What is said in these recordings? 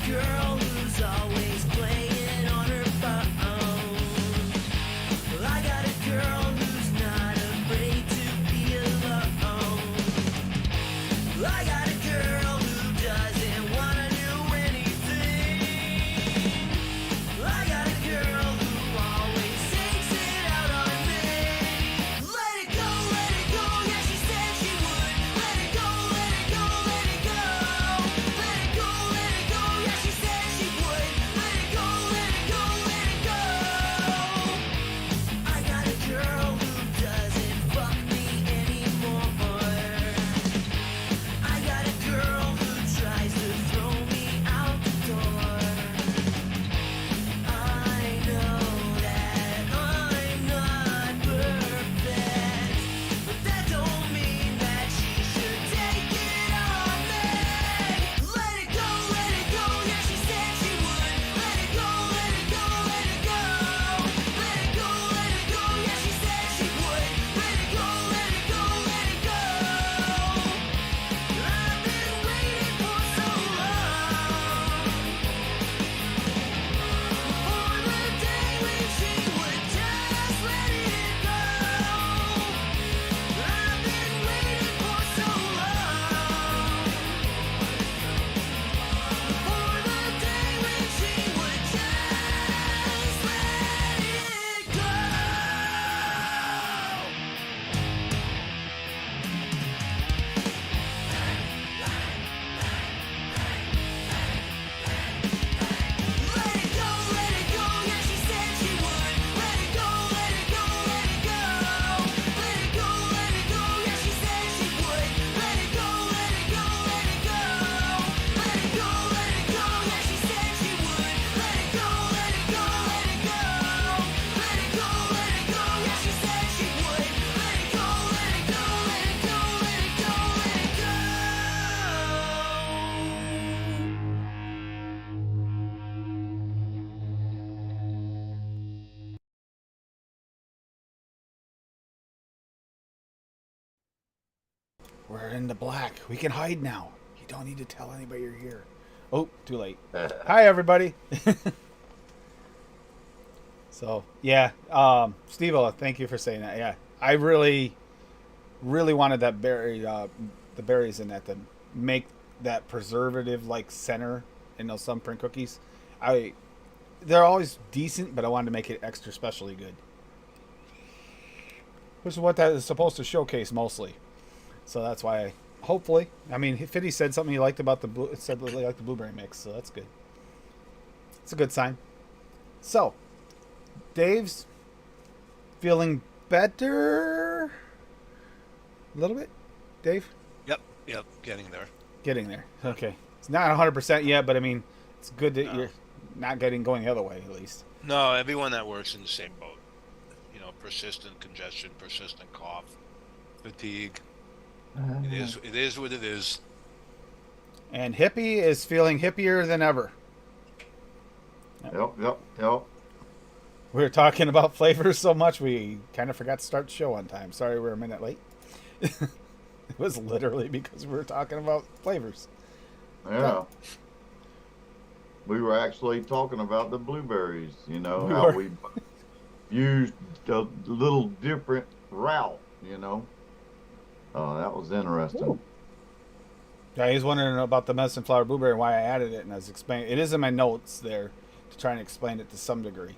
girl who's always playing on her phone. Well, I got a girl who's not afraid to be alone. Well, I got a girl who doesn't wanna do anything. Well, I got a girl who always takes it out on me. Let it go, yeah, she said she would. Let it go, let it go, let it go. Let it go, yeah, she said she would. Let it go, let it go, let it go. I got a girl who doesn't fuck me anymore. I got a girl who tries to throw me out the door. I know that I'm not perfect, but that don't mean that she should take it on me. Let it go, yeah, she said she would. Let it go, let it go, let it go. Let it go, yeah, she said she would. Let it go, let it go, let it go. I've been waiting for so long for the day when she would just let it go. I've been waiting for so long for the day when she would just let it go. Let it go, yeah, she said she would. Let it go, let it go, let it go. Let it go, yeah, she said she would. Let it go, let it go, let it go. Let it go, yeah, she said she would. Let it go, let it go, let it go. Let it go, yeah, she said she would. Let it go, let it go, let it go, let it go, let it go. We're in the black. We can hide now. You don't need to tell anybody you're here. Oh, too late. Hi, everybody. So, yeah. Steve-O, thank you for saying that. Yeah. I really, really wanted that berry, the berries in that to make that preservative-like center in those thumbprint cookies. They're always decent, but I wanted to make it extra specially good. Which is what that is supposed to showcase mostly. So that's why, hopefully, I mean, Fitty said something he liked about the blue. It said he liked the blueberry mix, so that's good. It's a good sign. So, Dave's feeling better a little bit. Dave, Yep, getting there. getting there. Okay, it's not 100% yet, but I mean, it's good that you're not going the other way at least. No, everyone that works in the same boat. You know, persistent congestion, persistent cough, fatigue. It is what it is. And Hippie is feeling hippier than ever. Yep. We were talking about flavors so much we kind of forgot to start the show on time. Sorry, we're a minute late. It was literally because we were talking about flavors. Yeah. We were actually talking about the blueberries, you know, We how were. we used a little different route, you know. That was interesting. Yeah, he's wondering about the medicine flower blueberry and why I added it, and I was explaining. It is in my notes there to try and explain it to some degree.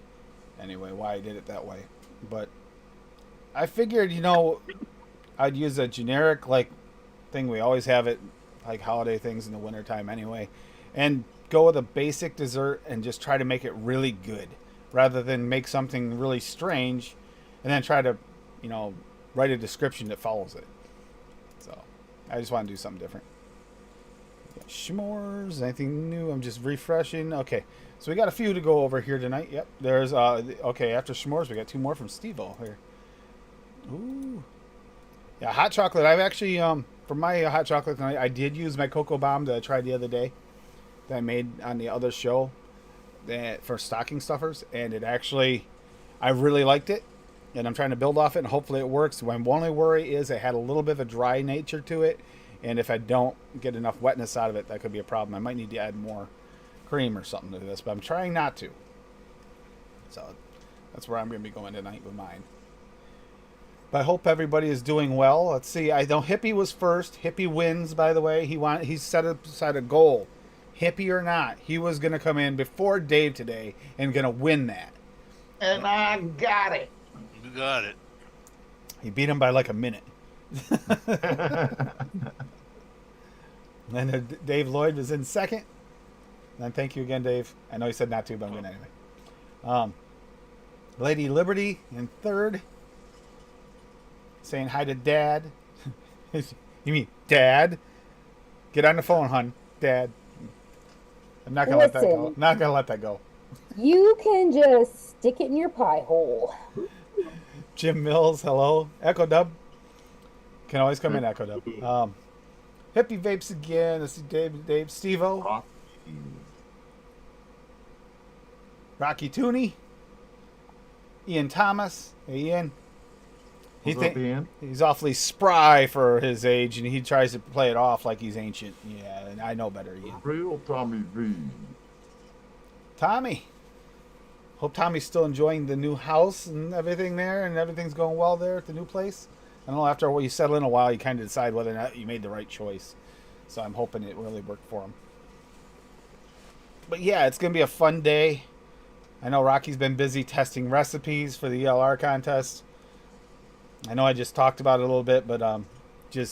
Anyway, why I did it that way. But I figured, you know, I'd use a generic like thing we always have it like holiday things in the wintertime anyway, and go with a basic dessert and just try to make it really good rather than make something really strange and then try to, you know, write a description that follows it. So I just want to do something different. S'mores, anything new? I'm just refreshing. Okay, so we got a few to go over here tonight. Yep, there's okay, after s'mores we got two more from Steve-O here. Ooh, yeah, hot chocolate. I've actually for my hot chocolate tonight I did use my cocoa bomb that I tried the other day that I made on the other show that for stocking stuffers, and it actually I really liked it, and I'm trying to build off it, and hopefully it works. My only worry is it had a little bit of a dry nature to it, and if I don't get enough wetness out of it, that could be a problem. I might need to add more cream or something to this, but I'm trying not to. So that's where I'm going to be going tonight with mine. But I hope everybody is doing well. Let's see. I know Hippie was first. Hippie wins, by the way. He set aside a goal. Hippie or not, he was going to come in before Dave today and going to win that. And I got it. You got it. He beat him by like a minute. And Dave Lloyd was in second. And thank you again, Dave. I know he said not to, but I'm going to anyway. Lady Liberty in third. Saying hi to Dad. You mean Dad? Get on the phone, hon. Dad. I'm not gonna let that go. Listen. Not gonna let that go. You can just stick it in your pie hole. Jim Mills, hello. Echo Dub. Can always come in, Echo Dub. Hippie Vapes again. Let's see Dave Steve-O. Rocky Tooney. Ian Thomas. Hey, Ian. What's up, Ian? He's awfully spry for his age, and he tries to play it off like he's ancient. Yeah, and I know better, Ian. Real Tommy V. Tommy. Hope Tommy's still enjoying the new house and everything there, and everything's going well there at the new place. I don't know, after you settle in a while, you kind of decide whether or not you made the right choice. So I'm hoping it really worked for him. But yeah, it's going to be a fun day. I know Rocky's been busy testing recipes for the ELR contest. I know I just talked about it a little bit, but they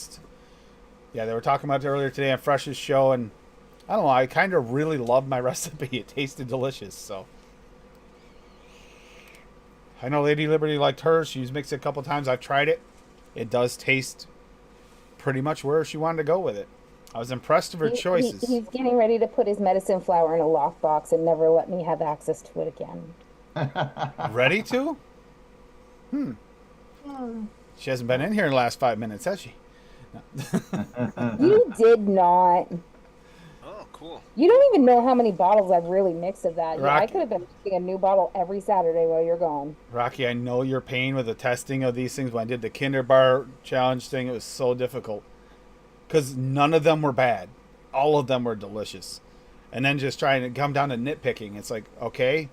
were talking about it earlier today on Fresh's show, and I don't know, I kind of really loved my recipe. It tasted delicious, so. I know Lady Liberty liked hers. She's mixed it a couple times. I've tried it. It does taste pretty much where she wanted to go with it. I was impressed with her choices. He's getting ready to put his medicine flower in a lockbox and never let me have access to it again. Ready to? She hasn't been in here in the last 5 minutes, has she? No. You did not. Oh, cool. You don't even know how many bottles I've really mixed of that. Yeah, I Rocky- could have been making a new bottle every Saturday while you're gone. Rocky, I know your pain with the testing of these things. When I did the Kinder Bar challenge thing, it was so difficult. Because none of them were bad. All of them were delicious. And then just trying to come down to nitpicking. It's like, okay,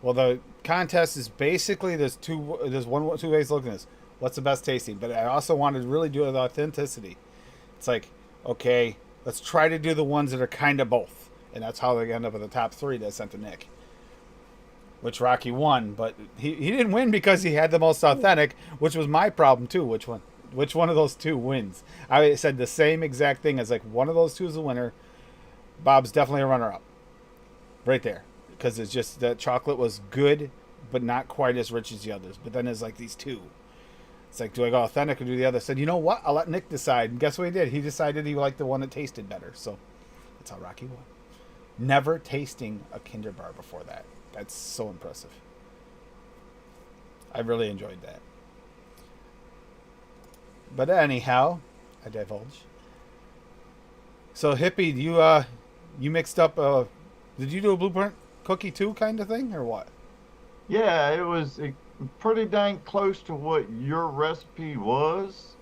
well, the contest is basically, there's two ways to look at this. What's the best tasting? But I also wanted to really do it with authenticity. It's like, okay, let's try to do the ones that are kind of both. And that's how they end up in the top three that I sent to Nick. Which Rocky won, but he didn't win because he had the most authentic, which was my problem too. Which one of those two wins? I said the same exact thing as like one of those two is the winner. Bob's definitely a runner-up. Right there. Because it's just that chocolate was good, but not quite as rich as the others. But then there's like these two. It's like, do I go authentic or do the other? I said, you know what? I'll let Nick decide. And guess what he did? He decided he liked the one that tasted better. So that's how Rocky won. Never tasting a Kinder Bar before that. That's so impressive. I really enjoyed that. But anyhow, I divulge. So Hippie, you mixed up did you do a blueprint cookie too kind of thing or what? Yeah, it was pretty dang close to what your recipe was.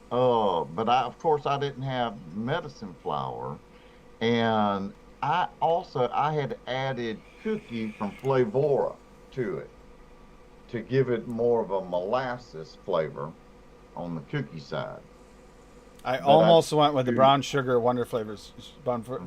But of course I didn't have medicine flour, and I had added cookie from Flavora to it to give it more of a molasses flavor on the cookie side. I almost went with the brown sugar Wonder Flavors sugar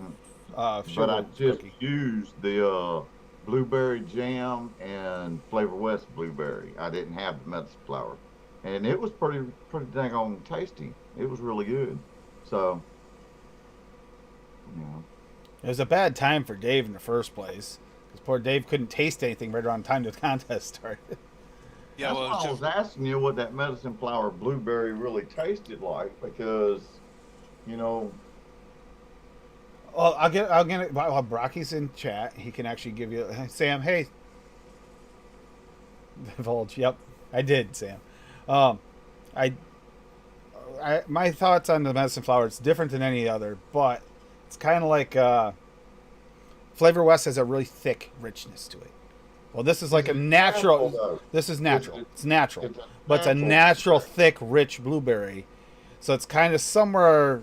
But I just cookie. used the blueberry jam and Flavor West blueberry. I didn't have the medicine flour, and it was pretty dang on tasty. It was really good. So, you know. It was a bad time for Dave in the first place because poor Dave couldn't taste anything right around the time the contest started. Yeah, That's well, why I was asking you what that medicine flower blueberry really tasted like, because, you know. Well, I'll get it. While Brocky's in chat, he can actually give you Sam. Hey, divulge. Yep, I did, Sam. My thoughts on the medicine flower. It's different than any other, but it's kind of like Flavor West has a really thick richness to it. Well, this is like a natural. Though. This is natural. It's natural, It's a but it's a natural, thick, rich blueberry. So it's kind of somewhere,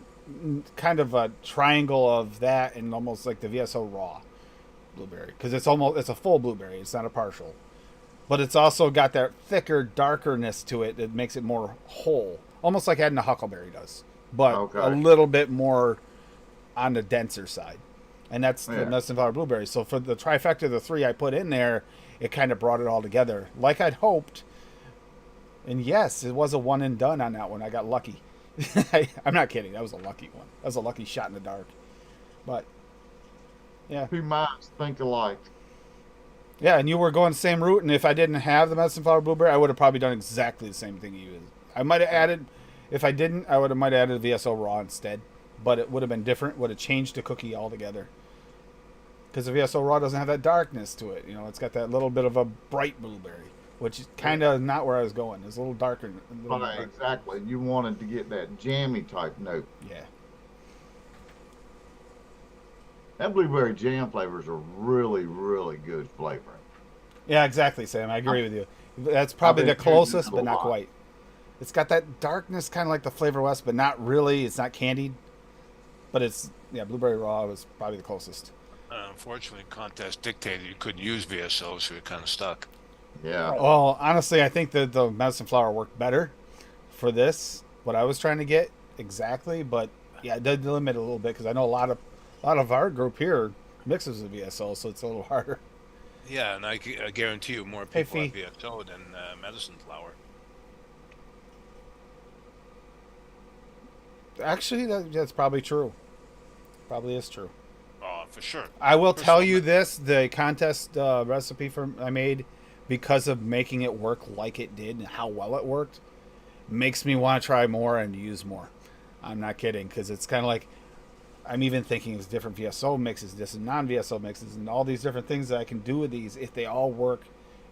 kind of a triangle of that, and almost like the VSO raw. blueberry because it's a full blueberry. It's not a partial, but it's also got that thicker, darkerness to it that makes it more whole, almost like adding a huckleberry does, but Okay. a little bit more on the denser side. And that's the Yeah. medicine flower blueberry. So for the trifecta of the three I put in there, it kind of brought it all together, like I'd hoped. And yes, it was a one and done on that one. I got lucky. I'm not kidding. That was a lucky one. That was a lucky shot in the dark. But yeah, Two minds think alike. yeah. And you were going the same route. And if I didn't have the medicine flower blueberry, I would have probably done exactly the same thing you did. I might have added. If I didn't, I might have added VSO raw instead. But it would have been different. Would have changed the cookie altogether. Because the VSO raw doesn't have that darkness to it. You know, it's got that little bit of a bright blueberry, which is kind of not where I was going. It's a little darker. Exactly. You wanted to get that jammy type note. Yeah. That blueberry jam flavor is a really, really good flavor. Yeah, exactly, Sam. I agree with you. That's probably I've the been using closest, it a but not lot. quite. It's got that darkness, kind of like the Flavor West, but not really. It's not candied. But it's, yeah, blueberry raw was probably the closest. Unfortunately, contest dictated you couldn't use VSO, so you're kind of stuck. Yeah. Right. Well, honestly, I think that the medicine flower worked better for this. What I was trying to get exactly, but yeah, it did limit a little bit because I know a lot of our group here mixes with VSO, so it's a little harder. Yeah, and I guarantee you more Hey, people have Fee. VSO than medicine flower. Actually, that's probably true. Probably is true. Oh, for sure. I will For tell some- you this: the contest recipe I made, because of making it work like it did and how well it worked, makes me want to try more and use more. I'm not kidding, because it's kind of like I'm even thinking of different VSO mixes, different non-VSO mixes, and all these different things that I can do with these if they all work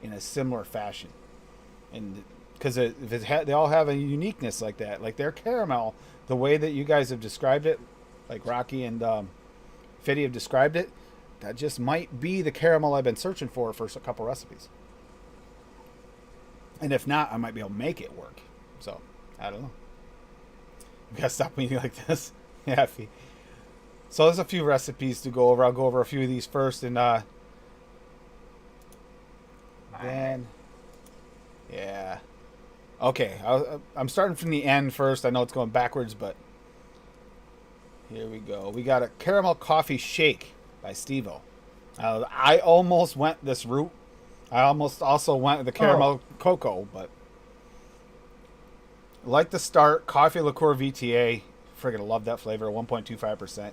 in a similar fashion. And because they all have a uniqueness like that, like their caramel, the way that you guys have described it, like Rocky and Fiddy have described it, that just might be the caramel I've been searching for a couple recipes. And if not, I might be able to make it work. So, I don't know. You gotta stop me like this. Yeah, Fee. So there's a few recipes to go over. I'll go over a few of these first, and then, yeah. Okay, I'm starting from the end first. I know it's going backwards, but here we go. We got a caramel coffee shake by Steve-O. I almost went this route. I almost also went with the caramel cocoa, but like the start, coffee liqueur VTA. Friggin' love that flavor, 1.25%.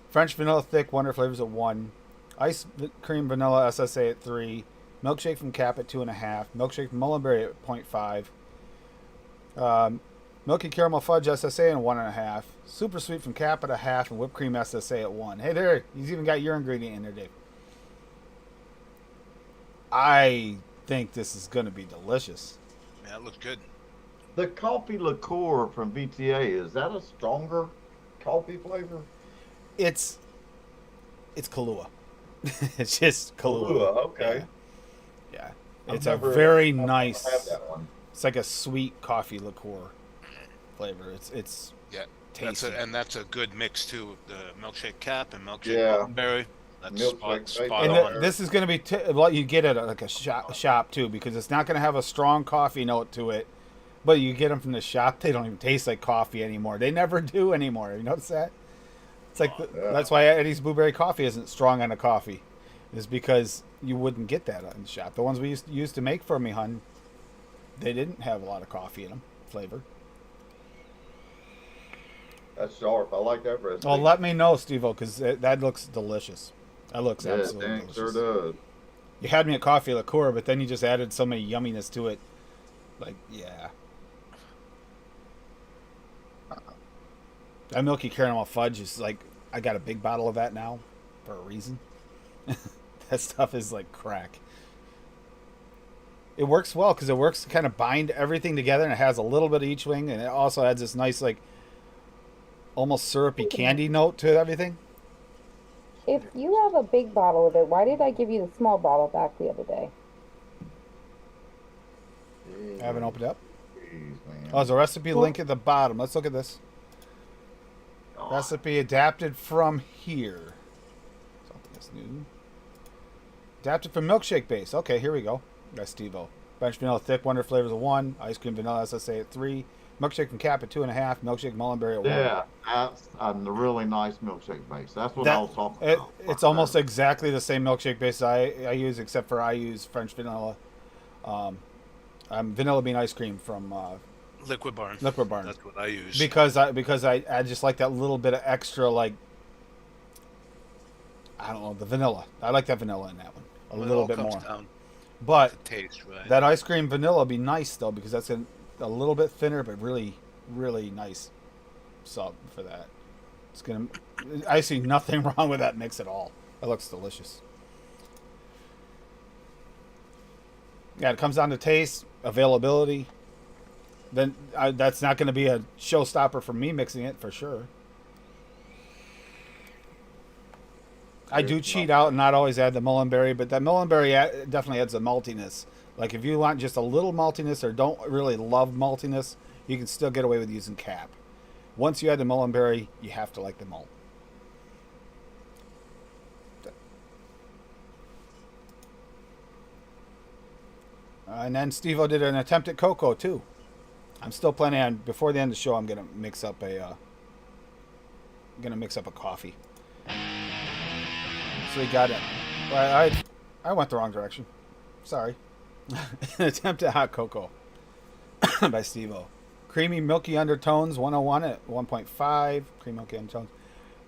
French vanilla thick wonder flavors at 1. Ice cream vanilla SSA at 3. Milkshake from Cap at 2.5. Milkshake from Mullenberry at 0.5. Milky caramel fudge SSA at 1.5. Super sweet from Cap at 0.5, and whipped cream SSA at 1. Hey there, he's even got your ingredient in there, Dave. I think this is going to be delicious. Yeah, it looks good. The coffee liqueur from VTA, is that a stronger coffee flavor? It's Kahlua. It's just Kahlua. Kahlua, okay. Yeah. I've It's never- a very I've never nice. had that one. It's like a sweet coffee liqueur flavor. It's Yeah, tasty. that's a good mix too. The milkshake cap and milkshake Yeah. berry. That's Milkshake spot bacon. on. And this is going to be what you get at like a shop too, because it's not going to have a strong coffee note to it. But you get them from the shop, they don't even taste like coffee anymore. They never do anymore. You notice that? It's like Yeah. that's why Eddie's Blueberry Coffee isn't strong on the coffee, is because you wouldn't get that in the shop. The ones we used to make for me, hun, they didn't have a lot of coffee in them, flavor. That's sharp. I like that recipe. Well, let me know, Steve-O, because that looks delicious. That looks yeah, absolutely dang, delicious. sure does. You had me at coffee liqueur, but then you just added so many yumminess to it. Like, yeah. That milky caramel fudge is like, I got a big bottle of that now for a reason. That stuff is like crack. It works well because it works to kind of bind everything together, and it has a little bit of each wing, and it also adds this nice, like, almost syrupy candy note to everything. If you have a big bottle of it, why did I give you the small bottle back the other day? I haven't opened it up. Jeez, man. Oh, there's a recipe link at the bottom. Let's look at this. Oh, Recipe adapted from here. Something that's new. Adapted from milkshake base. Okay, here we go. That's Steve-O. French vanilla thick, wonder flavors at 1. Ice cream vanilla SSA at 3. Milkshake from Cap at 2.5. Milkshake mullenberry at 1. Yeah, that's a really nice milkshake base. That's what I That was talking about. it's Right almost there. exactly the same milkshake base I use, except for I use French vanilla. Vanilla bean ice cream from Liquid Barn. Liquid Barn. That's what I use. because I just like that little bit of extra, like, I don't know, the vanilla. I like that vanilla in that one a Well, it little all bit comes more. down But to taste, right? that ice cream vanilla would be nice though, because that's a little bit thinner but really really nice sub for that. It's gonna. I see nothing wrong with that mix at all. It looks delicious. Yeah, it comes down to taste, availability. Then that's not going to be a showstopper for me mixing it for sure. I do cheat out and not always add the mullenberry, but that mullenberry definitely adds a maltiness. Like if you want just a little maltiness or don't really love maltiness, you can still get away with using Cap. Once you add the mullenberry, you have to like the malt. And then Steve-O did an attempt at cocoa too. I'm still planning on before the end of the show. I'm gonna mix up a coffee. So he got it. I went the wrong direction. Sorry. An attempt at hot cocoa by Steve-O. Creamy milky undertones 101 at 1.5. Creamy milky undertones.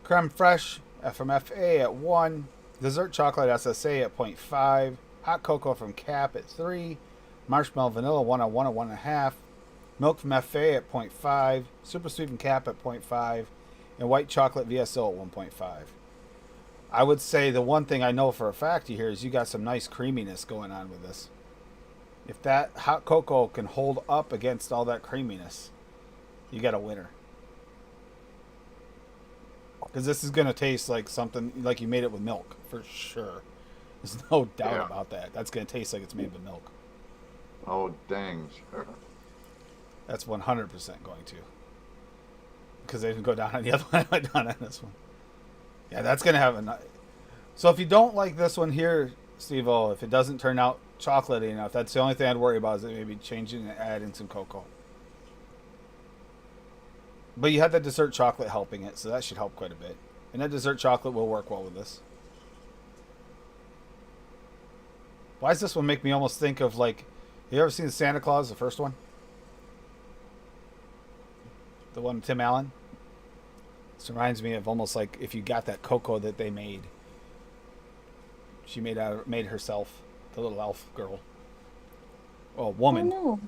Creme fraiche from FA at 1. Dessert chocolate SSA at 0.5. Hot cocoa from Cap at 3. Marshmallow vanilla 101 at 1.5. Milk from FA at 0.5. Super sweet from Cap at 0.5. And white chocolate VSO at 1.5. I would say the one thing I know for a fact here is you got some nice creaminess going on with this. If that hot cocoa can hold up against all that creaminess, you got a winner. Because this is going to taste like something, like you made it with milk, for sure. There's no doubt about that. That's going to taste like it's made with milk. Oh, dang, sure. That's 100% going to. Because they didn't go down on the other one, I went down on this one. Yeah, that's going to have a... So if you don't like this one here, Steve-O, if it doesn't turn out chocolatey enough, that's the only thing I'd worry about, is maybe changing and adding some cocoa. But you had that dessert chocolate helping it, so that should help quite a bit. And that dessert chocolate will work well with this. Why does this one make me almost think of, like... You ever seen Santa Claus, the first one? The one with Tim Allen? This reminds me of almost like if you got that cocoa that they made. She made herself, the little elf girl. Oh, woman. Oh no.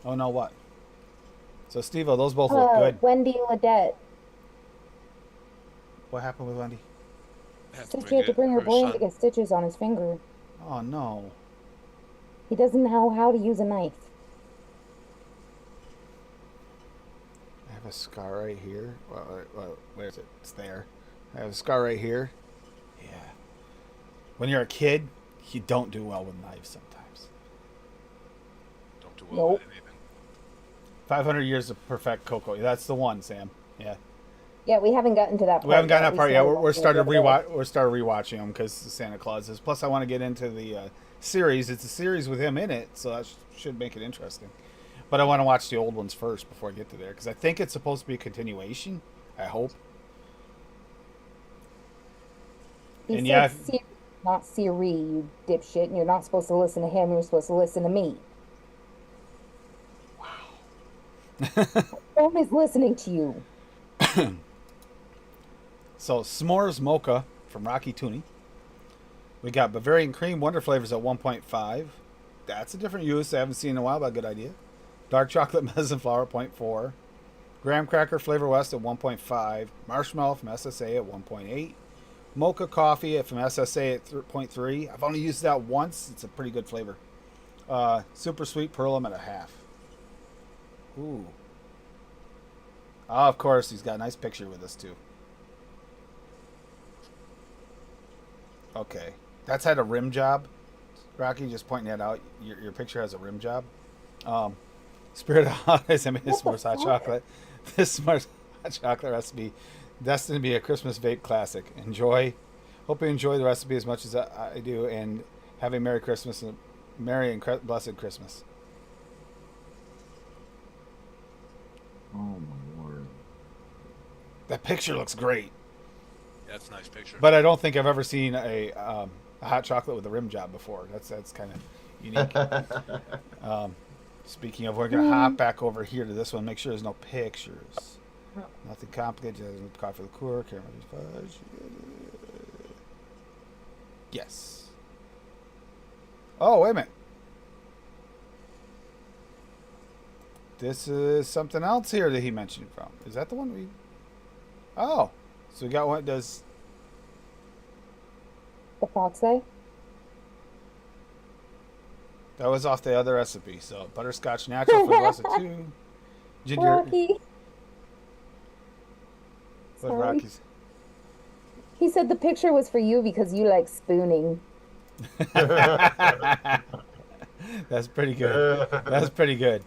Oh no, what? So Steve-O, those both look good. Wendy Ledette. What happened with Wendy? Said she had to bring her boy in to son. get stitches on his finger. Oh no. He doesn't know how to use a knife. I have a scar right here. Where is it? It's there. I have a scar right here. Yeah. When you're a kid, you don't do well with knives sometimes. Don't do well with Nope. anything. 500 years to perfect cocoa. That's the one, Sam. Yeah. Yeah, we haven't gotten to that part. We haven't gotten yet. that part yet. We're started watching rewatching them because Santa Claus is. Plus, I want to get into the series. It's a series with him in it, so that should make it interesting. But I want to watch the old ones first before I get to there because I think it's supposed to be a continuation. I hope. He And said yeah, Siri, not Siri, you dipshit. And you're not supposed to listen to him. You're supposed to listen to me. Wow. Phone is listening to you. So s'mores mocha from Rocky Tooney. We got Bavarian cream wonder flavors at 1.5. That's a different use I haven't seen in a while, but a good idea. Dark chocolate medicine flour at 0.4. Graham cracker flavor west at 1.5. Marshmallow from SSA at 1.8. Mocha coffee from SSA at 0.3. I've only used that once. It's a pretty good flavor. Super sweet Perlum at a half. Ooh. Oh, of course, he's got a nice picture with us too. Okay. That's had a rim job. Rocky, just pointing that out. Your picture has a rim job. Spirit of holidays, I made a What the s'mores hot fuck? chocolate. This s'mores hot chocolate recipe, destined to be a Christmas vape classic. Enjoy. Hope you enjoy the recipe as much as I do, and have a Merry Christmas and Merry and blessed Christmas. Oh my word. That picture looks great, That's a nice picture. but I don't think I've ever seen a hot chocolate with a rim job before. That's kind of unique. Speaking of, we're gonna hop back over here to this one. Make sure there's no pictures. Nothing complicated. Just coffee liqueur, caramel fudge. Yes. Oh, wait a minute. This is something else here that he mentioned from. Is that the one we? Oh, so we got one. Does The fox say? that was off the other recipe? So butterscotch natural for the rest of two. Ginger. Rocky. What Sorry. Rockies? He said the picture was for you because you like spooning. That's pretty good. That's pretty good.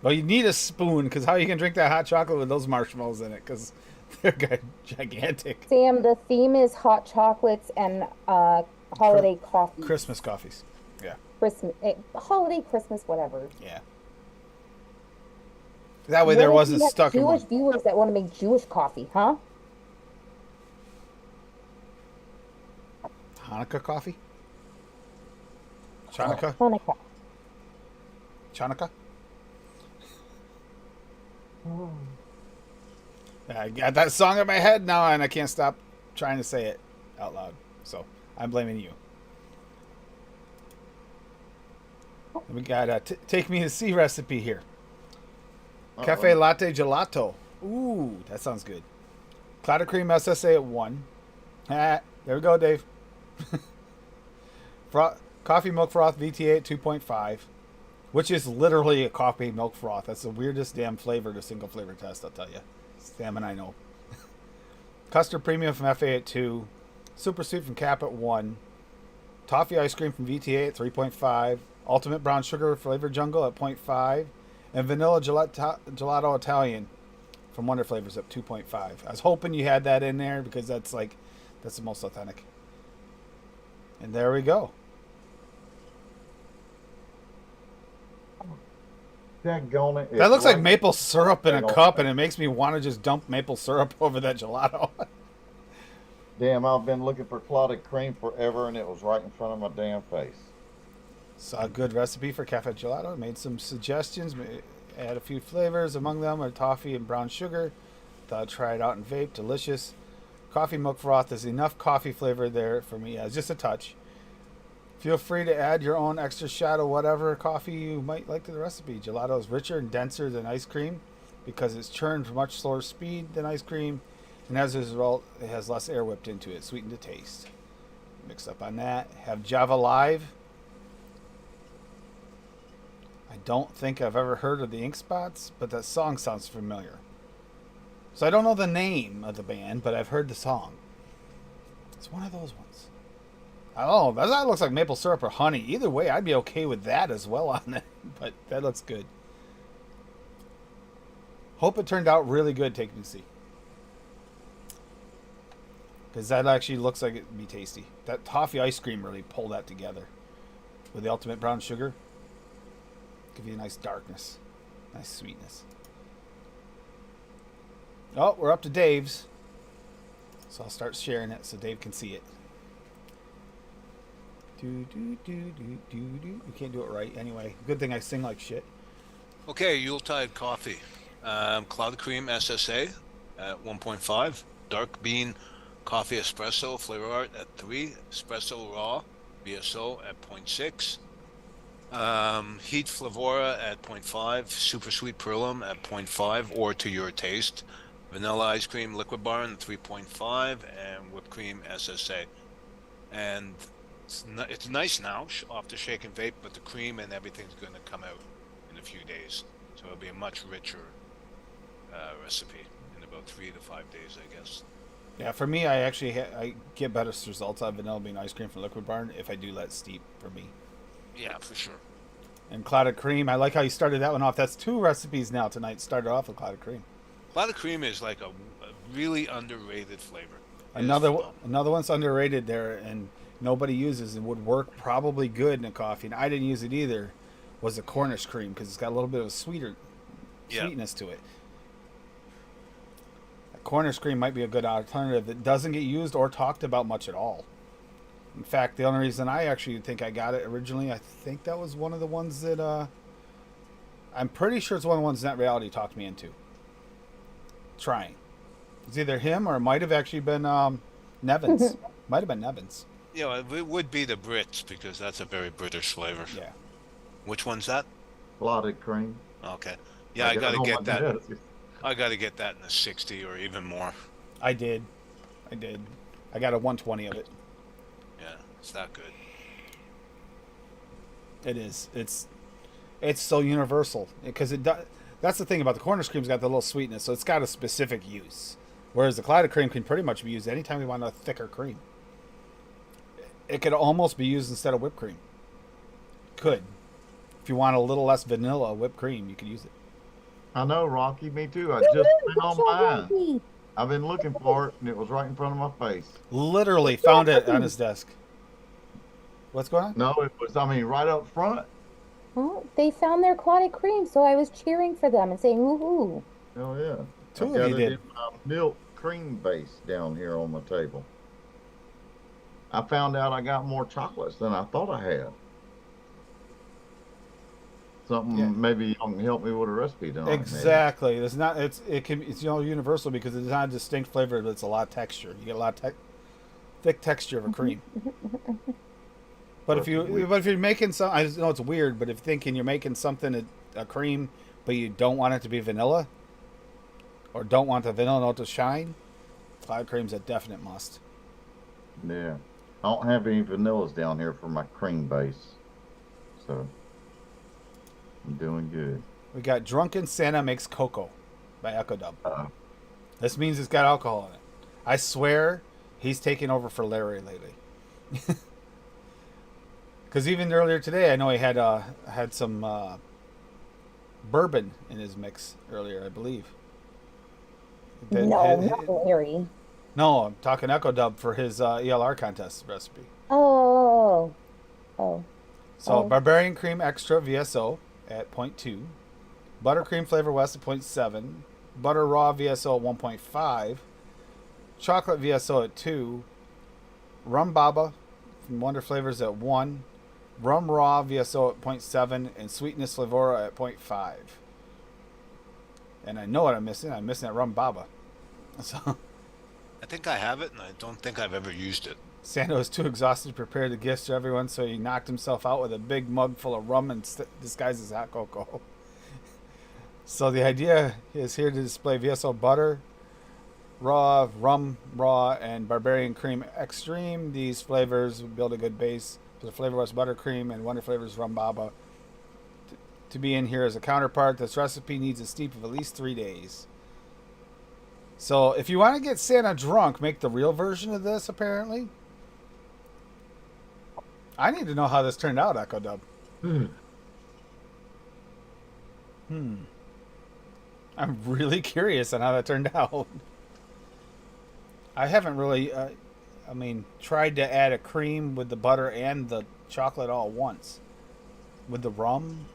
Well, you need a spoon because how you can drink that hot chocolate with those marshmallows in it? Because they're gigantic. Sam, the theme is hot chocolates and holiday coffee. Christmas coffees. Yeah, Christmas, holiday, Christmas, whatever. yeah. That way there What if wasn't we have stuck in Jewish one. viewers that want to make Jewish coffee, huh? Hanukkah coffee? Chanukah? Hanukkah. Chanukah? I got that song in my head now and I can't stop trying to say it out loud. So I'm blaming you. And we got a take me to see recipe here. Cafe latte gelato. Ooh, that sounds good. Clouded cream SSA at 1. Ah, there we go, Dave. Coffee milk froth VTA at 2.5, which is literally a coffee milk froth. That's the weirdest damn flavor to single flavor test, I'll tell you. Sam and I know. Custard premium from FA at 2. Super sweet from Cap at 1. Toffee ice cream from VTA at 3.5. Ultimate brown sugar flavored jungle at 0.5. And vanilla gelato Italian from Wonder Flavors at 2.5. I was hoping you had that in there because that's the most authentic. And there we go. Daggone it. That looks like It's maple syrup in a Hang on. cup, and it makes me want to just dump maple syrup over that gelato. Damn, I've been looking for clotted cream forever, and it was right in front of my damn face. Saw a good recipe for cafe gelato. Made some suggestions. Add a few flavors. Among them are toffee and brown sugar. Thought I'd try it out in vape. Delicious. Coffee milk froth. There's enough coffee flavor there for me. It's just a touch. Feel free to add your own extra shot of whatever coffee you might like to the recipe. Gelato is richer and denser than ice cream because it's churned for much slower speed than ice cream, and as a result, it has less air whipped into it, sweetened to taste. Mix up on that. Have Java Live. I don't think I've ever heard of the Ink Spots, but that song sounds familiar. So I don't know the name of the band, but I've heard the song. It's one of those ones. Oh, that looks like maple syrup or honey. Either way, I'd be okay with that as well on it. But that looks good. Hope it turned out really good, take me to see. Because that actually looks like it'd be tasty. That toffee ice cream really pulled that together. With the ultimate brown sugar. Give you a nice darkness. Nice sweetness. Oh, we're up to Dave's. So I'll start sharing it so Dave can see it. Do, do, do, do, do, do. You can't do it right. Anyway, good thing I sing like shit. Okay, Yuletide coffee. Cloud cream SSA at 1.5. Dark bean coffee espresso flavor art at 3. Espresso raw BSO at 0.6. Heat flavora at 0.5. Super sweet perlum at 0.5 or to your taste. Vanilla ice cream liquid bar at 3.5 and whipped cream SSA. And it's nice now off the shake and vape, but the cream and everything's going to come out in a few days, so it'll be a much richer recipe in about 3 to 5 days, I guess. Yeah, for me, I actually I get better results out of vanilla bean ice cream from Liquid Barn if I do let it steep for me. Yeah, for sure. And clouded cream. I like how you started that one off. That's 2 recipes now tonight. Started off with clouded cream. Clotted cream is like a really underrated flavor. It is Another phenomenal. another one's underrated there, and nobody uses and would work probably good in a coffee. And I didn't use it either. Was the Cornish cream because it's got a little bit of a Yeah. sweetness to it. Cornish cream might be a good alternative that doesn't get used or talked about much at all. In fact, the only reason I actually think I got it originally, I think that was one of the ones that I'm pretty sure it's one of the ones Net Reality talked me into trying. It's either him or it might have actually been Nevins. Might have been Nevins. You know, it would be the Brits because that's a very British flavor. Yeah. Which one's that? Clotted cream. Okay. Yeah, I gotta know get what that. it is. I gotta get that in a 60 or even more. I did. I got a 120 of it. Yeah, it's that good. It is. It's so universal because it does. That's the thing about the Cornish cream's got the little sweetness, so it's got a specific use. Whereas the clouded cream can pretty much be used anytime you want a thicker cream. It could almost be used instead of whipped cream. Could. If you want a little less vanilla whipped cream, you could use it. I know, Rocky. Me too. I just went on mine. I've been looking for it, and it was right in front of my face. Literally found it on his desk. What's going on? No, it was. I mean, right up front. Well, they found their clotted cream, so I was cheering for them and saying woohoo. Oh yeah. Two I've of got you it did. in my milk cream base down here on my table. I found out I got more chocolates than I thought I had. Something Yeah. maybe you can help me with a recipe tonight. maybe. Exactly. It's universal because it's not a distinct flavor, but it's a lot of texture. You get a lot of thick texture of a cream. But if you're making some, I know it's weird, but if thinking you're making something a cream, but you don't want it to be vanilla, or don't want the vanilla note to shine, cloud cream's a definite must. Yeah. I don't have any vanillas down here for my cream base. So I'm doing good. We got Drunken Santa Makes Cocoa by Echo Dub. Uh, This means it's got alcohol in it. I swear he's taking over for Larry lately. Because even earlier today, I know he had some bourbon in his mix earlier, I believe. No, not Larry. No, I'm talking Echo Dub for his ELR contest recipe. Oh. Oh. So Oh. Barbarian Cream Extra VSO at 0.2. Buttercream Flavor West at 0.7. Butter Raw VSO at 1.5. Chocolate VSO at 2. Rum Baba from Wonder Flavors at 1. Rum Raw VSO at 0.7. And Sweetness Flavora at 0.5. And I know what I'm missing. I'm missing that Rum Baba. So I think I have it, and I don't think I've ever used it. Santa was too exhausted to prepare the gifts to everyone, so he knocked himself out with a big mug full of rum and disguised as hot cocoa. So the idea is here to display VSO butter, raw, rum raw, and barbarian cream extreme. These flavors build a good base for the Flavor West buttercream and Wonder Flavors rum baba. To be in here as a counterpart, this recipe needs a steep of at least 3 days. So if you want to get Santa drunk, make the real version of this, apparently. I need to know how this turned out, Echo Dub. I'm really curious on how that turned out. I haven't really, tried to add a cream with the butter and the chocolate all at once. With the rum.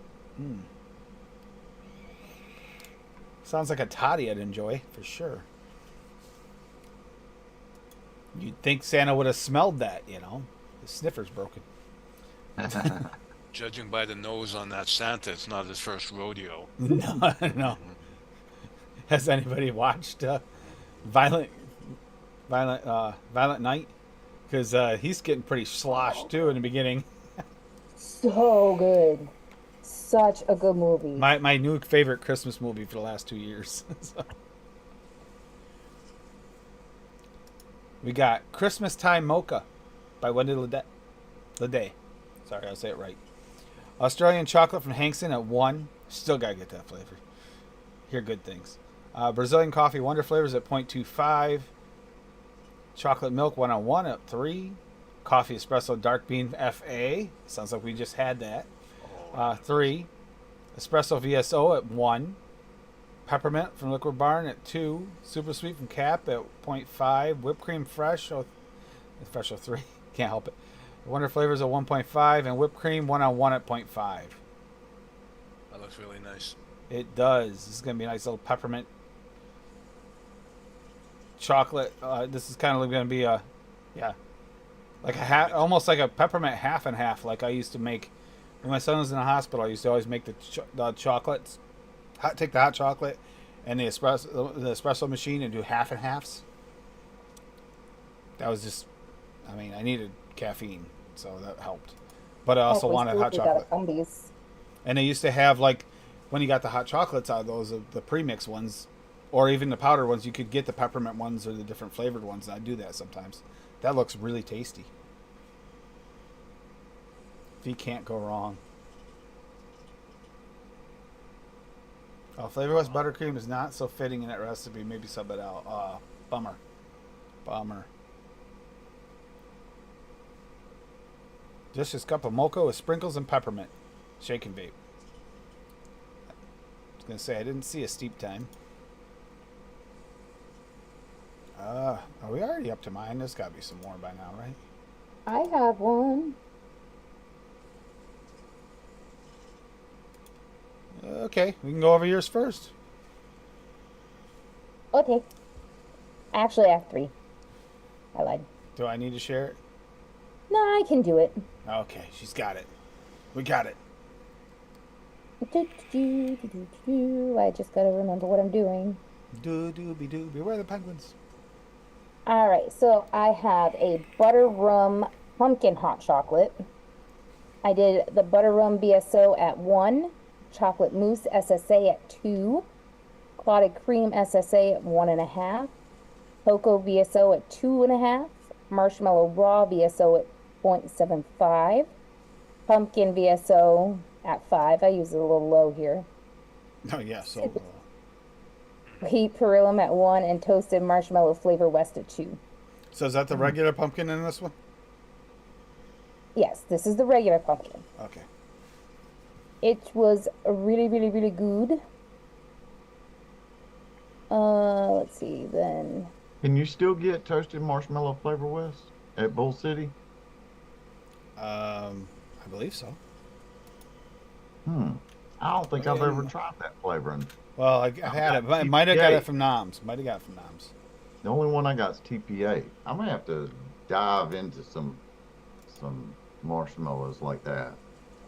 Sounds like a toddy I'd enjoy, for sure. You'd think Santa would have smelled that, you know. The sniffer's broken. Judging by the nose on that Santa, it's not his first rodeo. No. Has anybody watched Violent Night? Because he's getting pretty sloshed too in the beginning. So good. Such a good movie. My new favorite Christmas movie for the last 2 years. So. We got Christmas Time Mocha by Wendy Leday. Sorry, I'll say it right. Australian chocolate from Hankson at 1. Still gotta get that flavor. Hear good things. Brazilian coffee Wonder Flavors at 0.25. Chocolate milk 101 at 3. Coffee Espresso Dark Bean FA. Sounds like we just had that. 3. Espresso VSO at 1. Peppermint from Liquid Barn at 2. Super Sweet from Cap at 0.5. Whipped Cream Fresh. Fresh 3. Can't help it. Wonder Flavors at 1.5. And Whipped Cream 1-on-1 at 0.5. That looks really nice. It does. This is going to be a nice little peppermint chocolate. This is kind of going to be a, like a almost like a peppermint half and half, like I used to make when my son was in the hospital. I used to always make the chocolates, take the hot chocolate and the espresso machine and do half and halves. That was just, I mean, I needed caffeine, so that helped. But I also wanted hot chocolate. And they used to have, like, when you got the hot chocolates out of those, the premix ones, or even the powder ones, you could get the peppermint ones or the different flavored ones. And I do that sometimes. That looks really tasty. You can't go wrong. Oh, Flavor West buttercream is not so fitting in that recipe. Maybe sub it out. Bummer. Just a cup of mocha with sprinkles and peppermint. Shake and vape. I was going to say, I didn't see a steep time. Are we already up to mine? There's got to be some more by now, right? I have one. Okay, we can go over yours first. Okay. Actually, I have 3. I lied. Do I need to share it? No, I can do it. Okay, she's got it. We got it. I just gotta remember what I'm doing. Dooby. Where are the penguins? All right, so I have a butter rum pumpkin hot chocolate. I did the butter rum BSO at 1, chocolate mousse SSA at 2, clotted cream SSA at 1.5, cocoa VSO at 2.5, marshmallow raw VSO at 0.75, pumpkin VSO at 5. I use it a little low here. Oh, yeah, so... Heat Perillum at 1 and toasted marshmallow Flavor West at 2. So is that the regular pumpkin in this one? Yes, this is the regular pumpkin. Okay. It was really, really, really good. Let's see then. Can you still get toasted marshmallow Flavor West at Bull City? I believe so. I don't think I've ever tried that flavoring. Well, I had it. I might have got it from Noms. The only one I got is TPA. I'm gonna have to dive into some marshmallows like that.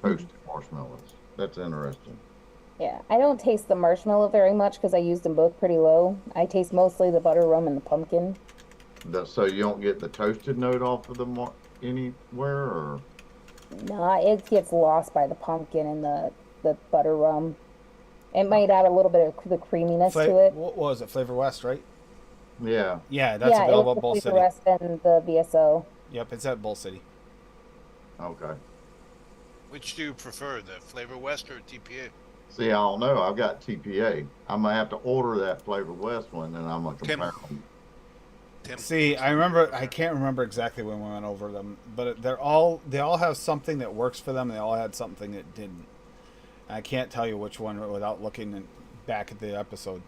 Toasted marshmallows. That's interesting. Yeah, I don't taste the marshmallow very much because I used them both pretty low. I taste mostly the butter rum and the pumpkin. So you don't get the toasted note off of the anywhere, or? Nah, it gets lost by the pumpkin and the butter rum. It might add a little bit of the creaminess to it. What was it? Flavor West, right? Yeah. Yeah, that's available at Bull the City. Flavor West and the VSO. Yep, it's at Bull City. Okay. Which do you prefer, the Flavor West or TPA? See, I don't know. I've got TPA. I'm gonna have to order that Flavor West one, and I'm gonna compare them. See, I can't remember exactly when we went over them, but they all have something that works for them. They all had something that didn't. I can't tell you which one without looking back at the episode.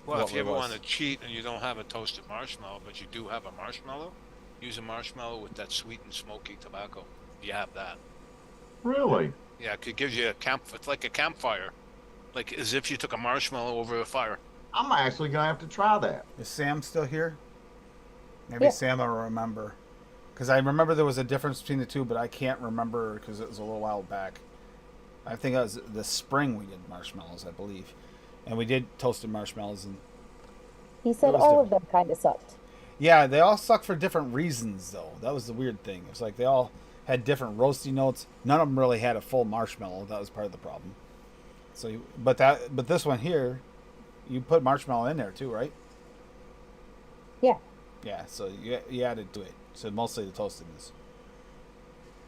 Well, if you ever want to cheat and you don't have a toasted marshmallow, but you do have a marshmallow, use a marshmallow with that sweet and smoky tobacco. You have that. Really? Yeah, it gives you it's like a campfire. Like as if you took a marshmallow over a fire. I'm actually gonna have to try that. Is Sam still here? Maybe Sam will remember. Because I remember there was a difference between the two, but I can't remember because it was a little while back. I think it was the spring we did marshmallows, I believe. And we did toasted marshmallows. And he said all of them kind of sucked. Yeah, they all sucked for different reasons, though. That was the weird thing. It's like they all had different roasty notes. None of them really had a full marshmallow. That was part of the problem. So, but this one here, you put marshmallow in there too, right? Yeah. Yeah, so you added to it. So mostly the toastedness.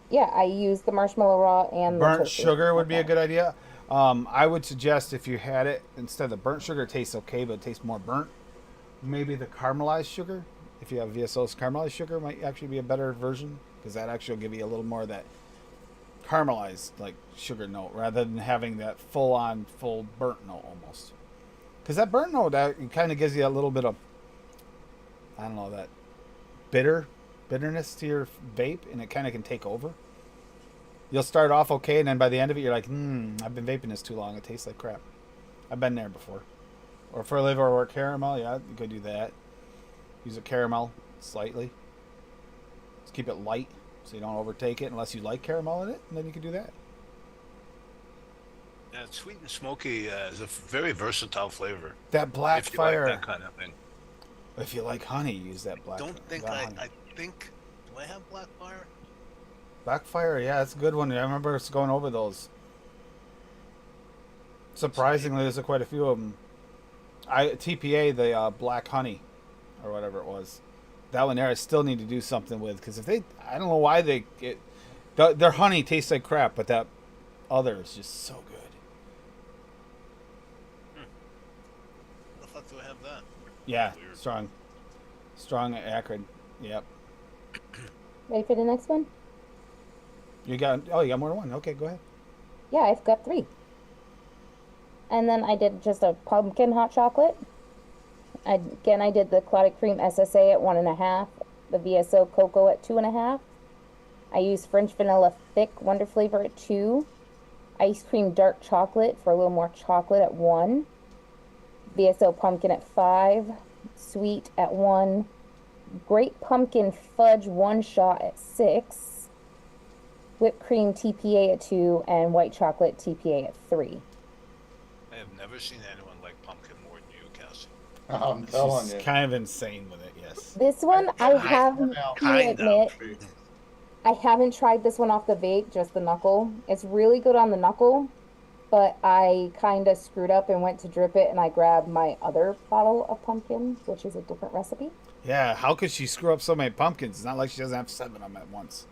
Yeah, I used the marshmallow raw and burnt sugar would be a good idea. I would suggest if you had it, instead of the burnt sugar, it tastes okay, but it tastes more burnt. Maybe the caramelized sugar, if you have VSO's caramelized sugar, might actually be a better version. because that actually will give you a little more of that caramelized like sugar note rather than having that full burnt note almost. Because that burnt note that kind of gives you a little bit of, I don't know, that bitterness to your vape, and it kind of can take over. You'll start off okay, and then by the end of it, you're like, I've been vaping this too long. It tastes like crap. I've been there before. Or flavor or caramel, yeah, you could do that. Use a caramel slightly. Just keep it light so you don't overtake it unless you like caramel in it, and then you can do that. Yeah, sweet and smoky is a very versatile flavor. That black If you fire. like that kind of thing. If you like honey, use that black. Don't think that I honey. think. Do I have black fire? Black fire, yeah, it's a good one. I remember us going over those. Surprisingly, there's quite a few of them. TPA, the black honey, or whatever it was. That one there, I still need to do something with, because if they, I don't know why their honey tastes like crap, but that other is just so good. The fuck do I have that? Yeah, Weird. strong acrid. Yep. Ready for the next one? You got more than one. Okay, go ahead. Yeah, I've got 3. And then I did just a pumpkin hot chocolate. I did the clotted cream SSA at 1.5, the VSO cocoa at 2.5. I used French vanilla thick wonder flavor at 2, ice cream dark chocolate for a little more chocolate at 1, VSO pumpkin at 5, sweet at 1, great pumpkin fudge one shot at 6, whipped cream TPA at 2, and white chocolate TPA at 3. I have never seen anyone like pumpkin more than you, Cassie. I'm telling She's you. kind of insane with it. Yes. This one I have to Kind admit, of. I haven't tried this one off the vape, just the knuckle. It's really good on the knuckle, but I kind of screwed up and went to drip it, and I grabbed my other bottle of pumpkin, which is a different recipe. Yeah. How could she screw up so many pumpkins? It's not like she doesn't have 7 of them at once.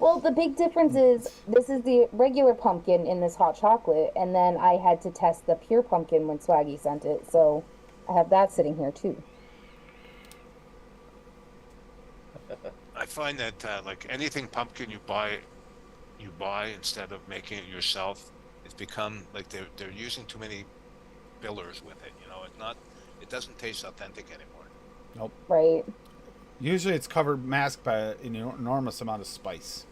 Well, the big difference is this is the regular pumpkin in this hot chocolate, and then I had to test the pure pumpkin when Swaggy sent it, so I have that sitting here too. I find that like anything pumpkin you buy instead of making it yourself, it's become like they're using too many fillers with it. You know, it doesn't taste authentic anymore. Nope. Right. Usually it's masked by an enormous amount of spice.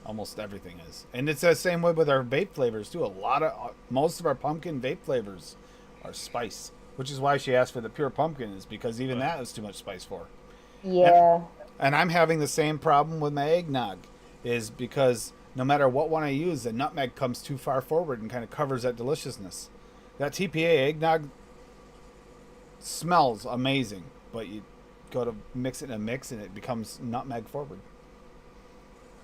Almost everything is. And it's the same way with our vape flavors too. Most of our pumpkin vape flavors are spice, which is why she asked for the pure pumpkin, is because even that is too much spice for her. Yeah. And I'm having the same problem with my eggnog, is because no matter what one I use, the nutmeg comes too far forward and kind of covers that deliciousness. That TPA eggnog smells amazing, but you go to mix it in a mix and it becomes nutmeg forward.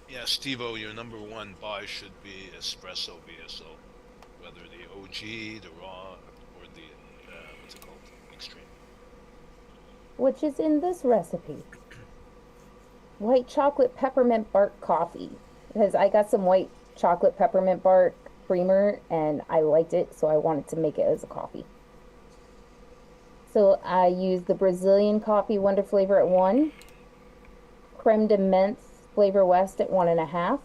Yeah, Steve-O, your number 1 buy should be espresso VSO, whether the OG, the raw, or the what's it called, extreme. Which is in this recipe. White chocolate peppermint bark coffee. Because I got some white chocolate peppermint bark creamer and I liked it, so I wanted to make it as a coffee. So I used the Brazilian coffee wonder flavor at 1, creme de menthe flavor west at 1.5,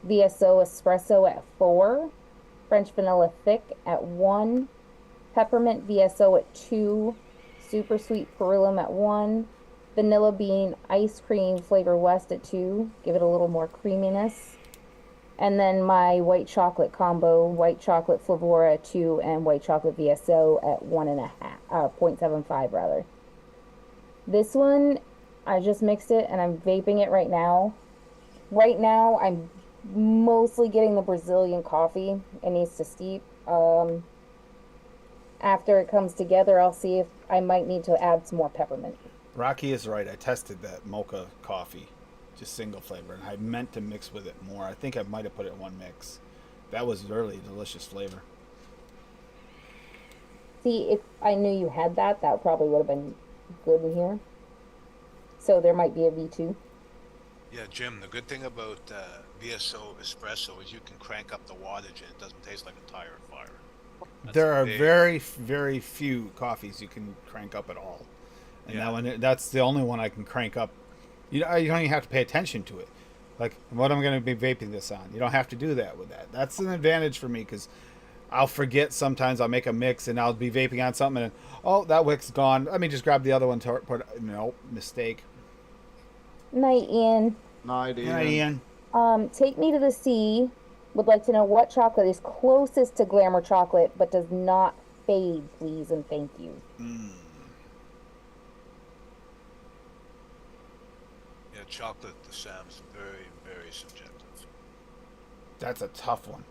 VSO espresso at 4, French vanilla thick at 1, peppermint VSO at 2, super sweet perulum at 1, vanilla bean ice cream flavor west at 2, give it a little more creaminess. And then my white chocolate combo, white chocolate flavora at 2 and white chocolate VSO at 0.75 rather. This one, I just mixed it and I'm vaping it right now. Right now, I'm mostly getting the Brazilian coffee. It needs to steep. After it comes together, I'll see if I might need to add some more peppermint. Rocky is right. I tested that mocha coffee, just single flavor, and I meant to mix with it more. I think I might have put it in one mix. That was really delicious flavor. See, if I knew you had that, that probably would have been good in here. So there might be a V2. Yeah, Jim, the good thing about VSO espresso is you can crank up the wattage and it doesn't taste like a tire fire. That's There are big- very, very few coffees you can crank up at all. And Yeah. that's the only one I can crank up You don't even have to pay attention to it. Like, what I'm going to be vaping this on. You don't have to do that with that. That's an advantage for me because I'll forget sometimes. I'll make a mix and I'll be vaping on something and, oh, that wick's gone. Let me just grab the other one to put. No, mistake. Night, Ian. Night, Ian. Yeah, Ian. Take Me to the Sea would like to know what chocolate is closest to Glamour chocolate but does not fade, please and thank you. Yeah, chocolate to Sam's very, very subjective. That's a tough one.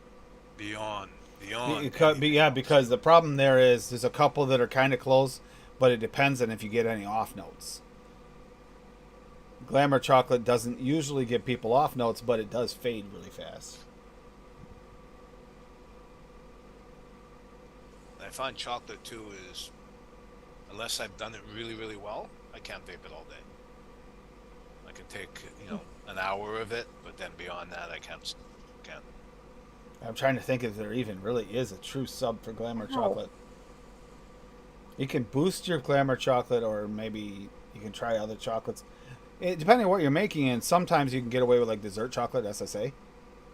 Beyond. Because the problem there is there's a couple that are kind of close, but it depends on if you get any off notes. Glamour chocolate doesn't usually give people off notes, but it does fade really fast. I find chocolate too is, unless I've done it really, really well, I can't vape it all day. I can take, an hour of it, but then beyond that, I can't. I'm trying to think if there even really is a true sub for Glamour chocolate. You can boost your Glamour chocolate, or maybe you can try other chocolates. Depending on what you're making, and sometimes you can get away with like dessert chocolate, SSA.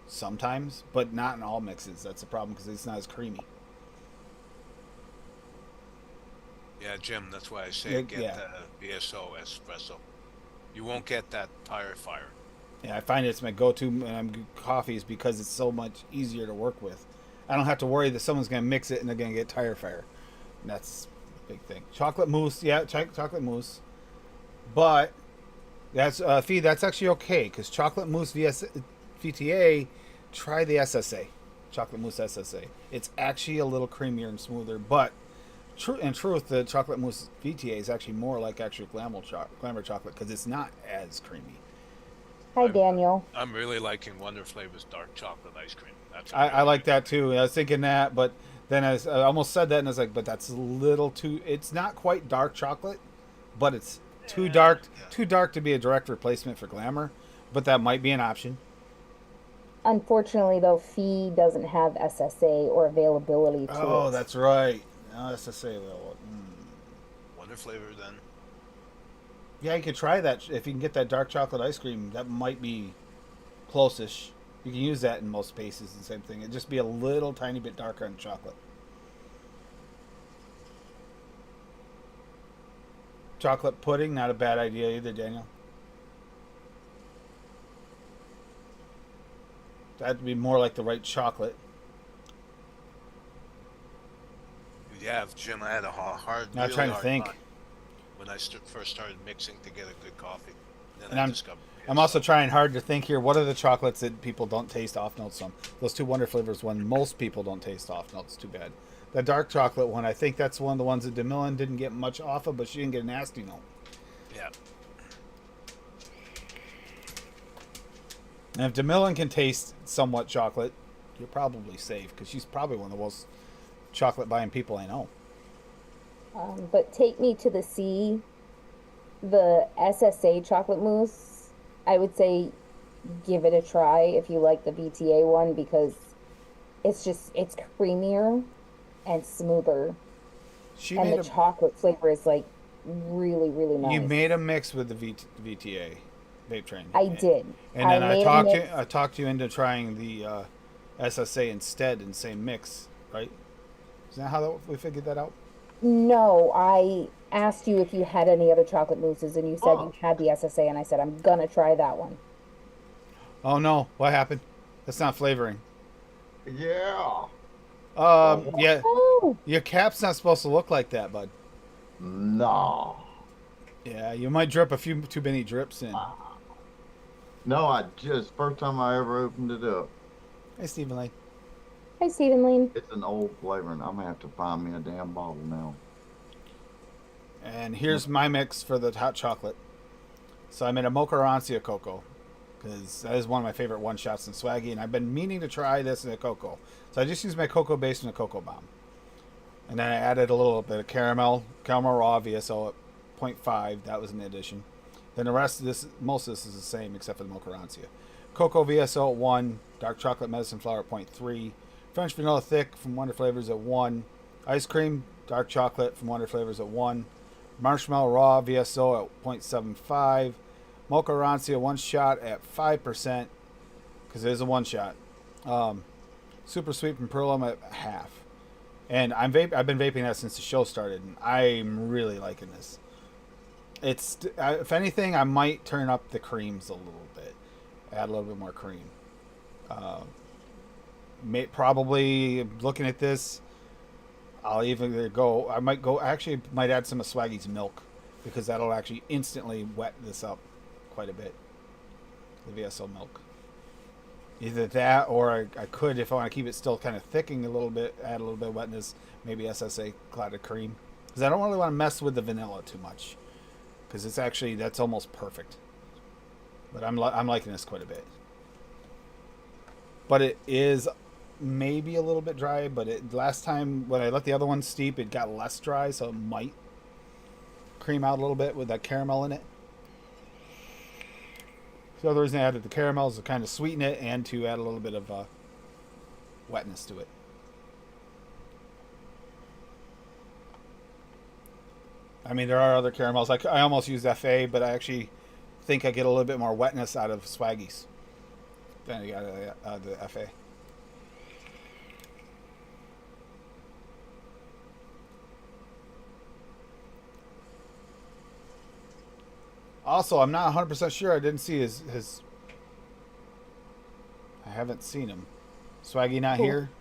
Sometimes, but not in all mixes. That's the problem because it's not as creamy. Yeah, Jim, that's why I say get the VSO espresso. You won't get that tire fire. Yeah, I find it's my go-to coffees because it's so much easier to work with. I don't have to worry that someone's going to mix it and they're going to get tire fire. And that's a big thing. Chocolate mousse, chocolate mousse. But that's Fee, that's actually okay because chocolate mousse VTA, try the SSA. Chocolate mousse SSA. It's actually a little creamier and smoother, but in truth, the chocolate mousse VTA is actually more like actual Glamour chocolate because it's not as creamy. Hi, Daniel. I'm really liking Wonder Flavor's dark chocolate ice cream. I like that too. I was thinking that, but then I almost said that and I was like, but that's a little too. It's not quite dark chocolate, but it's too dark to be a direct replacement for Glamour. But that might be an option. Unfortunately, though, Fee doesn't have SSA or availability to it. Oh, that's right. No, SSA available. Wonder Flavor then. Yeah, you could try that if you can get that dark chocolate ice cream. That might be close-ish. You can use that in most spaces. The same thing. It'd just be a little tiny bit darker on chocolate. Chocolate pudding, not a bad idea either, Daniel. That'd be more like the right chocolate. Yeah, Jim, I had a hard. I'm trying to think. Time when I first started mixing to get a good coffee. Then And I discovered. I'm also trying hard to think here. What are the chocolates that people don't taste off notes from? Those two Wonder Flavors one, most people don't taste off notes. Too bad. The dark chocolate one, I think that's one of the ones that DeMillan didn't get much off of, but she didn't get a nasty note. Yeah. And if DeMillan can taste somewhat chocolate, you're probably safe because she's probably one of the most chocolate buying people I know. But Take Me to the Sea, the SSA chocolate mousse, I would say give it a try if you like the VTA one because it's creamier and smoother. And the chocolate flavor is like really, really nice. You made a mix with the VTA vape train. I did. And then I talked you into trying the SSA instead in the same mix, right? Is that how we figured that out? No, I asked you if you had any other chocolate mousses, and you said you had the SSA, and I said, I'm gonna try that one. Oh no, what happened? That's not flavoring. Yeah. Yeah. Oh, Your cap's not supposed to look like that, bud. No. Yeah, you might drip a few too many drips in. No, first time I ever opened it up. Hey, Stephen Lane. hi, Stephen Lane. It's an old flavor, and I'm gonna have to find me a damn bottle now. And here's my mix for the hot chocolate. So I made a mocha rancia cocoa because that is one of my favorite one shots in Swaggy, and I've been meaning to try this in a cocoa. So I just used my cocoa base and a cocoa bomb, and then I added a little bit of caramel raw VSO at 0.5. That was an addition. Then the rest of this, most of this is the same except for the mocha rancia. Cocoa VSO at 1, dark chocolate medicine flower at 0.3, French vanilla thick from Wonder Flavors at 1, ice cream dark chocolate from Wonder Flavors at 1, marshmallow raw VSO at 0.75, Mocha Rancia one shot at 5%, because it is a one shot. Super sweet from Perlum at half. And I've been vaping that since the show started, and I'm really liking this. It's if anything, I might turn up the creams a little bit, add a little bit more cream. Probably looking at this, I'll even go. I might go. Actually, might add some of Swaggy's milk, because that'll actually instantly wet this up quite a bit. The VSO milk. Either that, or I could, if I want to keep it still kind of thickening a little bit, add a little bit of wetness, maybe SSA clotted cream, because I don't really want to mess with the vanilla too much, because it's actually, that's almost perfect. But I'm liking this quite a bit. But it is maybe a little bit dry, but last time when I let the other one steep, it got less dry, so it might cream out a little bit with that caramel in it. The other reason I added the caramel is to kind of sweeten it and to add a little bit of wetness to it. I mean, there are other caramels. I almost used FA, but I actually think I get a little bit more wetness out of Swaggies than I got out of the FA. Also, I'm not 100% sure. I didn't see his. I haven't seen him. Swaggy not here.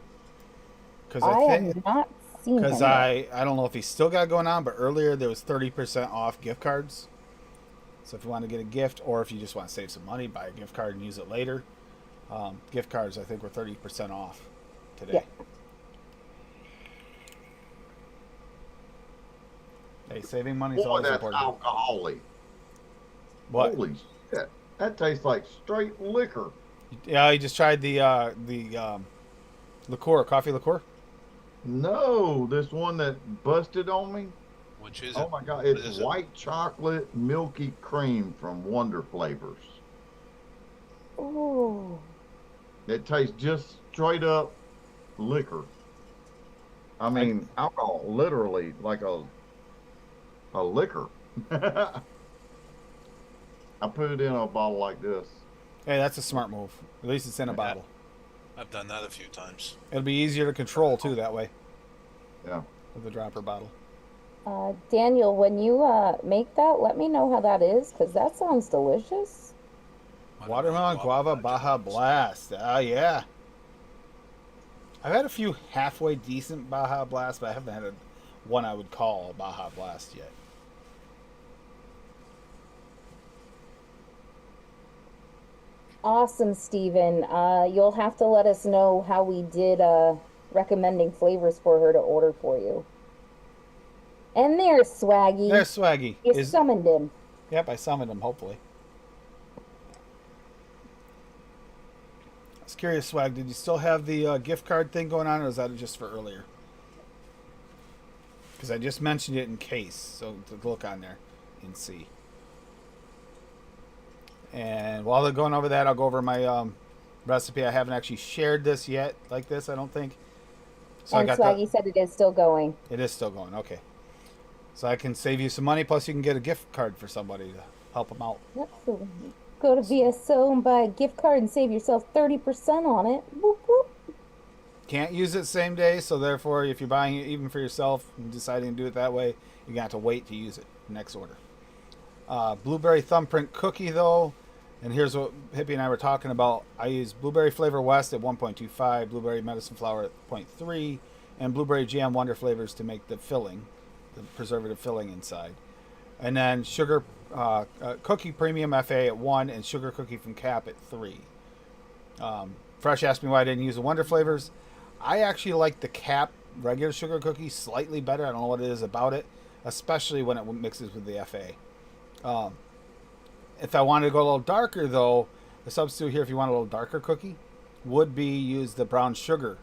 Because I I think have not seen him because yet. I don't know if he's still got it going on, but earlier there was 30% off gift cards. So if you want to get a gift, or if you just want to save some money, buy a gift card and use it later. Gift cards, I think, were 30% off today. Yeah. Hey, saving money is Boy, always that's important. alcoholic. What? Holy shit. That tastes like straight liquor. Yeah, you just tried the liqueur, coffee liqueur. No, this one that busted on me. Which is Oh it? my God. What It's is it? white chocolate milky cream from Wonder Flavors. Ooh. It tastes just straight up liquor. I mean, alcohol, literally like a liquor. I put it in a bottle like this. Hey, that's a smart move. At least it's in a Yeah. bottle. I've done that a few times. It'll be easier to control too that way Yeah. with the dropper bottle. Daniel, when you make that, let me know how that is, because that sounds delicious. Watermelon Guava Baja Blast. Yeah. I've had a few halfway decent Baja Blast, but I haven't had one I would call a Baja Blast yet. Awesome, Steven. You'll have to let us know how we did recommending flavors for her to order for you. And there's Swaggy. There's Swaggy. You summoned him. Yep, I summoned him, hopefully. I was curious, Swag, did you still have the gift card thing going on, or was that just for earlier? Because I just mentioned it in case, so to look on there and see. And while they're going over that, I'll go over my recipe. I haven't actually shared this yet, like this, I don't think. So And I got Swaggy said it is still going. It is still going, okay. So I can save you some money, plus you can get a gift card for somebody to help them out. Yep. So go to VSO and buy a gift card and save yourself 30% on it. Whoop, whoop. Can't use it same day, so therefore, if you're buying it even for yourself and deciding to do it that way, you're going to have to wait to use it next order. Blueberry thumbprint cookie, though, and here's what Hippie and I were talking about. I use Blueberry Flavor West at 1.25, Blueberry Medicine Flower at 0.3, and Blueberry Jam Wonder Flavors to make the filling, the preservative filling inside. And then Sugar Cookie Premium FA at 1 and Sugar Cookie from Cap at 3. Fresh asked me why I didn't use the Wonder Flavors. I actually like the Cap regular sugar cookie slightly better. I don't know what it is about it, especially when it mixes with the FA. If I wanted to go a little darker, though, the substitute here, if you want a little darker cookie, would be use the brown sugar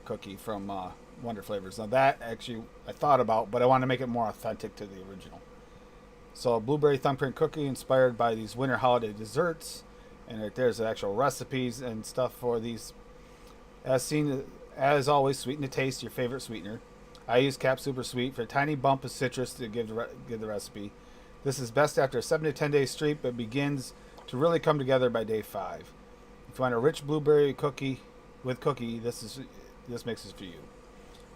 cookie from Wonder Flavors. Now that actually I thought about, but I want to make it more authentic to the original. So blueberry thumbprint cookie inspired by these winter holiday desserts, and right there's the actual recipes and stuff for these. As always, sweeten to taste, your favorite sweetener. I use Cap Super Sweet for a tiny bump of citrus to give the recipe. This is best after a 7 to 10 day streak, but begins to really come together by day 5. If you want a rich blueberry cookie with cookie, this mix is for you.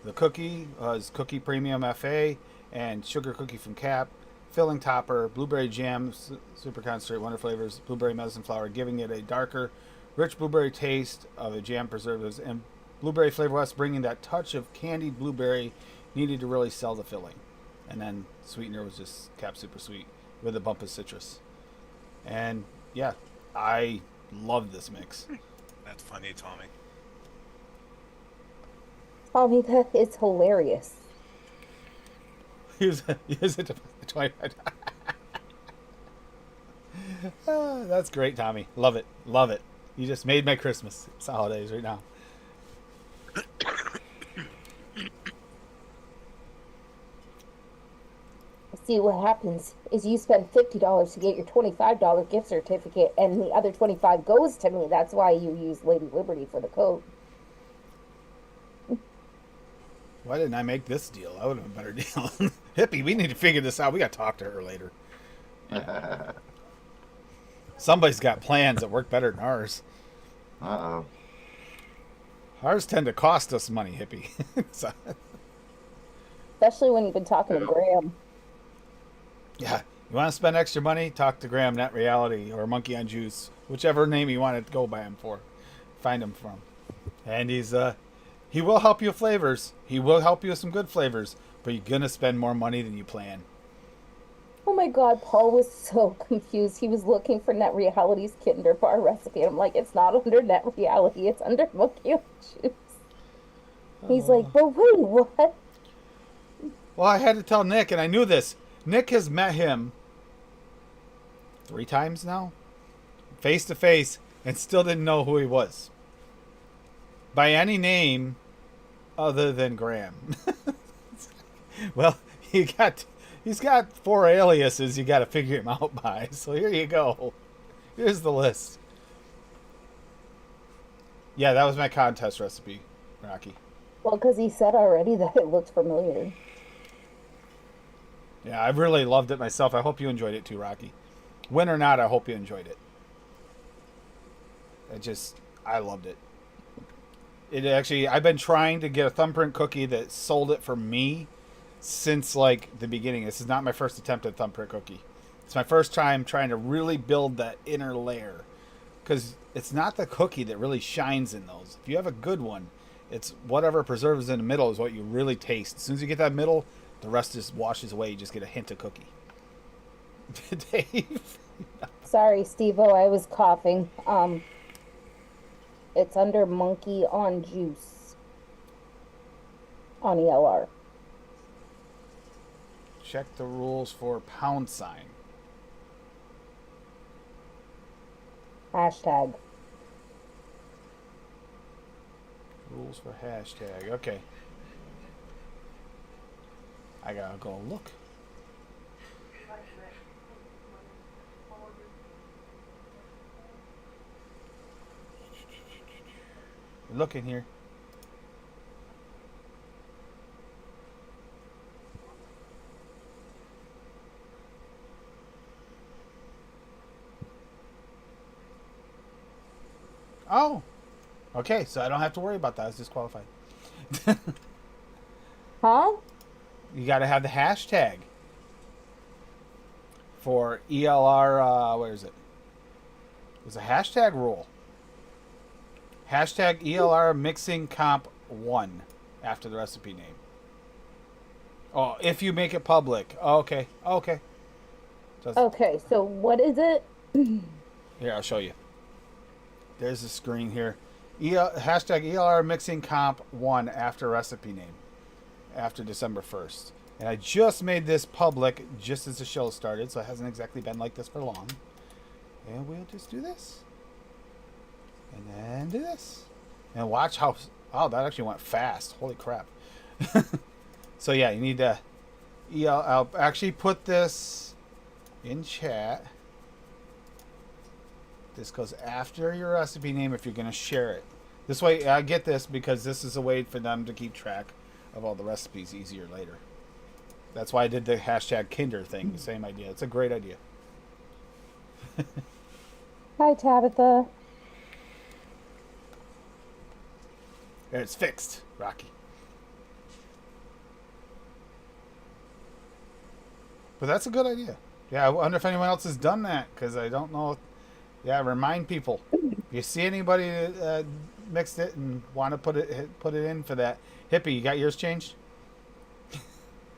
The cookie is Cookie Premium FA and Sugar Cookie from Cap, filling topper, blueberry jam, super concentrate, wonder flavors, blueberry medicine flour, giving it a darker, rich blueberry taste of the jam preservatives, and blueberry flavor west, bringing that touch of candied blueberry needed to really sell the filling. And then sweetener was just Cap Super Sweet with a bump of citrus. And yeah, I love this mix. That's funny, Tommy. Tommy, that is hilarious. Use it 25. That's great, Tommy. Love it. Love it. You just made my Christmas. It's the holidays right now. See, what happens is you spend $50 to get your $25 gift certificate, and the other $25 goes to me. That's why you use Lady Liberty for the code. Why didn't I make this deal? That would have been a better deal. Hippie, we need to figure this out. We got to talk to her later. Somebody's got plans that work better than ours. Uh-oh. Ours tend to cost us money, Hippie. So, Especially when you've been talking to Graham. yeah, you want to spend extra money? Talk to Graham, Net Reality, or Monkey on Juice, whichever name you want to go by him for. Find him from. And he will help you with flavors. He will help you with some good flavors, but you're going to spend more money than you plan. Oh my God, Paul was so confused. He was looking for Net Reality's Kinder Bar recipe. And I'm like, it's not under Net Reality, it's under Monkey on Juice. He's like, but wait, what? Well, I had to tell Nick, and I knew this. Nick has met him 3 times now, face to face, and still didn't know who he was by any name other than Graham. Well, he's got 4 aliases you got to figure him out by. So here you go. Here's the list. Yeah, that was my contest recipe, Rocky. Well, because he said already that it looked familiar. Yeah, I really loved it myself. I hope you enjoyed it too, Rocky. Win or not, I hope you enjoyed it. I loved it. I've been trying to get a thumbprint cookie that sold it for me since like the beginning. This is not my first attempt at thumbprint cookie. It's my first time trying to really build that inner layer, because it's not the cookie that really shines in those. If you have a good one, it's whatever preserves in the middle is what you really taste. As soon as you get that middle, the rest just washes away. You just get a hint of cookie. Dave? Sorry, Steve-O, I was coughing. It's under Monkey on Juice on ELR. Check the rules for #. Hashtag. Rules for hashtag. Okay. I gotta go look. Look in here. Oh, okay. So I don't have to worry about that. I was disqualified. Huh? You got to have the hashtag for ELR. Where is it? There's a hashtag rule. Hashtag ELR mixing comp 1 after the recipe name. Oh, if you make it public. Oh, okay. Okay. Okay, so what is it? Here, I'll show you. There's the screen here. Hashtag ELR mixing comp 1 after recipe name. After December 1st. And I just made this public just as the show started, so it hasn't exactly been like this for long. And we'll just do this. And then do this. And watch how... Oh, that actually went fast. Holy crap. So yeah, you need to... I'll actually put this in chat. This goes after your recipe name if you're going to share it. This way, I get this because this is a way for them to keep track of all the recipes easier later. That's why I did the hashtag Kinder thing. Same idea. It's a great idea. Hi, Tabitha. There, it's fixed, Rocky. But that's a good idea. Yeah, I wonder if anyone else has done that, because I don't know. Yeah, remind people. If you see anybody that mixed it and want to put it in for that. Hippie, you got yours changed?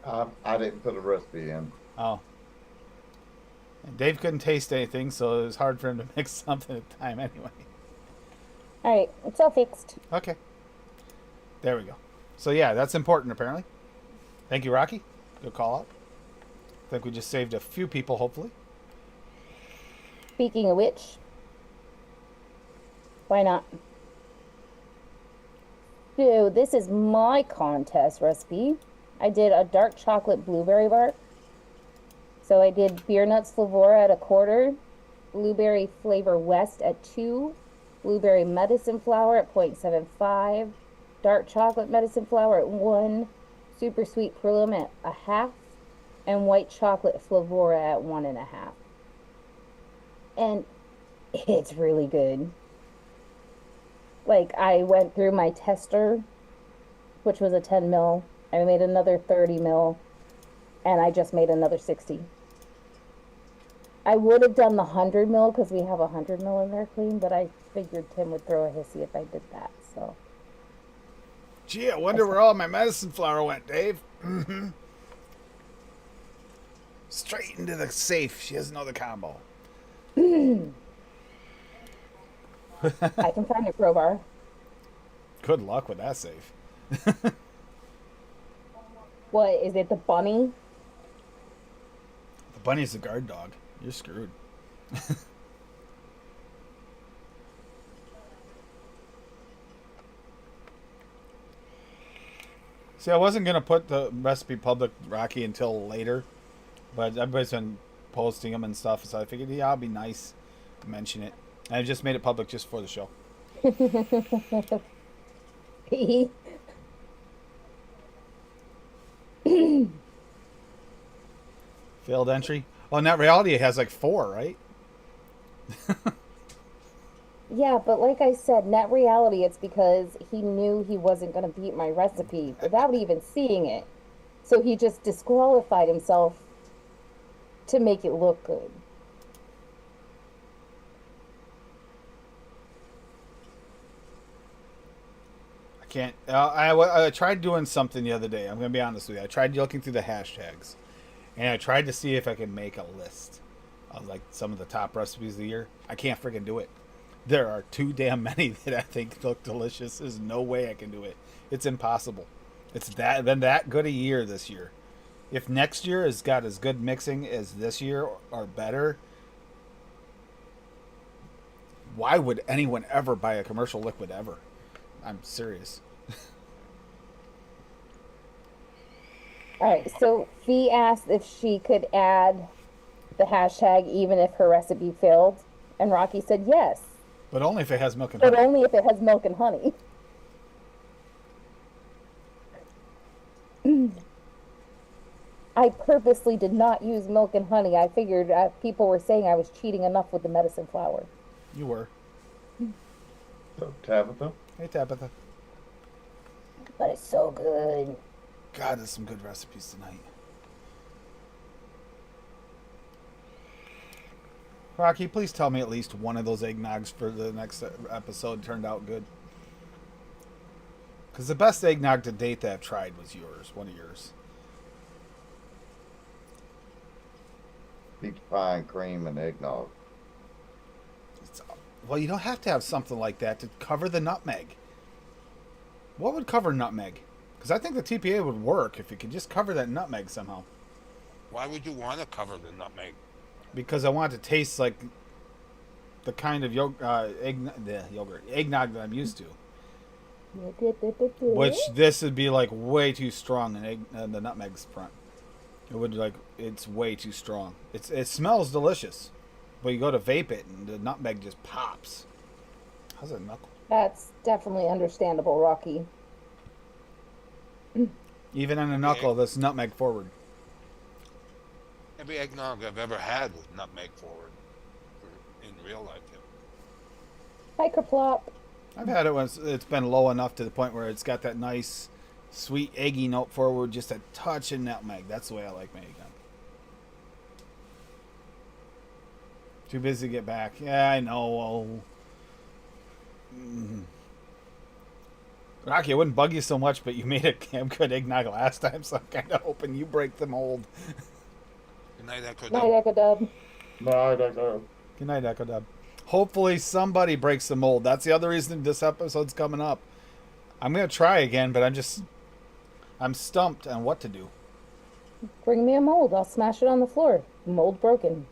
I didn't put a recipe in. Oh. And Dave couldn't taste anything, so it was hard for him to mix something at the time anyway. All right, it's all fixed. Okay. There we go. So yeah, that's important apparently. Thank you, Rocky. Good call out. I think we just saved a few people, hopefully. Speaking of which, why not? So this is my contest recipe. I did a dark chocolate blueberry bark. So I did beer nuts flavora at 1/4, blueberry flavor west at 2, blueberry medicine flower at 0.75, dark chocolate medicine flower at 1, super sweet perlum at 1/2, and white chocolate flavora at 1.5. And it's really good. Like, I went through my tester, which was a 10 mil. I made another 30 mil, and I just made another 60. I would have done the 100 mil because we have 100 mil in there clean, but I figured Tim would throw a hissy if I did that. So, Gee, I wonder where all my medicine flower went, Dave. Mm-hmm. Straight into the safe. She doesn't know the combo. I can find a crowbar. Good luck with that safe. What is it? The bunny? The bunny's the guard dog. You're screwed. See, I wasn't going to put the recipe public, Rocky, until later. But everybody's been posting them and stuff. So I figured, yeah, I'll be nice to mention it. And I just made it public just for the show. Failed entry. Oh, in that reality, it has like 4, right? Yeah, but like I said, net reality, it's because he knew he wasn't going to beat my recipe without even seeing it. So he just disqualified himself to make it look good. I can't. I tried doing something the other day. I'm going to be honest with you. I tried looking through the hashtags. And I tried to see if I could make a list of like some of the top recipes of the year. I can't freaking do it. There are too damn many that I think look delicious. There's no way I can do it. It's impossible. It's been that good a year this year. If next year has got as good mixing as this year or better, why would anyone ever buy a commercial liquid ever? I'm serious. All right, so Fee asked if she could add the hashtag even if her recipe failed, and Rocky said yes, But only if it has milk and but honey. only if it has milk and honey. I purposely did not use milk and honey. I figured people were saying I was cheating enough with the medicine flower. You were. So, Tabitha? Hey, Tabitha. But it's so good. God, there's some good recipes tonight. Rocky, please tell me at least one of those eggnogs for the next episode turned out good. Because the best eggnog to date that I've tried was yours, one of yours. Peach pie and cream and eggnog. Well, you don't have to have something like that to cover the nutmeg. What would cover nutmeg? Because I think the TPA would work if you could just cover that nutmeg somehow. Why would you want to cover the nutmeg? Because I want it to taste like the kind of eggnog that I'm used to. Which this would be like way too strong in the nutmeg's front. It would it's way too strong. It smells delicious, but you go to vape it and the nutmeg just pops. How's it knuckle? That's definitely understandable, Rocky. Even on a knuckle, that's nutmeg forward. Every eggnog I've ever had with nutmeg forward in real life. Hi, Kerplop. I've had it when it's been low enough to the point where it's got that nice, sweet, eggy note forward, just a touch of nutmeg. That's the way I like my eggnog. Too busy to get back. Yeah, I know. Rocky, it wouldn't bug you so much, but you made a damn good eggnog last time, so I'm kind of hoping you break the mold. Good night, Echo Night, Dub. Echo Dub. No, that's Good night, Echo Dub. Hopefully somebody breaks the mold. That's the other reason this episode's coming up. I'm going to try again, but I'm stumped on what to do. Bring me a mold. I'll smash it on the floor. Mold broken.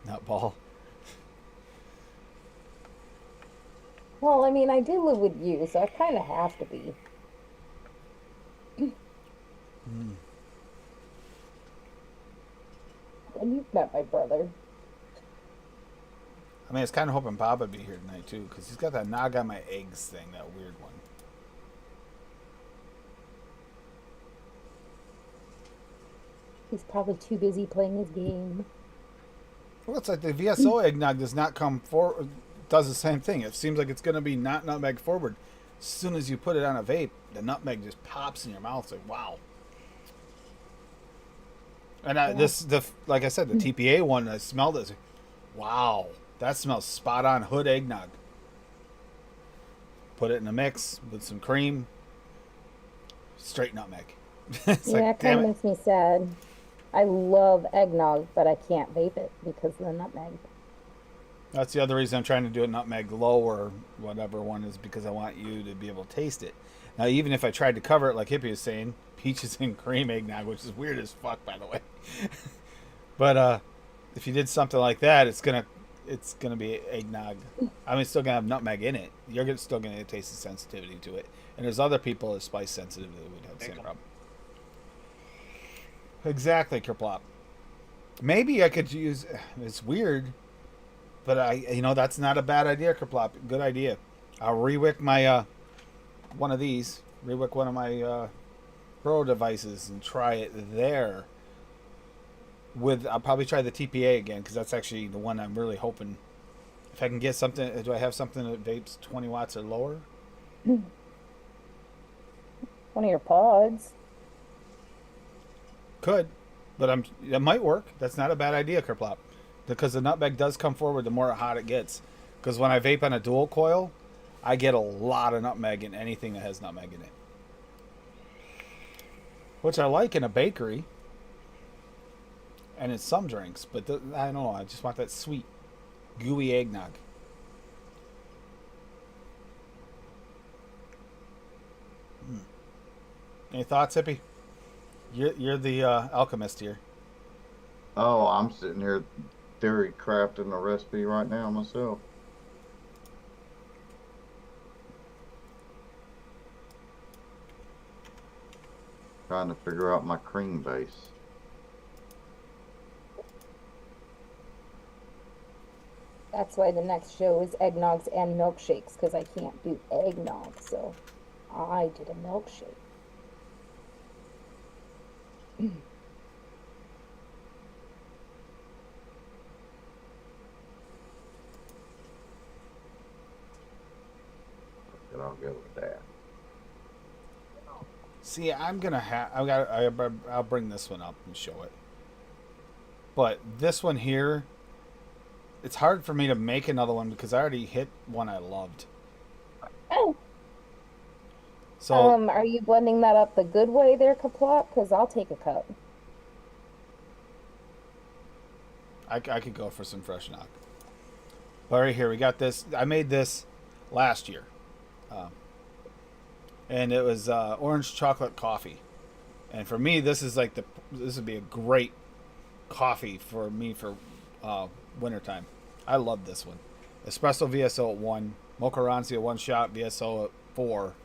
Nutball. Well, I mean, I do live with you, so I kind of have to be. And you've met my brother. I mean, I was kind of hoping Bob would be here tonight, too, because he's got that nog on my eggs thing, that weird one. He's probably too busy playing his game. Well, it's like the VSO eggnog does not come forward, does the same thing. It seems like it's going to be not nutmeg forward. As soon as you put it on a vape, the nutmeg just pops in your mouth. It's like, wow. And like I said, the TPA one, I smelled it. It's like, wow, that smells spot on hood eggnog. Put it in a mix with some cream, straight nutmeg. It's Yeah, like, it kind damn of it. makes me sad. I love eggnog, but I can't vape it because of the nutmeg. That's the other reason I'm trying to do it nutmeg low or whatever one is, because I want you to be able to taste it. Now, even if I tried to cover it like Hippie was saying, peaches and cream eggnog, which is weird as fuck, by the way. But if you did something like that, it's gonna be eggnog. I mean, it's still gonna have nutmeg in it. You're still gonna taste the sensitivity to it. And there's other people that are spice sensitive that would have the same problem. Exactly, Kerplop. Maybe I could use. It's weird, but that's not a bad idea, Kerplop. Good idea. I'll rewick my one of these. Rewick one of my Pro devices and try it there. I'll probably try the TPA again because that's actually the one I'm really hoping. If I can get something, do I have something that vapes 20 watts or lower? One of your pods. Could, but it might work. That's not a bad idea, Kerplop, because the nutmeg does come forward the more hot it gets. Because when I vape on a dual coil, I get a lot of nutmeg in anything that has nutmeg in it, which I like in a bakery and in some drinks. But I don't know. I just want that sweet, gooey eggnog. Any thoughts, Hippie? You're the alchemist here. Oh, I'm sitting here theory crafting a recipe right now myself. Trying to figure out my cream base. That's why the next show is eggnogs and milkshakes, because I can't do eggnog, so I did a milkshake. And I'll go with that. See, I'm gonna have. I'll bring this one up and show it. But this one here, it's hard for me to make another one because I already hit one I loved. Oh, So are you blending that up the good way there, Kaplot? Because I'll take a cup. I could go for some fresh knock. But right here, we got this. I made this last year. And it was orange chocolate coffee. And for me, this would be a great coffee for me for wintertime. I love this one. Espresso VSO at 1. Mocha Ranzi at 1 shot. VSO at 4.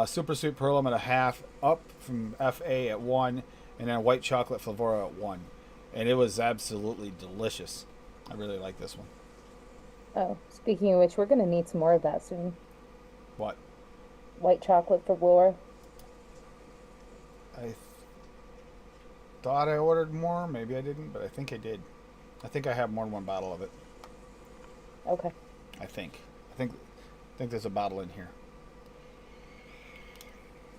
Super Sweet Perlum at a half. Up from FA at 1. And then white chocolate Flavora at 1. And it was absolutely delicious. I really like this one. Oh, speaking of which, we're gonna need some more of that soon. What? White chocolate for Laura. I thought I ordered more. Maybe I didn't, but I think I did. I think I have more than one bottle of it. Okay. I think there's a bottle in here.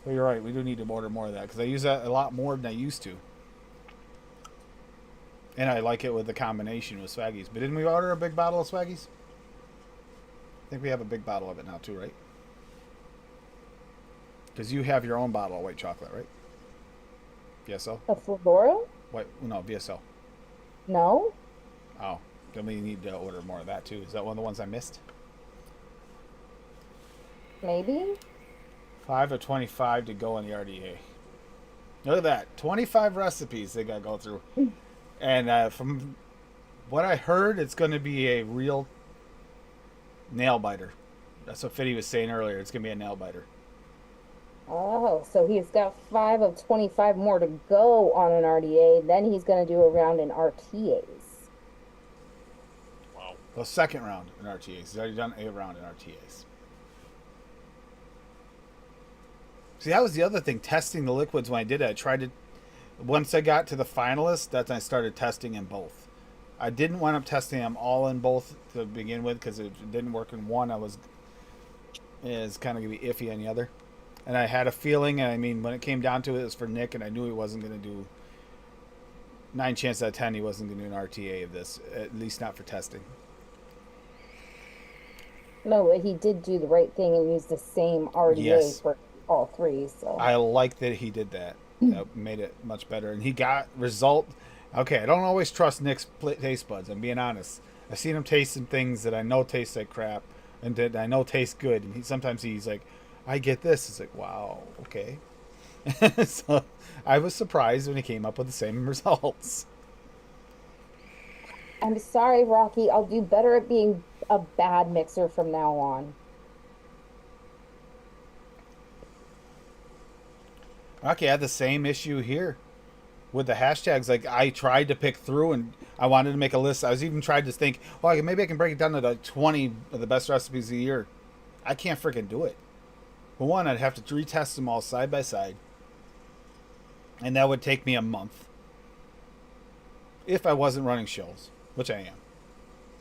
But you're right. We do need to order more of that because I use that a lot more than I used to. And I like it with the combination with Swaggies. But didn't we order a big bottle of Swaggies? I think we have a big bottle of it now too, right? Because you have your own bottle of white chocolate, right? VSO? A Flora? White? No, VSO. No. Oh, then we need to order more of that too. Is that one of the ones I missed? Maybe. 5 of 25 to go on the RDA. Look at that. 25 recipes they got to go through. And from what I heard, it's going to be a real nail biter. That's what Fitty was saying earlier. It's going to be a nail biter. Oh, so he's got 5 of 25 more to go on an RDA. Then he's going to do a round in RTAs. Wow. Well, second round in RTAs. He's already done a round in RTAs. See, that was the other thing. Testing the liquids when I did it. I tried to... Once I got to the finalists, that's when I started testing in both. I didn't wind up testing them all in both to begin with because it didn't work in one. Is kind of going to be iffy on the other. And I had a feeling, and I mean, when it came down to it, it was for Nick, and I knew he wasn't going to do... 9 chances out of 10 he wasn't going to do an RTA of this. At least not for testing. No, but he did do the right thing and use the same RDA Yes. for all 3. So I like that he did that. That made it much better. And he got result. Okay, I don't always trust Nick's taste buds. I'm being honest. I've seen him taste some things that I know taste like crap and that I know taste good. And sometimes he's like, I get this. It's like, wow, okay. So I was surprised when he came up with the same results. I'm sorry, Rocky. I'll do better at being a bad mixer from now on. Okay, I had the same issue here with the hashtags. Like, I tried to pick through and I wanted to make a list. I was even trying to think, well, maybe I can break it down to the 20 of the best recipes of the year. I can't freaking do it. For one, I'd have to retest them all side by side. And that would take me a month. If I wasn't running shows, which I am.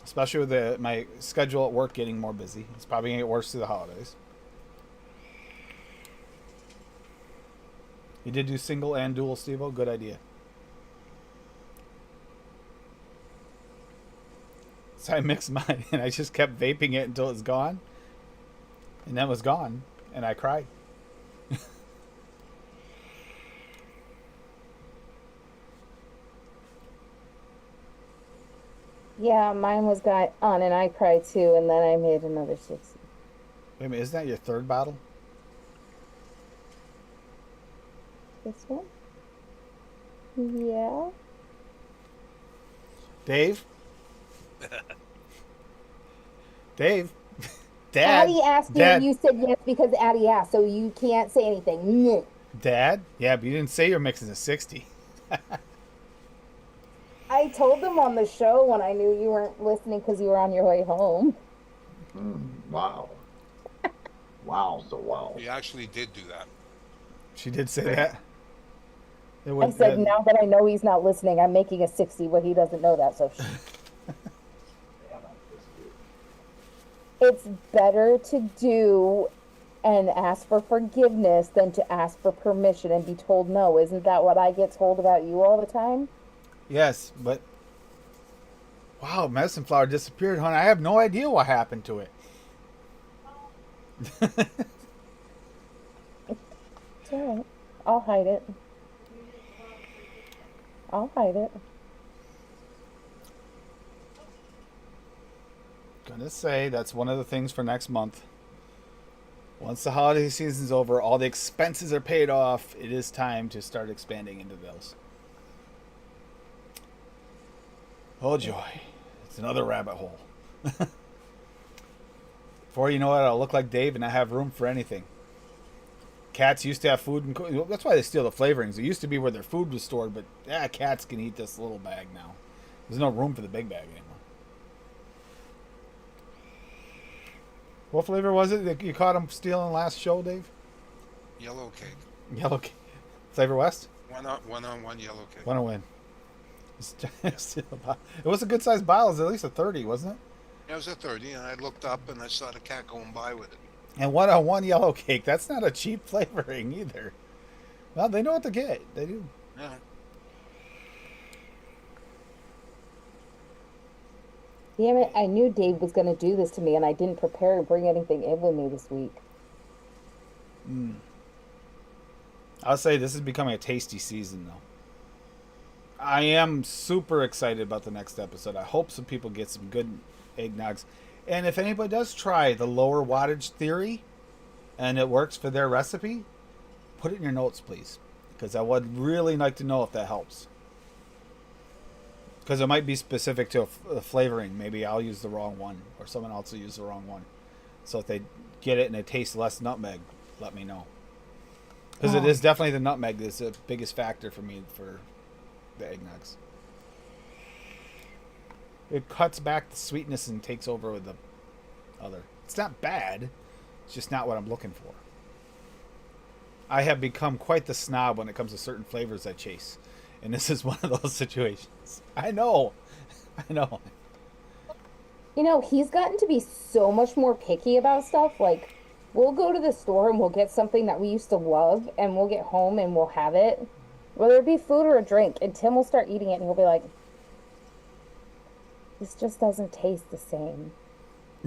Especially with my schedule at work getting more busy. It's probably going to get worse through the holidays. You did do single and dual, Steve-O? Good idea. So I mixed mine, and I just kept vaping it until it's gone. And then it was gone, and I cried. Yeah, mine was got on and I cried too, and then I made another 60. Wait a minute, isn't that your third bottle? This one? Yeah. Dave? Dave? Dad? Addie asked you Dad? and you said yes because Addie asked, so you can't say anything. No. Dad? Yeah, but you didn't say you're mixing a 60. I told them on the show when I knew you weren't listening because you were on your way home. Wow. Wow, so wow. He actually did do that. She did say that. It I would, said, now that I know he's not listening, I'm making a 60, but he doesn't know that, so it's better to do and ask for forgiveness than to ask for permission and be told no. Isn't that what I get told about you all the time? Yes, but... Wow, medicine flower disappeared, hon. I have no idea what happened to it. It's all right. I'll hide it. I'll hide it. Gonna say that's one of the things for next month. Once the holiday season's over, all the expenses are paid off, it is time to start expanding into those. Oh joy. It's another rabbit hole. Before you know it, I'll look like Dave and not have room for anything. Cats used to have food and that's why they steal the flavorings. It used to be where their food was stored, but yeah, cats can eat this little bag now. There's no room for the big bag anymore. 'Cause I don't have room for anything. Before you know it, I'll look like Dave and not have room for anything. Cats used to have food and that's why they steal the flavorings. It used to be where their food was stored, but yeah, cats can eat this little bag now. There's no room for the big bag anymore. What flavor was it that you caught him stealing last show, Dave? Yellow cake. Yellow cake. Flavor West? One yellow cake. Want to win. It was a good sized bottle. It was at least a 30, wasn't it? It was a 30, and I looked up and I saw the cat going by with it. And 101 yellow cake. That's not a cheap flavoring either. Well, they know what to get. They do. Yeah. Damn it, I knew Dave was going to do this to me, and I didn't prepare and bring anything in with me this week. I'll say this is becoming a tasty season, though. I am super excited about the next episode. I hope some people get some good eggnogs. And if anybody does try the lower wattage theory and it works for their recipe, put it in your notes, please. Because I would really like to know if that helps. Because it might be specific to a flavoring. Maybe I'll use the wrong one, or someone else will use the wrong one. So if they get it and it tastes less nutmeg, let me know. Because it is definitely the nutmeg that's the biggest factor for me for the eggnogs. It cuts back the sweetness and takes over with the other. It's not bad. It's just not what I'm looking for. I have become quite the snob when it comes to certain flavors I chase. And this is one of those situations. I know. I know. You know, he's gotten to be so much more picky about stuff. Like, we'll go to the store and we'll get something that we used to love, and we'll get home and we'll have it, whether it be food or a drink, and Tim will start eating it and he'll be like, this just doesn't taste the same.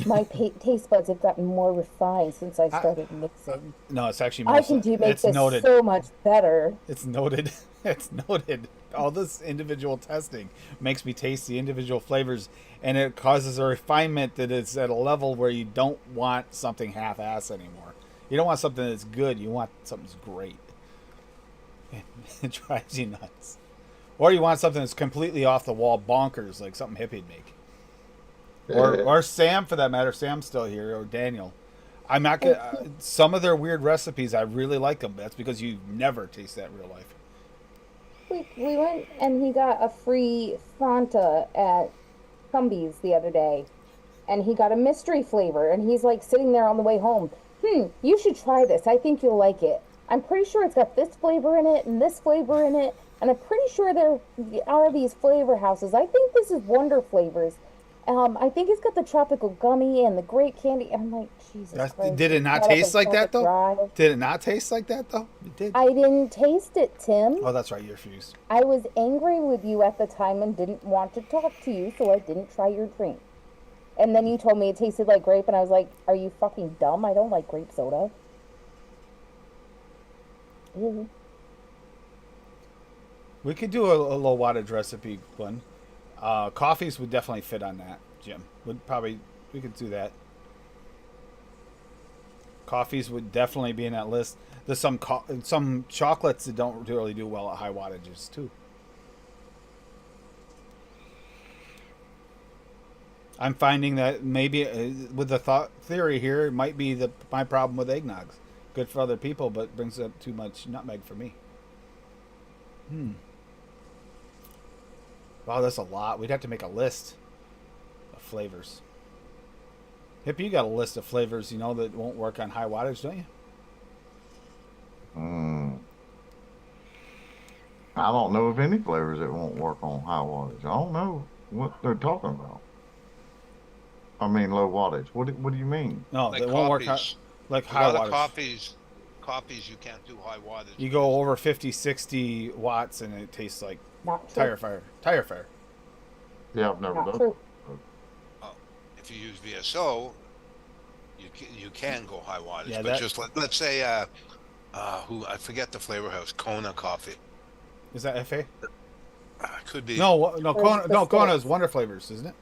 My taste buds have gotten more refined since I started mixing. No, it's actually I can make this so much better. It's noted. It's noted. All this individual testing makes me taste the individual flavors, and it causes a refinement that is at a level where you don't want something half-ass anymore. You don't want something that's good. You want something that's great. It drives you nuts. Or you want something that's completely off the wall bonkers, like something hippie'd make. Or Sam, for that matter. Sam's still here, or Daniel. I'm not gonna. Some of their weird recipes, I really like them. That's because you never taste that in real life. We went and he got a free Fanta at Cumbies the other day, and he got a mystery flavor, and he's like sitting there on the way home. You should try this. I think you'll like it. I'm pretty sure it's got this flavor in it and this flavor in it, and I'm pretty sure there are these flavor houses. I think this is Wonder Flavors. I think it's got the tropical gummy and the grape candy. I'm like, Jesus Christ. Did it not taste like that, though? Did it not taste like that, though? It did. I didn't taste it, Tim. Oh, that's right. You refused. I was angry with you at the time and didn't want to talk to you, so I didn't try your drink. And then you told me it tasted like grape, and I was like, are you fucking dumb? I don't like grape soda. Ew. We could do a low wattage recipe, Glenn. Coffees would definitely fit on that, Jim. We could do that. Coffees would definitely be in that list. There's some chocolates that don't really do well at high wattages too. I'm finding that maybe with the theory here, it might be my problem with eggnogs. Good for other people, but brings up too much nutmeg for me. Wow, that's a lot. We'd have to make a list of flavors. Hippie, you got a list of flavors, that won't work on high wattage, don't you? I don't know of any flavors that won't work on high wattage. I don't know what they're talking about. I mean, low wattage. What do you mean? No, Like they won't work coffees. like A high lot wattage. of coffees you can't do high wattage. You go over 50, 60 watts and it tastes like Not true. tire fire. Tire fire. Yeah, I've never Not done true. If you use VSO, you can go high wattage. Yeah, but just let's say I forget the flavor house, Kona Coffee. Is that FA? Could be. No, Where's the Kona is States? Wonder Flavors, isn't it?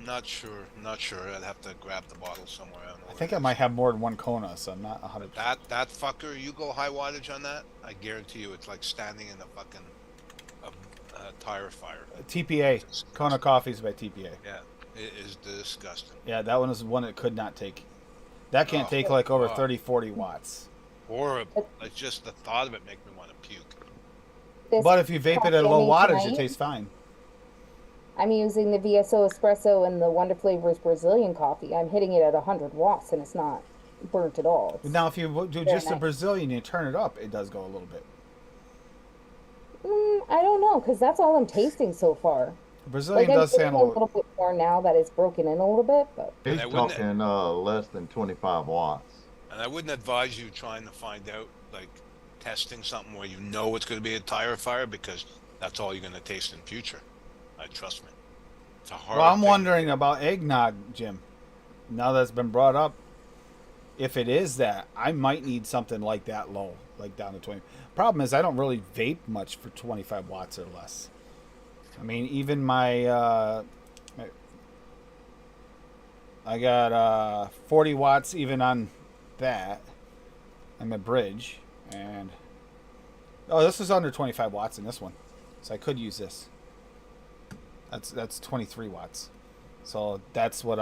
Not sure. I'd have to grab the bottle somewhere. I don't know I where think it I is. might have more than one Kona, so I'm not 100%. That fucker, you go high wattage on that, I guarantee you it's like standing in a fucking tire fire. TPA. Kona Coffee's by TPA. Yeah, it is disgusting. Yeah, that one is one it could not take. That can't Oh, take like over God. 30, 40 watts. Horrible. Like just the thought of it makes me want to puke. This But if you vape it at coffee low I made wattage, it tonight- tastes fine. I'm using the VSO espresso and the Wonder Flavors Brazilian coffee. I'm hitting it at 100 watts and it's not burnt at all. It's Now, if you do very just a nice. Brazilian, you turn it up, it does go a little bit. I don't know, because that's all I'm tasting so far. Like Brazilian I'm does getting sound a a little. little bit more now that it's broken in a little bit, but And He's I wouldn't talking less than 25 watts. and I wouldn't advise you trying to find out like testing something where you know it's going to be a tire fire because that's all you're going to taste in future. Trust me, it's a hard. Well, I'm thing. wondering about eggnog, Jim. Now that's been brought up, if it is that, I might need something like that low, like down to 20. Problem is, I don't really vape much for 25 watts or less. I mean, even I got 40 watts even on that. I'm a bridge, and this is under 25 watts in this one, so I could use this. That's 23 watts. So that's what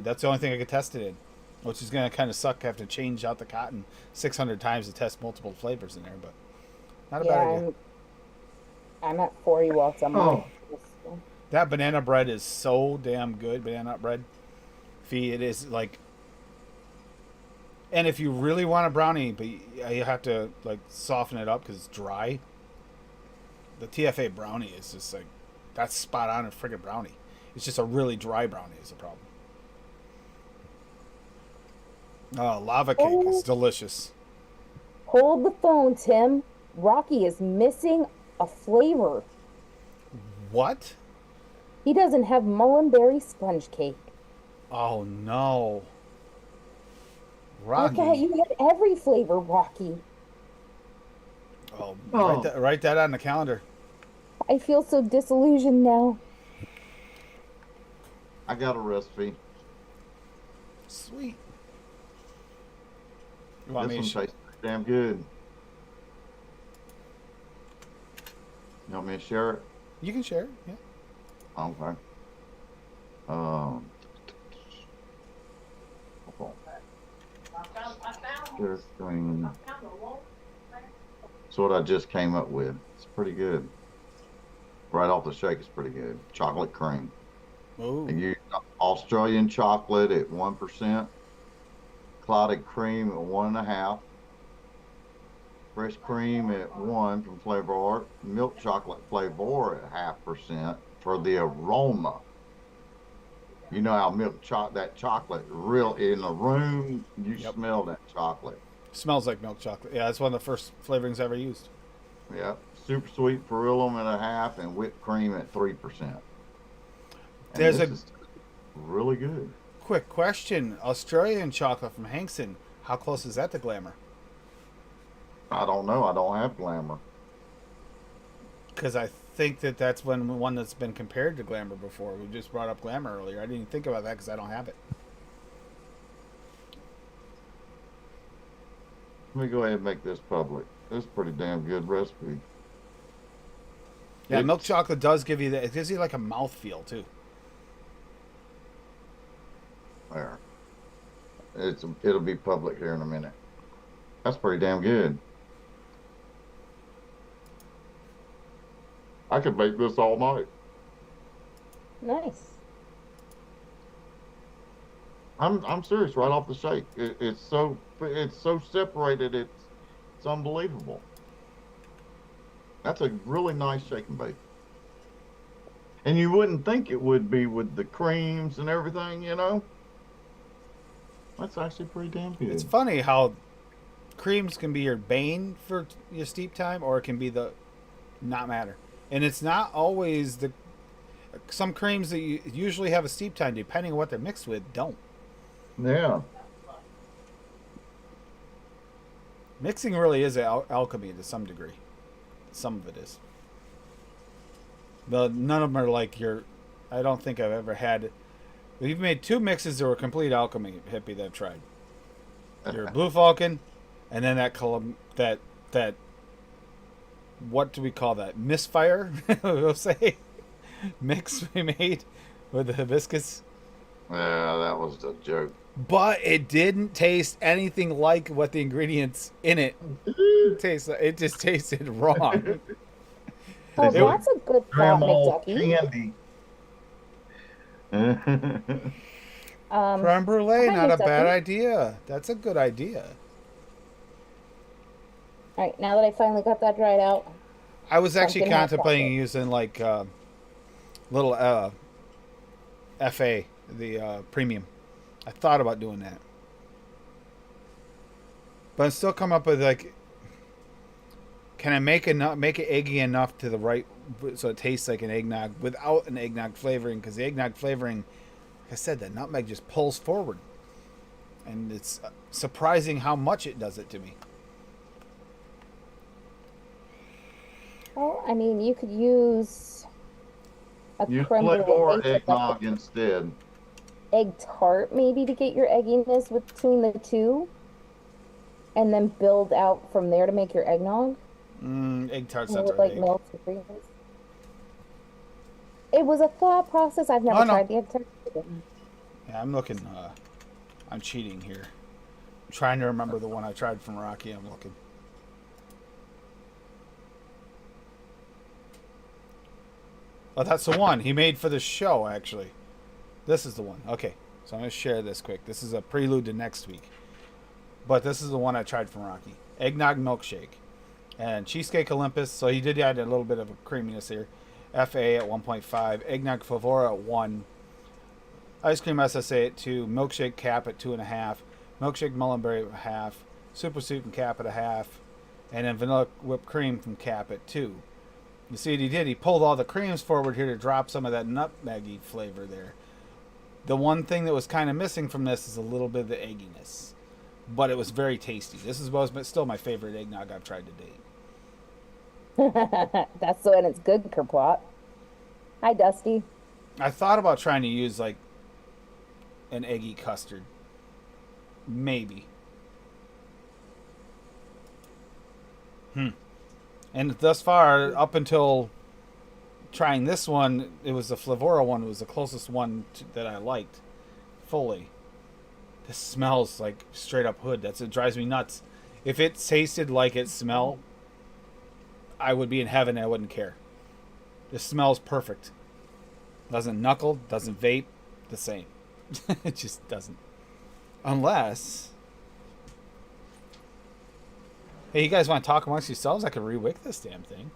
that's the only thing I could test it in, which is going to kind of suck. I have to change out the cotton 600 times to test multiple flavors in there, but not a yeah, bad idea. I'm at 40 watts on mine. That banana bread is so damn good. Banana nut bread. Fee, it is like. And if you really want a brownie, but you have to like soften it up because it's dry. The TFA brownie is just like, that's spot on a friggin' brownie. It's just a really dry brownie is the problem. Oh, lava cake is delicious. Hold the phone, Tim. Rocky is missing a flavor. What? He doesn't have mullenberry sponge cake. Oh no. I thought Rocky. you had every flavor, Rocky. Oh, Oh. write that on the calendar. I feel so disillusioned now. I got a recipe. Sweet. You want This me one to tastes pretty damn good. You want me to share it? You can share it. Yeah. Okay. Hold on. Share screen. That's what I just came up with. It's pretty good. Right off the shake, it's pretty good. Chocolate cream. Ooh. And you Australian chocolate at 1%, clotted cream at 1.5%, fresh cream at 1 from Flavor Art, milk chocolate flavor at 0.5% for the aroma. You know how that chocolate real in the room, you Yep. smell that chocolate. Smells like milk chocolate. Yeah, that's one of the first flavorings I ever used. Yeah. Super sweet Perillum at 0.5% and whipped cream at 3%. And There's this a is really good. quick question. Australian chocolate from Hankson. How close is that to Glamour? I don't know. I don't have Glamour. Because I think that's one that's been compared to Glamour before. We just brought up Glamour earlier. I didn't even think about that because I don't have it. Let me go ahead and make this public. This is a pretty damn good recipe. Yeah, It's- milk chocolate does give you that. It gives you like a mouthfeel too. There. It'll be public here in a minute. That's pretty damn good. I could make this all night. Nice. I'm serious, right off the shake. It's so separated. It's unbelievable. That's a really nice shake and bake. And you wouldn't think it would be with the creams and everything, you know. That's actually pretty damn good. It's funny how creams can be your bane for your steep time, or it can be the not matter. And it's not always some creams that you usually have a steep time, depending on what they're mixed with, don't. Yeah. Mixing really is alchemy to some degree. Some of it is. But none of them are like your. I don't think I've ever had. We've made 2 mixes that were complete alchemy, hippie, that I've tried. Your Blue Falcon, and then that what do we call that? Misfire, we'll say. Mix we made with the hibiscus. Yeah, that was a joke. But it didn't taste anything like what the ingredients in it taste. It just tasted wrong. Oh, It was that's a good thought, Grandma McDucky. candy. Creme brulee, Hi, not a Miss bad Duffy. idea. That's a good idea. All right, now that I finally got that dried out, I was actually pumpkin hot contemplating chocolate. using like little FA, the premium. I thought about doing that, but I'm still come up with like, can I make it eggy enough to the right so it tastes like an eggnog without an eggnog flavoring? Because the eggnog flavoring, like I said, that nutmeg just pulls forward, and it's surprising how much it does it to me. Oh, I mean, you could use a Use creme Flavor brulee to like eggnog instead. egg tart maybe to get your egginess between the two, and then build out from there to make your eggnog Egg tart's not the with right like egg. milk and creams. It was a thought process. I've never Oh no, tried the egg tart. yeah, I'm looking. I'm cheating here. I'm trying to remember the one I tried from Rocky. I'm looking. Oh, that's the one he made for the show, actually. This is the one. Okay, so I'm going to share this quick. This is a prelude to next week. But this is the one I tried from Rocky. Eggnog milkshake. And Cheesecake Olympus, so he did add a little bit of a creaminess here. FA at 1.5. Eggnog Favora at 1. Ice Cream SSA at 2. Milkshake Cap at 2.5. Milkshake Mullenberry at half. Super Sweet and Cap at a half. And then Vanilla Whipped Cream from Cap at 2. You see what he did? He pulled all the creams forward here to drop some of that nutmeggy flavor there. The one thing that was kind of missing from this is a little bit of the egginess. But it was very tasty. This is still my favorite eggnog I've tried to date. That's when it's good, Kerplot. Hi, Dusty. I thought about trying to use like an eggy custard. Maybe. And thus far, up until trying this one, it was the Flavora one. Was the closest one that I liked fully. This smells like straight up hood. It drives me nuts. If it tasted like it smelled, I would be in heaven. And I wouldn't care. This smells perfect. Doesn't knuckle. Doesn't vape. The same. It just doesn't. Unless. Hey, you guys want to talk amongst yourselves? I could rewick this damn thing.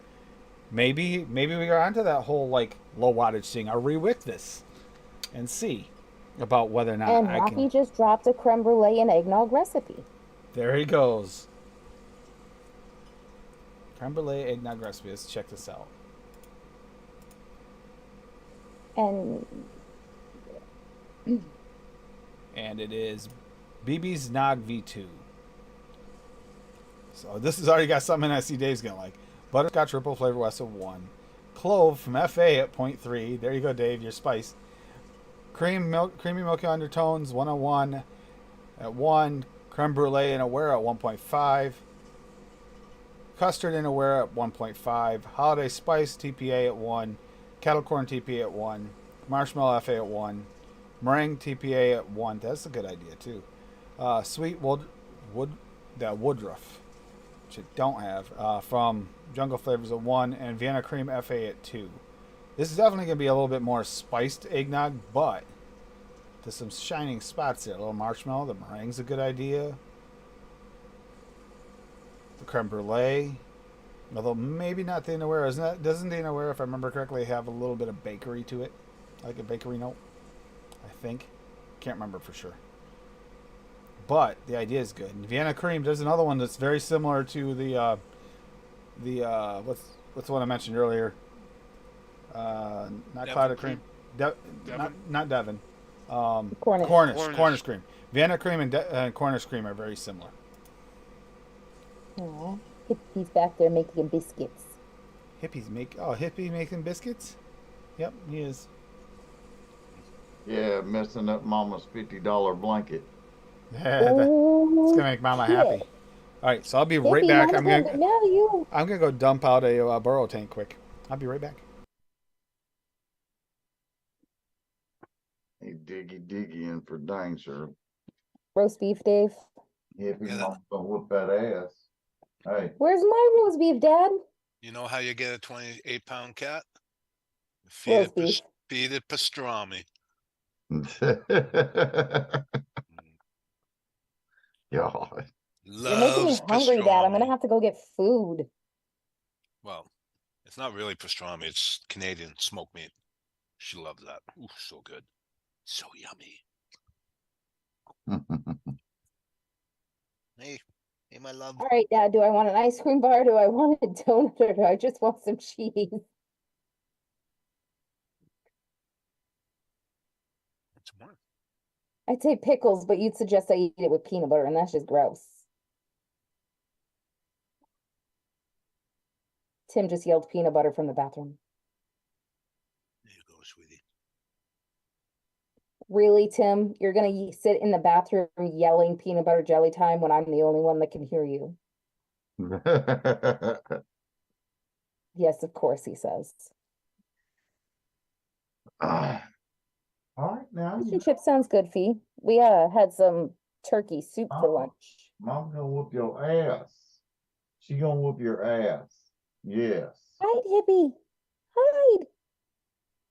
Maybe we go onto that whole like low wattage thing. I'll rewick this and see about whether or not And I Rocky can. just dropped a creme brulee and eggnog recipe. There he goes. Creme brulee eggnog recipe. Let's check this out. And And it is BB's Nog V2. So this has already got something I see Dave's gonna like. Butterscotch Ripple Flavor West of 1. Clove from FA at 0.3. There you go, Dave. Your spice. Creamy milky undertones 101 at 1. Creme brulee and Aware at 1.5. Custard and Aware at 1.5. Holiday Spice TPA at 1. Kettle Corn TPA at 1. Marshmallow FA at 1. Meringue TPA at 1. That's a good idea, too. Sweet Woodruff, which I don't have, from Jungle Flavors at 1. And Vienna Cream FA at 2. This is definitely going to be a little bit more spiced eggnog, but there's some shining spots there. A little marshmallow. The meringue's a good idea. The creme brulee. Although maybe not the Inawera. Doesn't the Inawera, if I remember correctly, have a little bit of bakery to it? Like a bakery note? I think. Can't remember for sure. But the idea is good. And Vienna Cream, there's another one that's very similar to the what's the one I mentioned earlier? Not Devon Clouded Cream? Cream. Devon? Not Devon. Cornish. Cornish Cream. Vienna Cream and Cornish Cream are very similar. Aw, Hippie's back there making biscuits. Hippie making biscuits? Yep, he is. Yeah, messing up Mama's $50 blanket. It's Ooh, gonna make Mama shit. happy. All right, so I'll be right Hippie, back. Mama's gonna know you. I'm gonna go dump out a burrow tank quick. I'll be right back. He diggy in for dang sure. Roast beef, Dave. Hippie Yeah, Mama's gonna whoop that ass. Hey, Where's my roast beef, Dad? You know how you get a 28-pound cat? Roast beef. Feed it pastrami. God. You're making me Loves hungry, Dad. I'm gonna pastrami. have to go get food. Well, it's not really pastrami. It's Canadian smoked meat. She loves that. Ooh, so good. So yummy. Hey, hey, my love. All right, Dad, do I want an ice cream bar? Do I want a donut or do I just want some cheese? What's more? I'd say pickles, but you'd suggest I eat it with peanut butter, and that's just gross. Tim just yelled peanut butter from the bathroom. There you go, sweetie. Really, Tim? You're gonna sit in the bathroom yelling peanut butter jelly time when I'm the only one that can hear you? Yes, of course, he says. All right, now Fish you and chips sounds good, Fee. We had some turkey soup for Oh. lunch. Mom gonna whoop your ass. She gonna whoop your ass. Yes. Hide, hippie. Hide.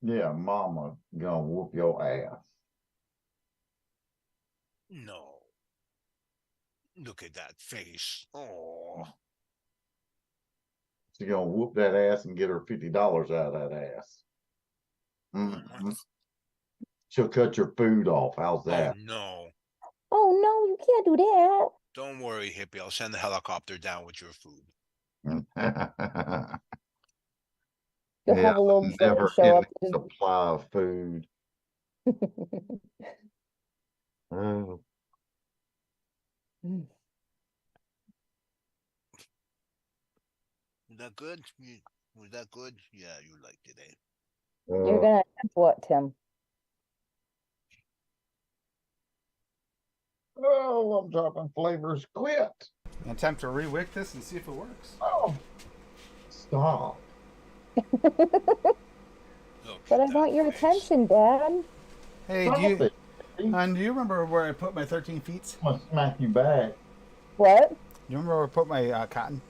Yeah, mama gonna whoop your ass. No. Look at that face. Oh. She gonna whoop that ass and get her $50 out of that ass. Mhm. She'll cut your food off. How's Oh that? no. Oh no, you can't do that. Don't worry, hippie. I'll send the helicopter down with your food. You'll Yeah, have a little drone never show ending up. Just- supply of food. Oh, Was that good? Was that good? Yeah, you liked it, eh? You're uh, gonna attempt what, Tim? oh, I'm dropping flavors. Quit. Attempt to re-wick this and see if it works. Oh, stop. Look But at I that want your face. attention, Dad. Hey, Stop do you, it. I'm do you remember where I put my 13 feet? gonna smack you back. What? You remember where I put my cotton?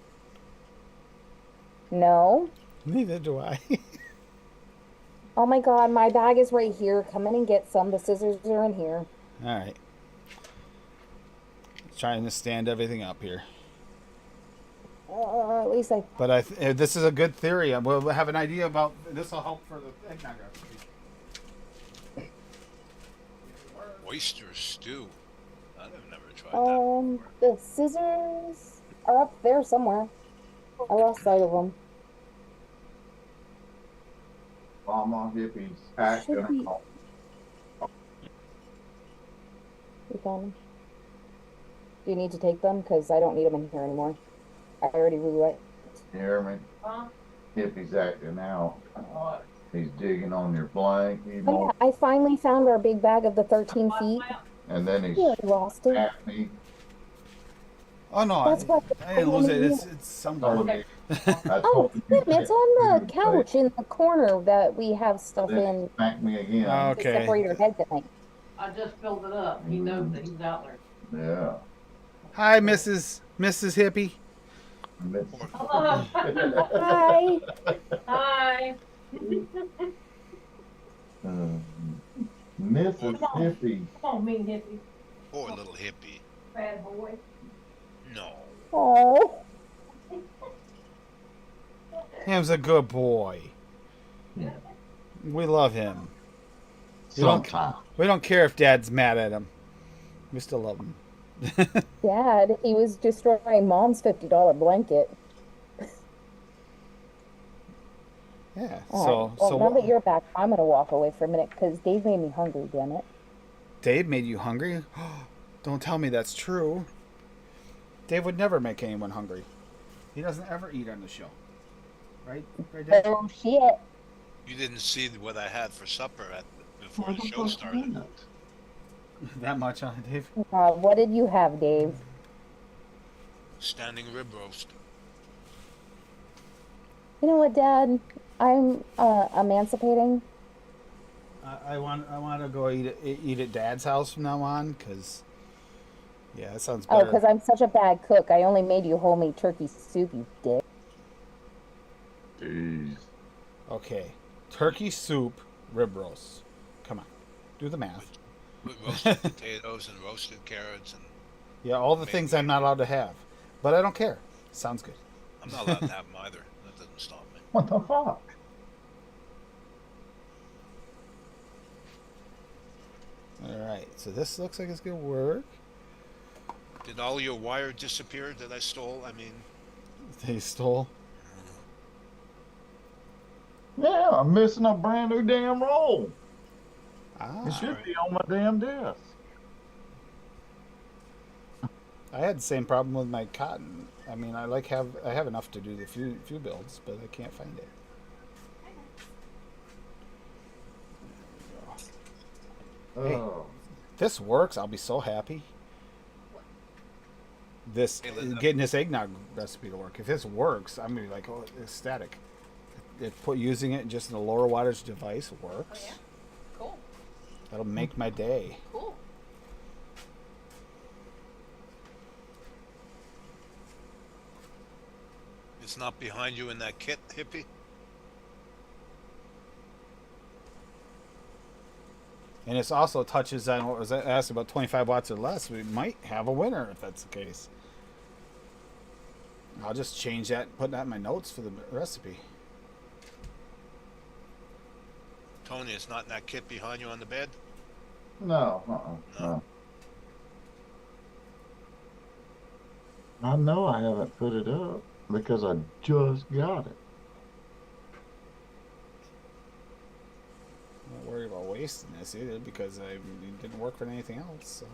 No. Neither do I. Oh my God, my bag is right here. Come in and get some. The scissors are in here. All right. Trying to stand everything up here. At least I. But this is a good theory. We'll have an idea about this. Will help for the eggnog recipe. Oyster stew. I've never tried that. The scissors are up there somewhere. I lost sight of them. Mama hippies Should acting be. out. You found them? Do you need to take them? Because I don't need them in here anymore. I already rewrote. You hear me? Hippies acting out. He's digging on your blanket. Oh yeah, I finally found our big bag of the 13 feet. And then he's We already lost it. at me. Oh no, That's what I didn't lose it. I'm It's somewhere. Oh, Tim, it's on the couch in the corner that we have stuff Then he in smacked me again. to Okay. separate our heads at night. I just filled it up. He knows that he's out there. Yeah. Hi, Mrs. Hippie. Hi. Hi. Mrs. Hippie. Come on, mean hippie. Poor little hippie. Bad boy. No. Oh. Him's a good boy. We love him. Sometimes. We don't care if Dad's mad at him. We still love him. Dad, he was destroying Mom's $50 blanket. Yeah. All right. Well, now that you're back, I'm gonna walk away for a minute because Dave made me hungry. Damn it. Dave made you hungry? Don't tell me that's true. Dave would never make anyone hungry. He doesn't ever eat on the show. Right? Right, Dave? Oh shit. You didn't see what I had for supper before the show started. That much on Dave? What did you have, Dave? Standing rib roast. You know what, Dad? I'm emancipating. I want to go eat at Dad's house from now on, because yeah, that sounds Oh, better. because I'm such a bad cook. I only made you homemade turkey soup, you dick. Jeez. Okay, turkey soup, rib roast. Come on, Do the math. With roasted potatoes and roasted carrots, and Yeah, all the Maybe. things I'm not allowed to have, but I don't care. Sounds good. I'm not allowed to have them either. That doesn't stop me. What the fuck? All right, so this looks like it's gonna work. Did all your wire disappear that I stole? I mean, They stole. Yeah, I'm missing a brand new damn roll. It Ah, should be on my damn desk. I had the same problem with my cotton. I mean, I have enough to do the few builds, but I can't find it. Hey. Oh. This works. I'll be so happy. This Hey, Linda. getting this eggnog recipe to work. If this works, I'm gonna be like ecstatic. Using it just in a lower wattage device works. Oh, yeah? Cool, That'll make my day. cool. it's not behind you in that kit, hippie. And it's also touches on what was asked about 25 watts or less. We might have a winner if that's the case. I'll just change that and put that in my notes for the recipe. Tony, it's not in that kit behind you on the bed. No, no. I know I haven't put it up because I just got it. I'm not worried about wasting this either because it didn't work for anything else. So.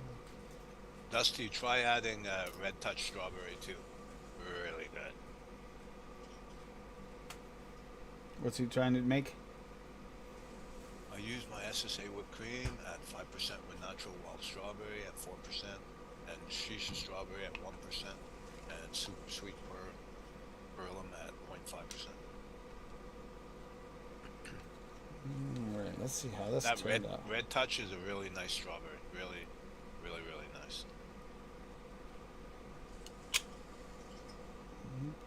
Dusty, try adding red touch strawberry too. Really good. What's he trying to make? I use my SSA whipped cream at 5% with natural wild strawberry at 4%, and shisha strawberry at 1%, and super sweet Perlum at 0.5%. All right, let's see how this That turned out. red touch is a really nice strawberry. Really, really, really nice.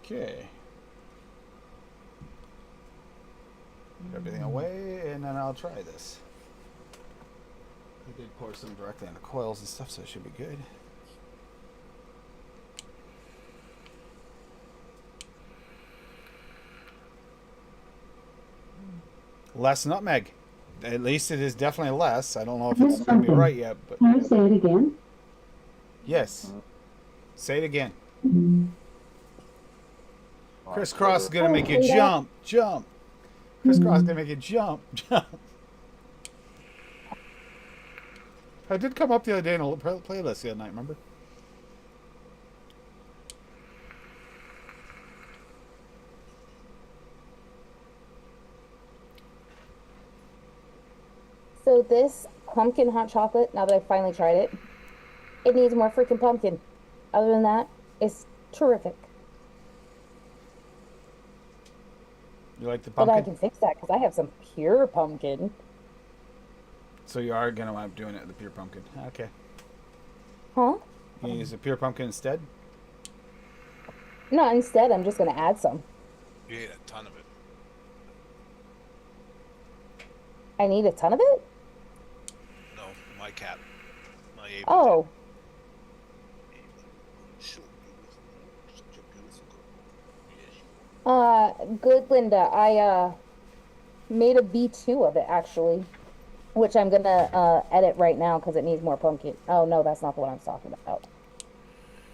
Okay. Put everything away, and then I'll try this. I did pour some directly on the coils and stuff, so it should be good. Less nutmeg. At least it is definitely less. I don't know if it's going to be right yet, but Can I say it again? yes. Say it again. Crisscross is going to make you jump, jump. Crisscross is going to make you jump, jump. I did come up the other day in a playlist the other night, remember? So this pumpkin hot chocolate, now that I finally tried it, it needs more freaking pumpkin. Other than that, it's terrific. You like the But I pumpkin? can fix that because I have some pure pumpkin. So you are going to wind up doing it with the pure pumpkin. Okay. Huh? You use the pure pumpkin instead? No, instead, I'm just going to add some. You ate a ton of it. I need a ton of it? No, my cat. My Ava. Oh, Such a beautiful girl. Yes. good, Linda. I made a V2 of it, actually, which I'm going to edit right now because it needs more pumpkin. Oh, no, that's not the one I was talking about.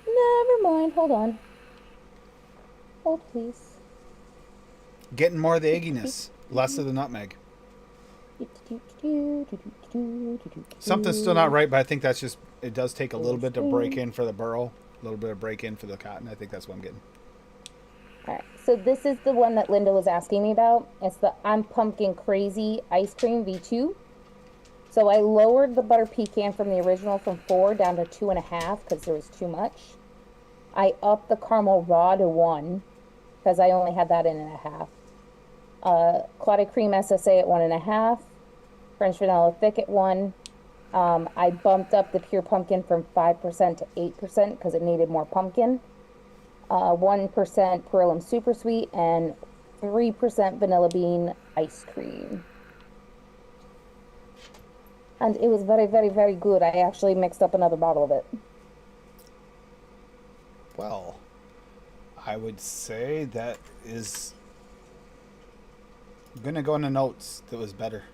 Never mind. Hold on. Hold, please. Getting more of the egginess, less of the nutmeg. Something's still not right, but I think that's just, it does take a little bit to break in for the burl, a little bit of break in for the cotton. I think that's what I'm getting. All right, so this is the one that Linda was asking me about. It's the I'm Pumpkin Crazy Ice Cream V2. So I lowered the butter pecan from the original from 4 down to 2.5 because there was too much. I upped the caramel raw to 1 because I only had that in at a half. Clotted cream SSA at 1.5. French vanilla thick at 1. I bumped up the pure pumpkin from 5% to 8% because it needed more pumpkin. 1% Perlum super sweet and 3% vanilla bean ice cream. And it was very, very, very good. I actually mixed up another bottle of it. Well, I would say that is gonna go in the notes. That was better.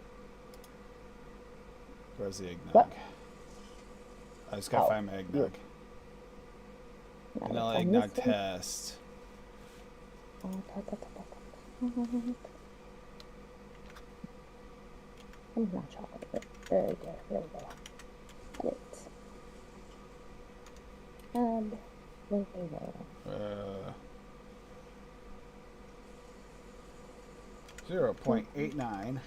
Where's the eggnog? What? I just gotta Oh, find my eggnog. Now Vanilla if I'm eggnog missing- test. Not chocolate. But there we go. There we go. Edit. Add. Flavor. 0.89.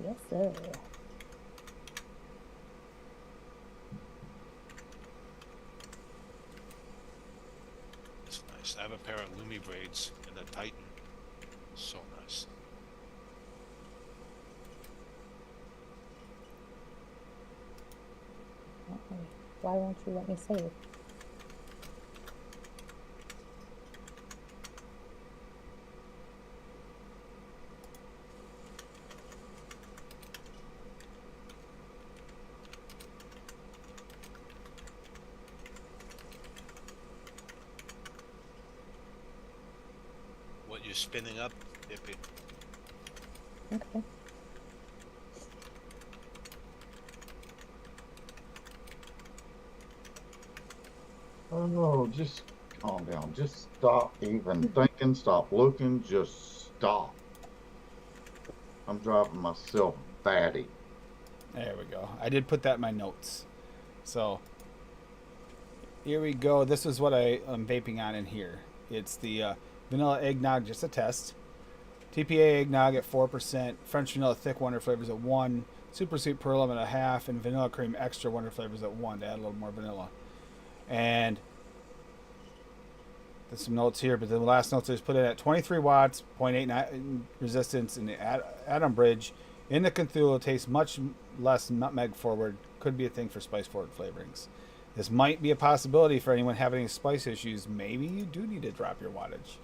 Yes, sir. It's nice. I have a pair of Lumi braids in the Titan. So nice. Why won't you let me save? What you're spinning up, Ippy? Okay. Oh, just calm down. Just stop even thinking. Stop looking. Just stop. I'm driving myself batty. There we go. I did put that in my notes. So here we go. This is what I'm vaping on in here. It's the vanilla eggnog, just a test. TPA eggnog at 4%. French vanilla thick wonder flavors at 1. Super sweet pearl lemon at 1/2, and vanilla cream extra wonder flavors at 1 to add a little more vanilla. And there's some notes here, but the last notes is put it at 23 watts, 0.89 resistance in the atom bridge. In the Cthulhu, tastes much less nutmeg forward. Could be a thing for spice forward flavorings. This might be a possibility for anyone having any spice issues. Maybe you do need to drop your wattage.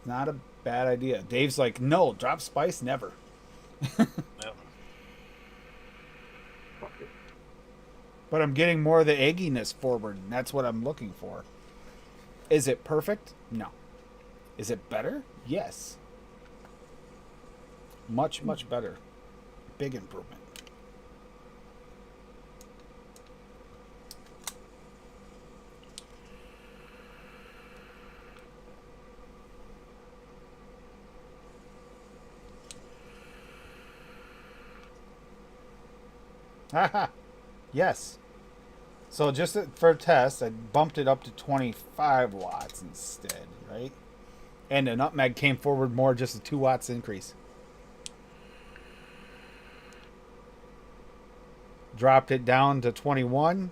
Not a bad idea. Dave's like, no, drop spice, never. Yep. But I'm getting more of the egginess forward, and that's what I'm looking for. Is it perfect? No. Is it better? Yes. Much, much better. Big improvement. Haha. Yes. So just for a test, I bumped it up to 25 watts instead, right? And the nutmeg came forward more, just a 2 watts increase. Dropped it down to 21,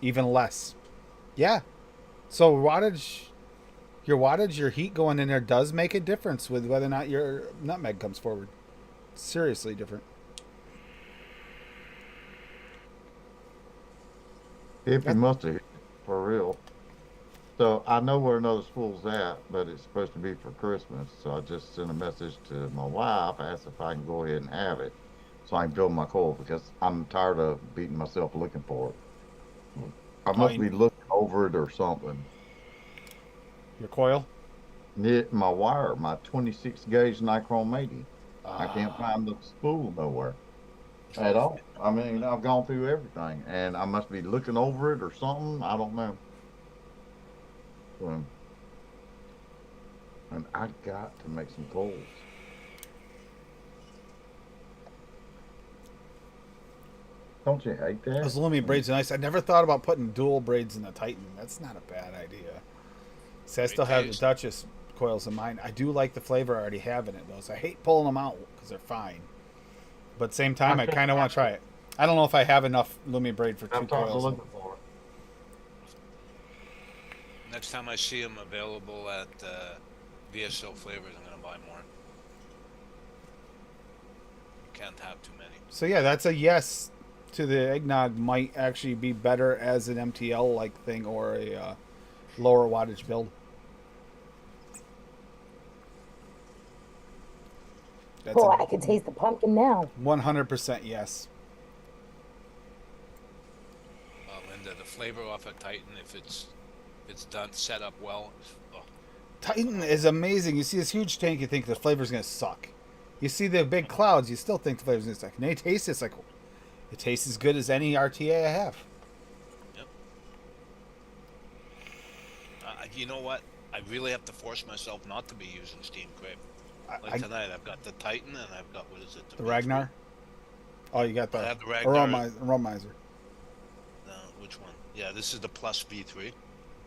even less. Yeah. So your heat going in there does make a difference with whether or not your nutmeg comes forward. Seriously different. If he must have hit it for real. So I know where another spool's at, but it's supposed to be for Christmas. So I just sent a message to my wife, asked if I can go ahead and have it, so I can fill my coil because I'm tired of beating myself looking for it. I must be looking over it or something. Your coil? My wire, my 26 gauge Nichrome 80. I can't find the spool nowhere at all. I mean, I've gone through everything, and I must be looking over it or something. I don't know. And I got to make some coils. Don't you hate that? Those Lumi braids are nice. I never thought about putting dual braids in the Titan. That's not a bad idea. See, I still have the taste. Duchess coils in mine. I do like the flavor I already have in it, though. So I hate pulling them out because they're fine. But same time, I kind of want to try it. I don't know if I have enough Lumi braid for 2 I'm tired of coils. looking for it. Next time I see them available at VSO flavors, I'm gonna buy more. You can't have too many. So yeah, that's a yes to the eggnog. Might actually be better as an MTL like thing or a lower wattage build. That's Oh, a I can taste the pumpkin now. 100% yes. Linda, the flavor off a Titan, if it's done set up well, oh, Titan is amazing. You see this huge tank, you think the flavor's gonna suck. You see the big clouds, you still think the flavor's gonna suck. And they taste it's like it tastes as good as any RTA I have. yep. You know what? I really have to force myself not to be using steam grape. Like I, tonight, I've got the Titan and I've got what is it? the Ragnar. Oh, you got I the have the Ragnar. Aromizer. Which one? Yeah, this is the Plus V3, the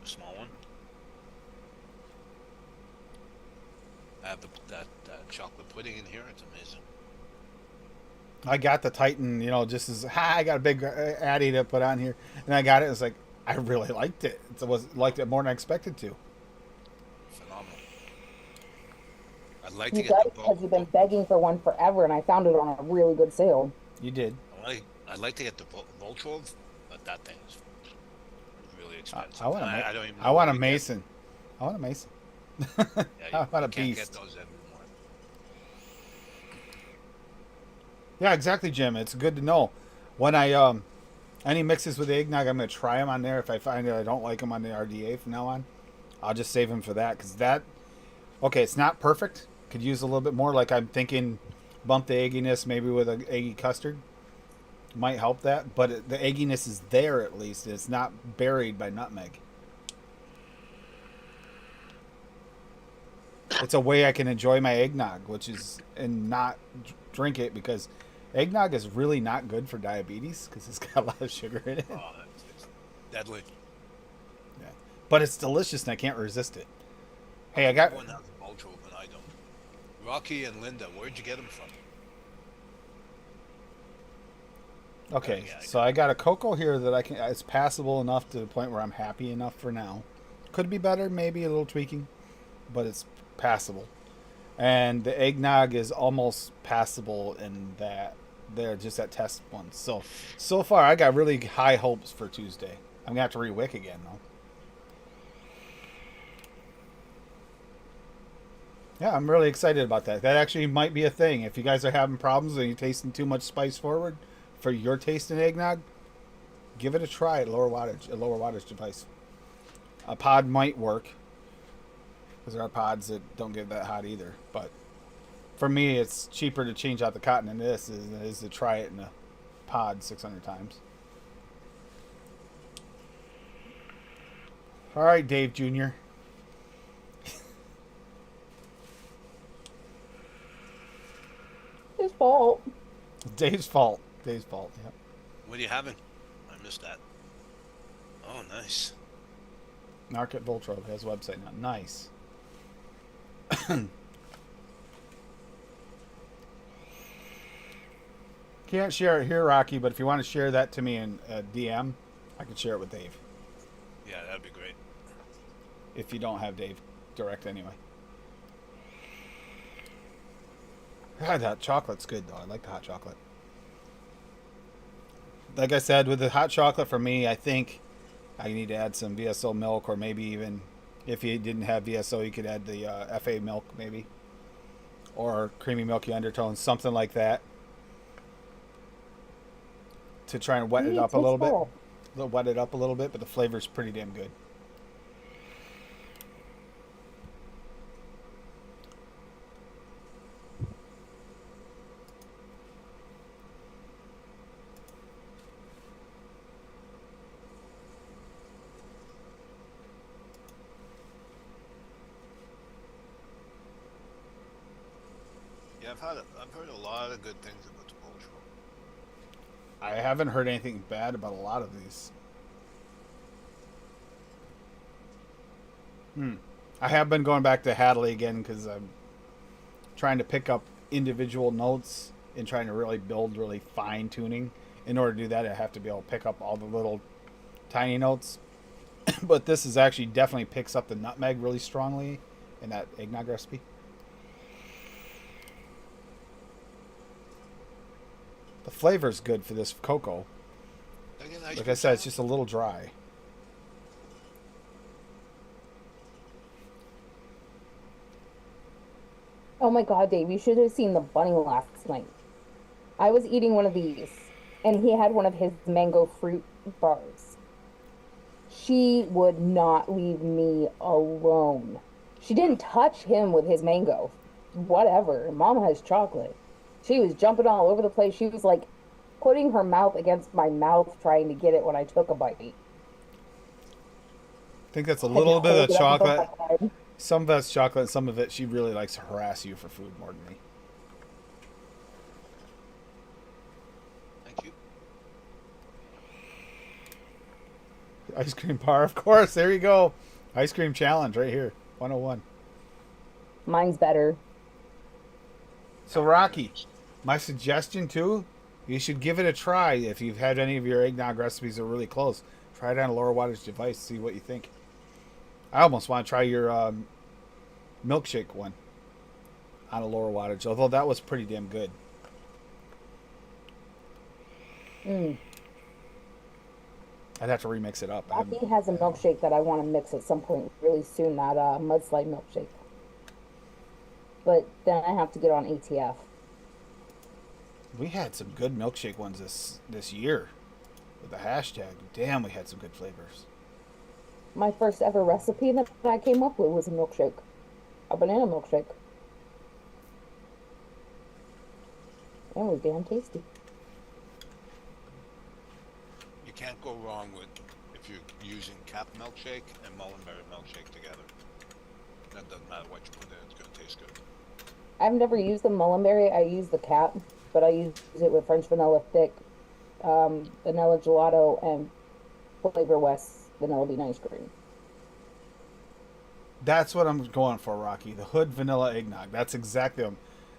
small one. I have that chocolate pudding in here. It's amazing. I got the Titan, you know, just as I got a big Addy to put on here, and I got it. It's like I really liked it. Liked it more than I expected to. Phenomenal. I'd like to You get got the it because you've been begging for one forever, and I found it on a really good sale. You did. I'd like to get the Voltrov, but that thing is really expensive. I want a I don't even. I want a where to get- Mason. I want a Mason. Yeah, I want a you can't beast. get those anymore. Yeah, exactly, Jim. It's good to know. When I any mixes with the eggnog, I'm gonna try them on there. If I find that I don't like them on the RDA from now on, I'll just save them for that. Because that, okay, it's not perfect. Could use a little bit more. Like I'm thinking, bump the egginess maybe with an eggy custard. Might help that, but the egginess is there at least. It's not buried by nutmeg. It's a way I can enjoy my eggnog, which is and not drink it because eggnog is really not good for diabetes because it's got a lot of sugar in it. Oh, it's deadly. Yeah. But it's delicious and I can't resist it. Hey, I got Everyone has a Voltrov, and I don't. Rocky and Linda, where'd you get them from? okay. Yeah, So I got a cocoa here that I can. It's passable enough to the point where I'm happy enough for now. Could be better, maybe a little tweaking, but it's passable. And the eggnog is almost passable in that they're just at test one. So far I got really high hopes for Tuesday. I'm gonna have to rewick again though. Yeah, I'm really excited about that. That actually might be a thing. If you guys are having problems and you're tasting too much spice forward for your taste in eggnog, give it a try at a lower wattage device. A pod might work. Because there are pods that don't get that hot either. But for me, it's cheaper to change out the cotton in this than it is to try it in a pod 600 times. All right, Dave Jr. His fault. Dave's fault. Dave's fault. Yeah. What are you having? I missed that. Oh, nice. Market Voltrov has a website now. Nice. Can't share it here, Rocky, but if you want to share that to me in DM, I can share it with Dave. Yeah, that'd be great. If you don't have Dave direct anyway. God, that chocolate's good though. I like the hot chocolate. Like I said, with the hot chocolate for me, I think I need to add some VSO milk, or maybe even if you didn't have VSO, you could add the FA milk maybe, or creamy milky undertones, something like that, to try and wet it up a little bit. Wet it up a little bit, but the flavor's pretty damn good. Yeah, I've heard a lot of good things about the Voltrov. I haven't heard anything bad about a lot of these. I have been going back to Hadley again because I'm trying to pick up individual notes and trying to really build really fine tuning. In order to do that, I have to be able to pick up all the little tiny notes. But this is actually definitely picks up the nutmeg really strongly in that eggnog recipe. The flavor's good for this cocoa. Like I said, it's just a little dry. Oh my God, Dave, you should have seen the bunny last night. I was eating one of these, and he had one of his mango fruit bars. She would not leave me alone. She didn't touch him with his mango. Whatever. Mom has chocolate. She was jumping all over the place. She was like putting her mouth against my mouth trying to get it when I took a bite. I think that's a Had to little bit hold of it up above chocolate. my head. Some of it's chocolate, and some of it she really likes to harass you for food more than me. Thank you. Ice cream bar, of course. There you go. Ice cream challenge right here. 101. Mine's better. So, Rocky, my suggestion too, you should give it a try if you've had any of your eggnog recipes that are really close. Try it on a lower wattage device, see what you think. I almost want to try your milkshake one on a lower wattage, although that was pretty damn good. Mm. I'd have to remix it up. Rocky has a milkshake that I want to mix at some point really soon, that mudslide milkshake. But then I have to get on ATF. We had some good milkshake ones this year with the hashtag. Damn, we had some good flavors. My first ever recipe that I came up with was a milkshake, a banana milkshake. It was damn tasty. You can't go wrong with if you're using cap milkshake and mullenberry milkshake together. That doesn't matter what you put in; it's gonna taste good. I've never used the mullenberry. I use the cap, but I use it with French vanilla thick, vanilla gelato, and Flavor West vanilla bean ice cream. That's what I'm going for, Rocky. The Hood Vanilla Eggnog. That's exactly them.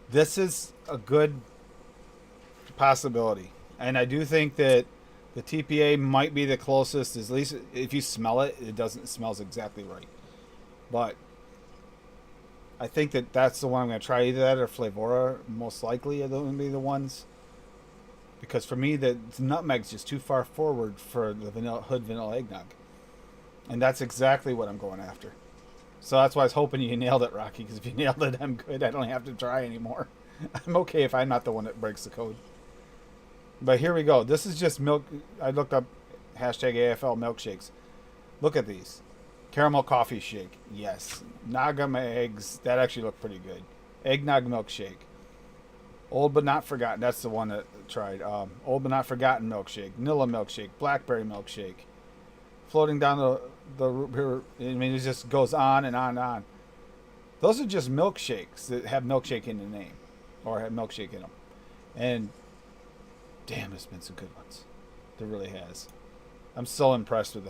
This is a good possibility. And I do think that the TPA might be the closest. At least if you smell it, it smells exactly right. But I think that that's the one I'm going to try. Either that or Flavora, most likely, are going to be the ones. Because for me, the nutmeg's just too far forward for the Hood Vanilla Eggnog. And that's exactly what I'm going after. So that's why I was hoping you nailed it, Rocky, because if you nailed it, I'm good. I don't have to try anymore. I'm okay if I'm not the one that breaks the code. But here we go. This is just milk. I looked up hashtag AFL milkshakes. Look at these. Caramel coffee shake. Yes. Nagam eggs. That actually looked pretty good. Eggnog milkshake. Old but not forgotten. That's the one that I tried. Old but not forgotten milkshake. Vanilla milkshake. Blackberry milkshake. Floating down the river. I mean, it just goes on and on and on. Those are just milkshakes that have milkshake in the name, or have milkshake in them. And damn, there's been some good ones. There really has. I'm so impressed with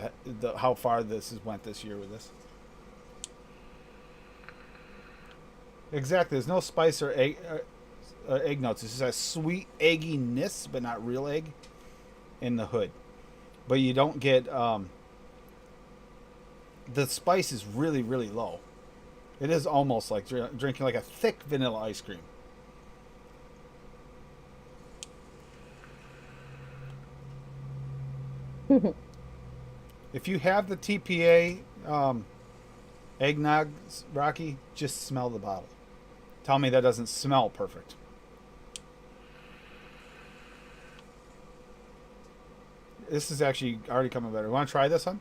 how far this has went this year with this. Exactly. There's no spice or egg notes. It's just a sweet egginess, but not real egg, in the Hood. But you don't get the spice is really, really low. It is almost like drinking like a thick vanilla ice cream. If you have the TPA eggnog, Rocky, just smell the bottle. Tell me that doesn't smell perfect. This is actually already coming better. Want to try this one?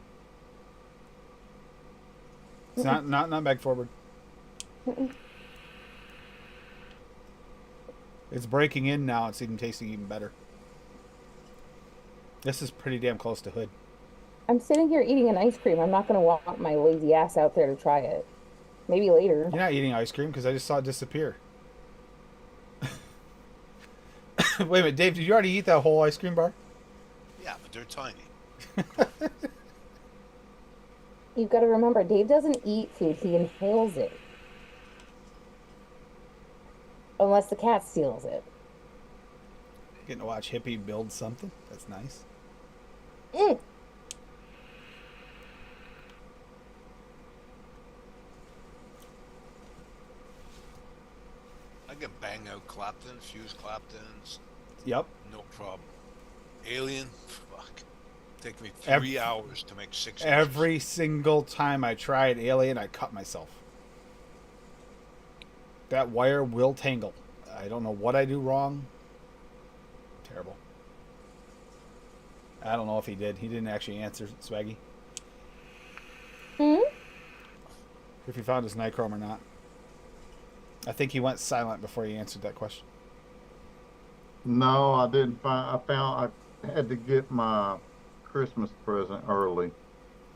It's not back forward. It's breaking in now. It's even tasting even better. This is pretty damn close to Hood. I'm sitting here eating an ice cream. I'm not going to walk my lazy ass out there to try it. Maybe later. You're not eating ice cream because I just saw it disappear. Wait a minute, Dave, did you already eat that whole ice cream bar? Yeah, but they're tiny. You've got to remember, Dave doesn't eat food. He inhales it. Unless the cat steals it. Getting to watch Hippie build something. That's nice. Mm. I can bang out Clapton, fuse Claptons, Yep. no problem. Alien, fuck. Take me Every- 3 hours to make 6 inches. Every single time I tried Alien, I cut myself. That wire will tangle. I don't know what I do wrong. Terrible. I don't know if he did. He didn't actually answer, Swaggy. Hmm? If he found his nichrome or not. I think he went silent before he answered that question. No, I didn't find. I found I had to get my Christmas present early.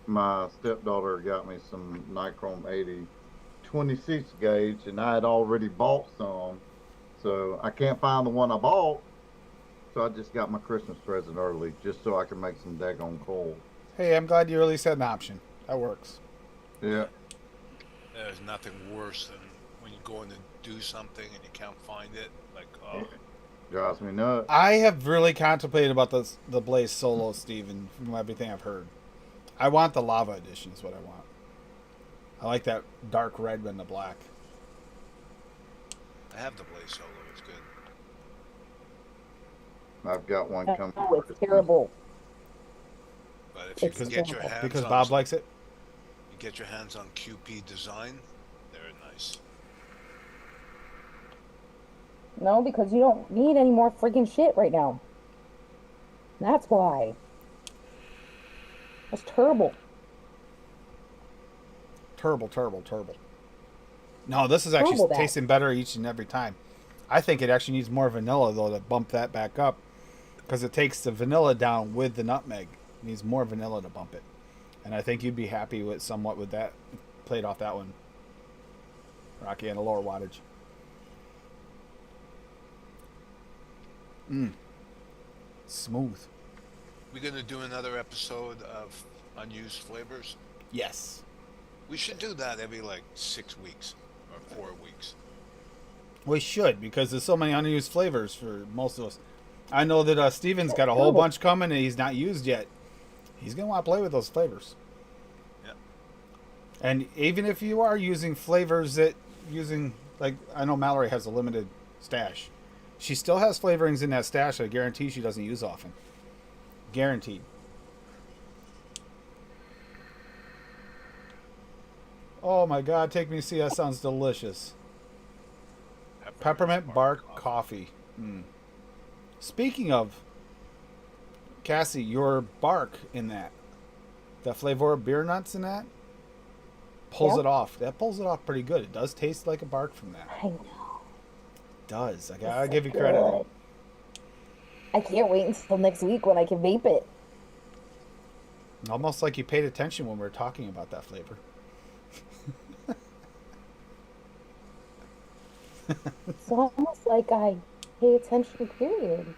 My stepdaughter got me some Nichrome 80 26 gauge, and I had already bought some. So I can't find the one I bought. So I just got my Christmas present early, just so I can make some daggone coal. Hey, I'm glad you at least had an option. That works. Yeah. There's nothing worse than when you go in to do something and you can't find it. Like, oh, Drives me nuts. I have really contemplated about the Blaze Solo, Steven, from everything I've heard. I want the Lava Edition is what I want. I like that dark red and the black. I have the Blaze Solo. It's good. I've got one coming. Oh, it's terrible. But if you It's can get your terrible. hands Because on Bob some- likes it. you get your hands on QP design, they're nice. No, because you don't need any more freaking shit right now. That's why. That's terrible. Terrible. No, this is actually Terrible that. tasting better each and every time. I think it actually needs more vanilla, though, to bump that back up. Because it takes the vanilla down with the nutmeg. It needs more vanilla to bump it. And I think you'd be happy with somewhat with that. Played off that one. Rocky and a lower wattage. Smooth. We're gonna do another episode of unused flavors. Yes. We should do that every like 6 weeks or 4 weeks. We should, because there's so many unused flavors for most of us. I know that Steven's got a whole Terrible. bunch coming and he's not used yet. He's going to want to play with those flavors. Yeah. And even if you are using flavors that like, I know Mallory has a limited stash. She still has flavorings in that stash that I guarantee she doesn't use often. Guaranteed. Oh my God, take me to see. That sounds delicious. Peppermint bark coffee. Speaking of, Cassie, your bark in that, the flavor of beer nuts in that, pulls Yeah. it off. That pulls it off pretty good. It does taste like a bark from that. I know. It does. I gotta It's give you so credit. good. I can't wait until next week when I can vape it. Almost like you paid attention when we were talking about that flavor. It's almost like I pay attention, period.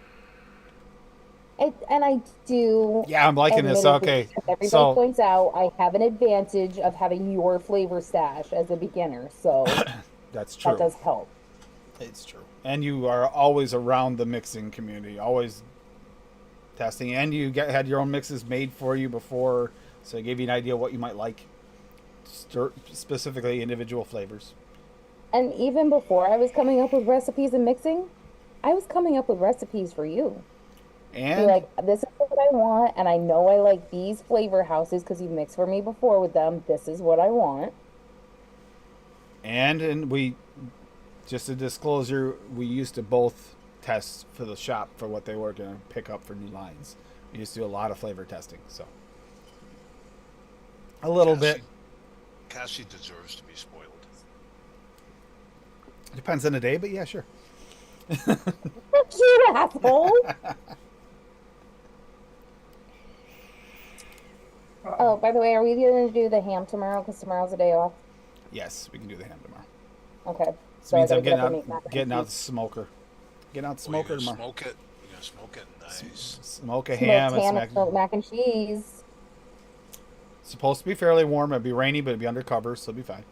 And I do. Yeah, I'm liking this. admittedly, Okay, as everybody so points out, I have an advantage of having your flavor stash as a beginner, so that's true. that does help. It's true. And you are always around the mixing community, always testing. And you had your own mixes made for you before, so it gave you an idea what you might like, specifically individual flavors. And even before I was coming up with recipes and mixing, I was coming up with recipes for you. Be And like, this is what I want, and I know I like these flavor houses because you mixed for me before with them. This is what I want. and we, just a disclosure, we used to both test for the shop for what they were going to pick up for new lines. We used to do a lot of flavor testing, so a little bit. Cassie deserves to be spoiled. Depends on the day, but yeah, sure. You asshole! Oh, by the way, are we going to do the ham tomorrow? Because tomorrow's a day off. Yes, we can do the ham tomorrow. Okay. This So I means I'm gotta get getting up and make mac out, and getting out the cheese. smoker. Getting out the Oh, you're smoker gonna tomorrow. smoke it? You're gonna smoke it? Nice. Smoke a Smoked ham. ham It's and smoked mac and cheese. supposed to be fairly warm. It'll be rainy, but it'll be under cover, so it'll be fine.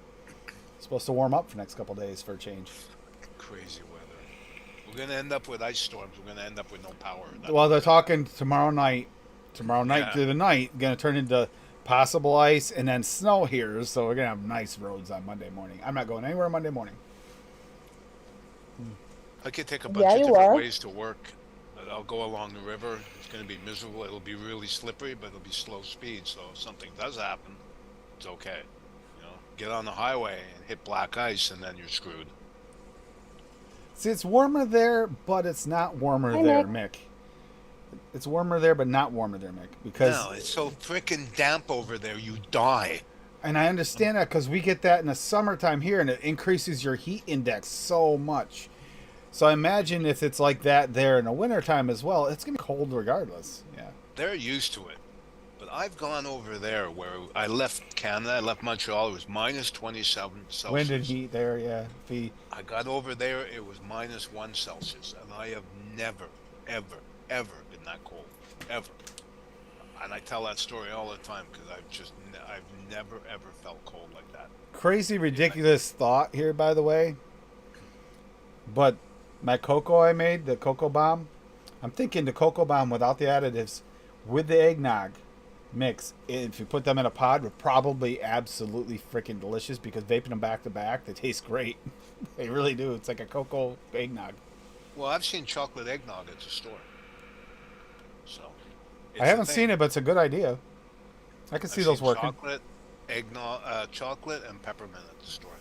It's supposed to warm up for the next couple days for a change. Crazy weather. We're gonna end up with ice storms. We're gonna end up with no power. Well, they're talking tomorrow night. Tomorrow night Yeah. through the night, going to turn into possible ice and then snow here. So we're going to have nice roads on Monday morning. I'm not going anywhere Monday morning. I could take a bunch Yeah, of you different are. ways to work. But I'll go along the river. It's gonna be miserable. It'll be really slippery, but it'll be slow speed. So if something does happen, it's okay. You know, get on the highway and hit black ice, and then you're screwed. See, it's warmer there, but it's not warmer Hi, there, Mick. Mick. It's warmer there, but not warmer there, Mick. Because, No, it's so freaking damp over there, you die. and I understand that because we get that in the summertime here, and it increases your heat index so much. So I imagine if it's like that there in the wintertime as well, it's gonna be cold regardless. Yeah. They're used to it. But I've gone over there where I left Canada, I left Montreal, it was minus 27 Celsius. Wind and heat there, yeah. I got over there, it was minus 1 Celsius. And I have never, ever, ever been that cold. Ever. And I tell that story all the time because I've never, ever felt cold like that. Crazy, ridiculous thought here, by the way. But my cocoa I made, the cocoa bomb, I'm thinking the cocoa bomb without the additives, with the eggnog mix, if you put them in a pod, would probably absolutely freaking delicious because vaping them back to back, they taste great. They really do. It's like a cocoa eggnog. Well, I've seen chocolate eggnog at the store. So. I haven't seen it, but it's a good idea. I can see those working. Chocolate, eggnog, chocolate and peppermint at the store.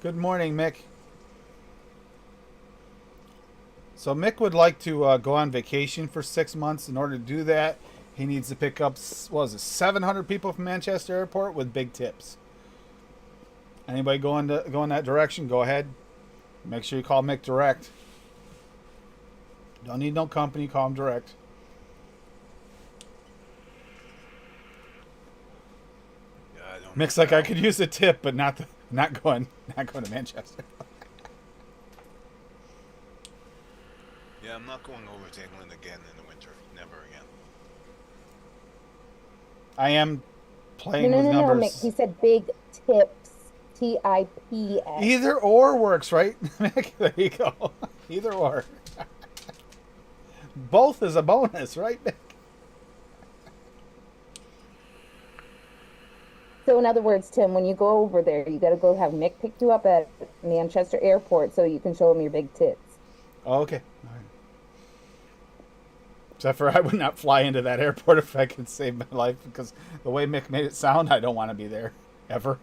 Good morning, Mick. So Mick would like to go on vacation for 6 months. In order to do that, he needs to pick up, 700 people from Manchester Airport with big tips. Anybody go in that direction, go ahead. Make sure you call Mick direct. Don't need no company, call him direct. Yeah, I don't. Mick's like, I could use a tip, but not going to Manchester. Yeah, I'm not going over to England again in the winter. Never again. I am playing No, with no, no, numbers. Mick. He said big tips. TIPS. Either or works, right? Mick, there you go. Either or. Both is a bonus, right, Mick? So in other words, Tim, when you go over there, you got to go have Mick pick you up at Manchester Airport so you can show him your big tits. Oh, okay. All right. Except for I would not fly into that airport if I could save my life because the way Mick made it sound, I don't want to be there ever.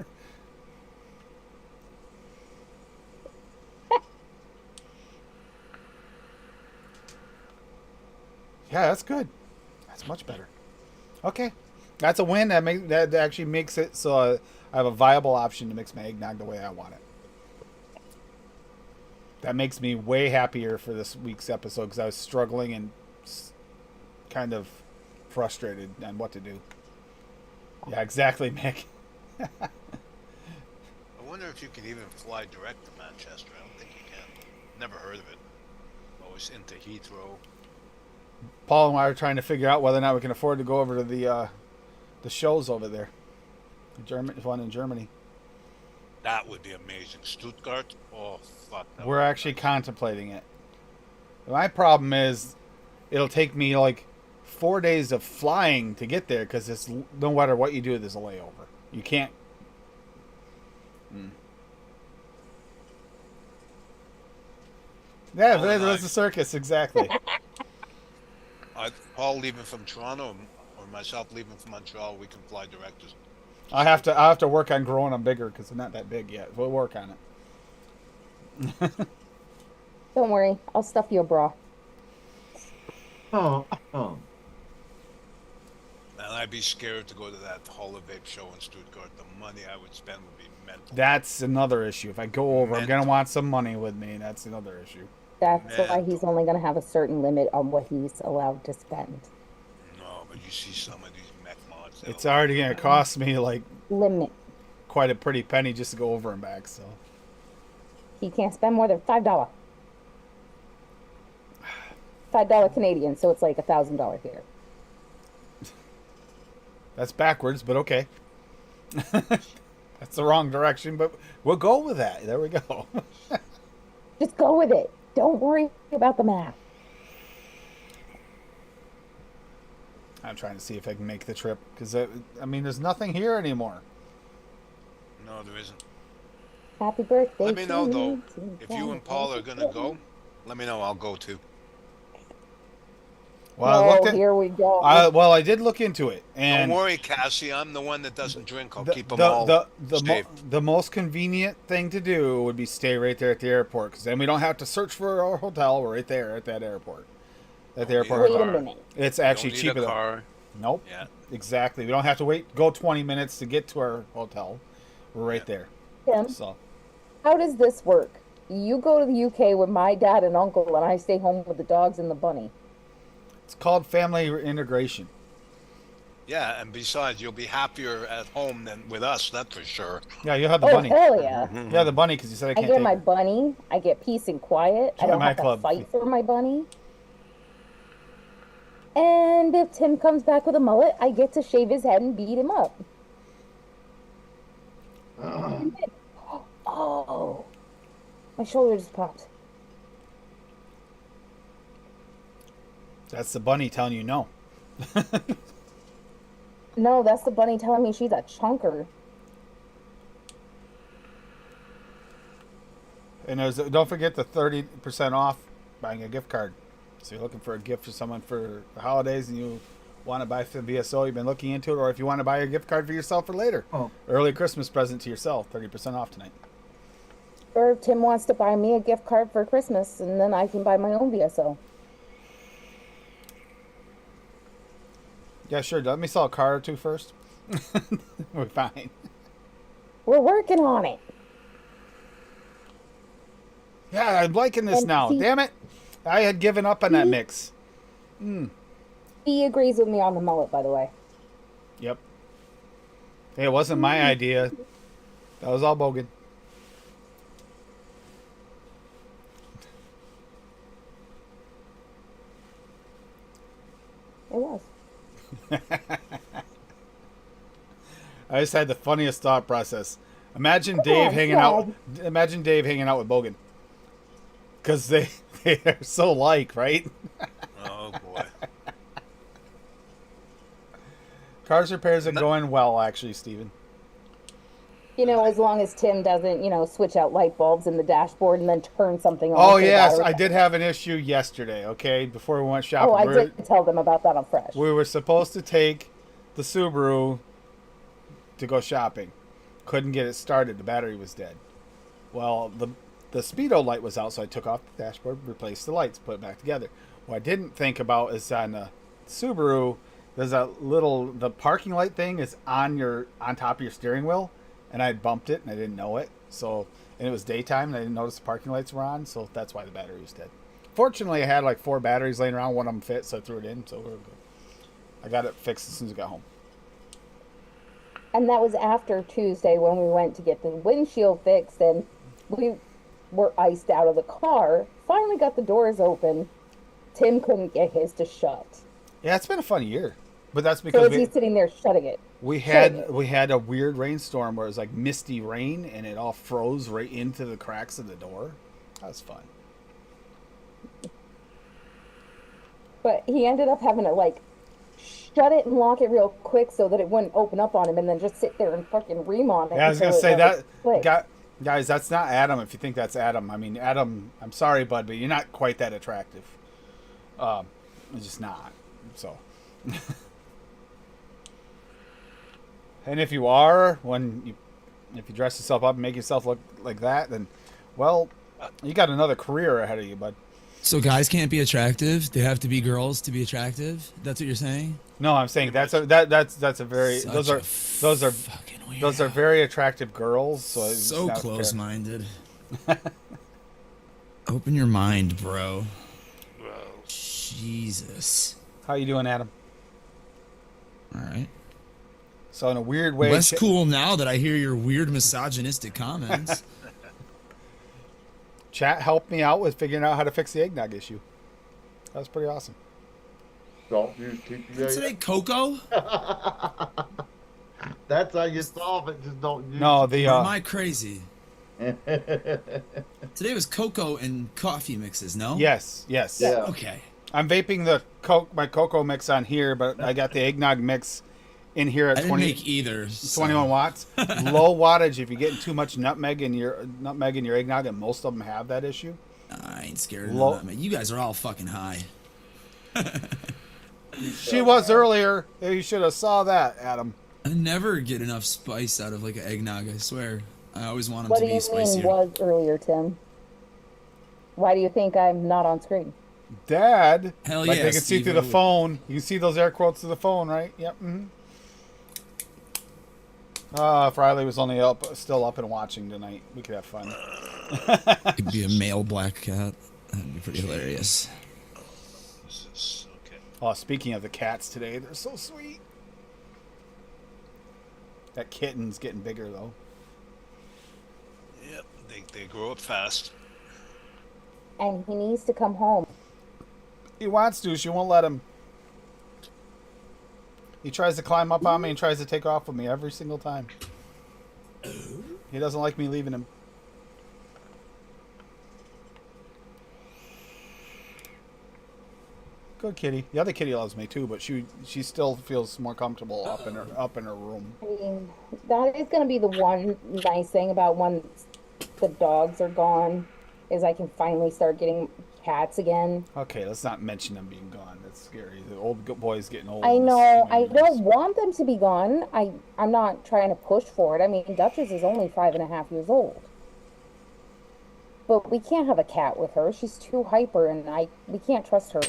Yeah, that's good. That's much better. Okay, that's a win. That actually makes it so I have a viable option to mix my eggnog the way I want it. That makes me way happier for this week's episode because I was struggling and kind of frustrated on what to do. Yeah, exactly, Mick. I wonder if you can even fly direct to Manchester. I don't think you can. Never heard of it. Always into Heathrow. Paul and I are trying to figure out whether or not we can afford to go over to the shows over there. One in Germany. That would be amazing. Stuttgart? Oh, fuck. That We're would be actually nice. contemplating it. My problem is it'll take me like 4 days of flying to get there because it's no matter what you do, there's a layover. You can't. Yeah, Oh, there's nice. the circus, exactly. Paul leaving from Toronto or myself leaving from Montreal, we can fly direct. I have to work on growing them bigger because they're not that big yet. We'll work on it. Don't worry, I'll stuff you a bra. Oh, And I'd be scared to go to that Hall of Vape show in Stuttgart. The money I would spend would be mental. That's another issue. If I go over, I'm gonna Mental. want some money with me. That's another issue. That's why Man. he's only going to have a certain limit on what he's allowed to spend. No, but you see some of these mech mods. It's already gonna cost me like Limit. quite a pretty penny just to go over and back. So He can't spend more than $5. $5 Canadian, so it's like $1,000 here. that's backwards, but okay. That's the wrong direction, but we'll go with that. There we go. Just go with it. Don't worry about the math. I'm trying to see if I can make the trip because I mean, there's nothing here anymore. No, there isn't. Happy birthday. Let me know, to though. you. If you and Paul are going to go, let me know. I'll go too. Well, I looked at. here we go. Well, I did look into it, Don't and worry, Cassie. I'm the one that doesn't drink. I'll the keep them all shaved. the most convenient thing to do would be stay right there at the airport, because then we don't have to search for our hotel. We're right there at that airport. At the airport. Wait a hotel. minute. It's actually Don't need cheaper. a car. Nope. Yeah. Exactly. We don't have to go 20 minutes to get to our hotel. We're right there. Tim, So how does this work? You go to the UK with my dad and uncle, and I stay home with the dogs and the bunny. it's called family integration. Yeah, and besides, you'll be happier at home than with us. That's for sure. Yeah, you have the Oh, bunny. hell yeah. Yeah, the bunny, because you said I I can't get take my it. bunny. I get peace and quiet. I Join don't my have to club. fight for my bunny. And if Tim comes back with a mullet, I get to shave his head and beat him up. Oh, my shoulder just popped. That's the bunny telling you no. No, that's the bunny telling me she's a chunker. And don't forget the 30% off buying a gift card. So you're looking for a gift for someone for the holidays and you want to buy for BSO, you've been looking into it, or if you want to buy a gift card for yourself for later. Oh. Early Christmas present to yourself, 30% off tonight. Or if Tim wants to buy me a gift card for Christmas, and then I can buy my own BSO. Yeah, sure. Let me sell a car or two first. We're fine. We're working on it. Yeah, I'm liking this And now. see- Damn it. I had given up on that mix. He agrees with me on the mullet, by the way. Yep. Hey, it wasn't my idea. That was all Bogan. It was. I just had the funniest thought process. Imagine Come Dave on, hanging Fred. out. Imagine Dave hanging out with Bogan. Because they are so like, right? Oh boy. Cars repairs are going well, actually, Steven. You know, as long as Tim doesn't, switch out light bulbs in the dashboard and then turn something on. Oh, so the yes. battery- I did have an issue yesterday, okay? Before we went Oh, shopping. I did tell them about that on Fresh. We were supposed to take the Subaru to go shopping. Couldn't get it started. The battery was dead. Well, the speedo light was out, so I took off the dashboard, replaced the lights, put it back together. What I didn't think about is on the Subaru, there's the parking light thing is on top of your steering wheel, and I had bumped it and I didn't know it. So, and it was daytime and I didn't notice the parking lights were on, so that's why the battery was dead. Fortunately, I had like 4 batteries laying around, one of them fit, so I threw it in, so we were good. I got it fixed as soon as I got home. And that was after Tuesday when we went to get the windshield fixed, and we were iced out of the car. Finally got the doors open. Tim couldn't get his to shut. Yeah, it's been a fun year, but that's So because as he's sitting there shutting it. we had a weird rainstorm where it was like misty rain and it all froze right into the cracks of the door. That was fun. But he ended up having to shut it and lock it real quick so that it wouldn't open up on him, and then just sit there and fucking ream on it. Yeah, I was until gonna it say never that, clicked. guys. That's not Adam. If you think that's Adam, I mean Adam. I'm sorry, bud, but you're not quite that attractive. It's just not. So, and if you are, if you dress yourself up and make yourself look like that, then, well, you got another career ahead of you, bud. So guys can't be attractive. They have to be girls to be attractive. That's what you're saying. No, I'm saying that's a very Such those a are fucking weirdo. those are very attractive girls. So it's So not fair. close-minded. Open your mind, bro. Jesus. How you doing, Adam? All right. So in a weird way, Less cool now that I hear your weird misogynistic comments. Chat helped me out with figuring out how to fix the eggnog issue. That was pretty awesome. Don't use TPA. Today, Coco? That's how you solve it. Just don't use. No, Or the am I crazy? Today was cocoa and coffee mixes, no? yes. Yeah. Okay. I'm vaping my cocoa mix on here, but I got the eggnog mix in here I at didn't 20, make either. so- 21 watts. Low wattage. If you're getting too much nutmeg in your eggnog, and most of them have that issue. I ain't scared of Low- that, man. You guys are all fucking high. She was earlier. You should have saw that, Adam. I never get enough spice out of like an eggnog. I swear. I always want them What to do be you spicier. mean was earlier, Tim? Why do you think I'm not on screen? Dad. Hell like yeah, they can see through the Steve-O. phone. You can see those air quotes through the phone, right? Yep. Mm-hmm. If Riley was only still up and watching tonight, we could have fun. Could be a male black cat. That'd be pretty hilarious. This is okay. Oh, speaking of the cats today, they're so sweet. That kitten's getting bigger though. Yep, they grow up fast. And he needs to come home. He wants to. She won't let him. He tries to climb up on me and tries to take off with me every single time. He doesn't like me leaving him. Good kitty. The other kitty loves me too, but she still feels more comfortable up in her room. I mean, that is going to be the one nice thing about when the dogs are gone, is I can finally start getting cats again. Okay, let's not mention them being gone. That's scary. The old boy's getting old. I in this know. I community. don't want them to be gone. I'm not trying to push for it. I mean, Duchess is only 5.5 years old. But we can't have a cat with her. She's too hyper, and we can't trust her.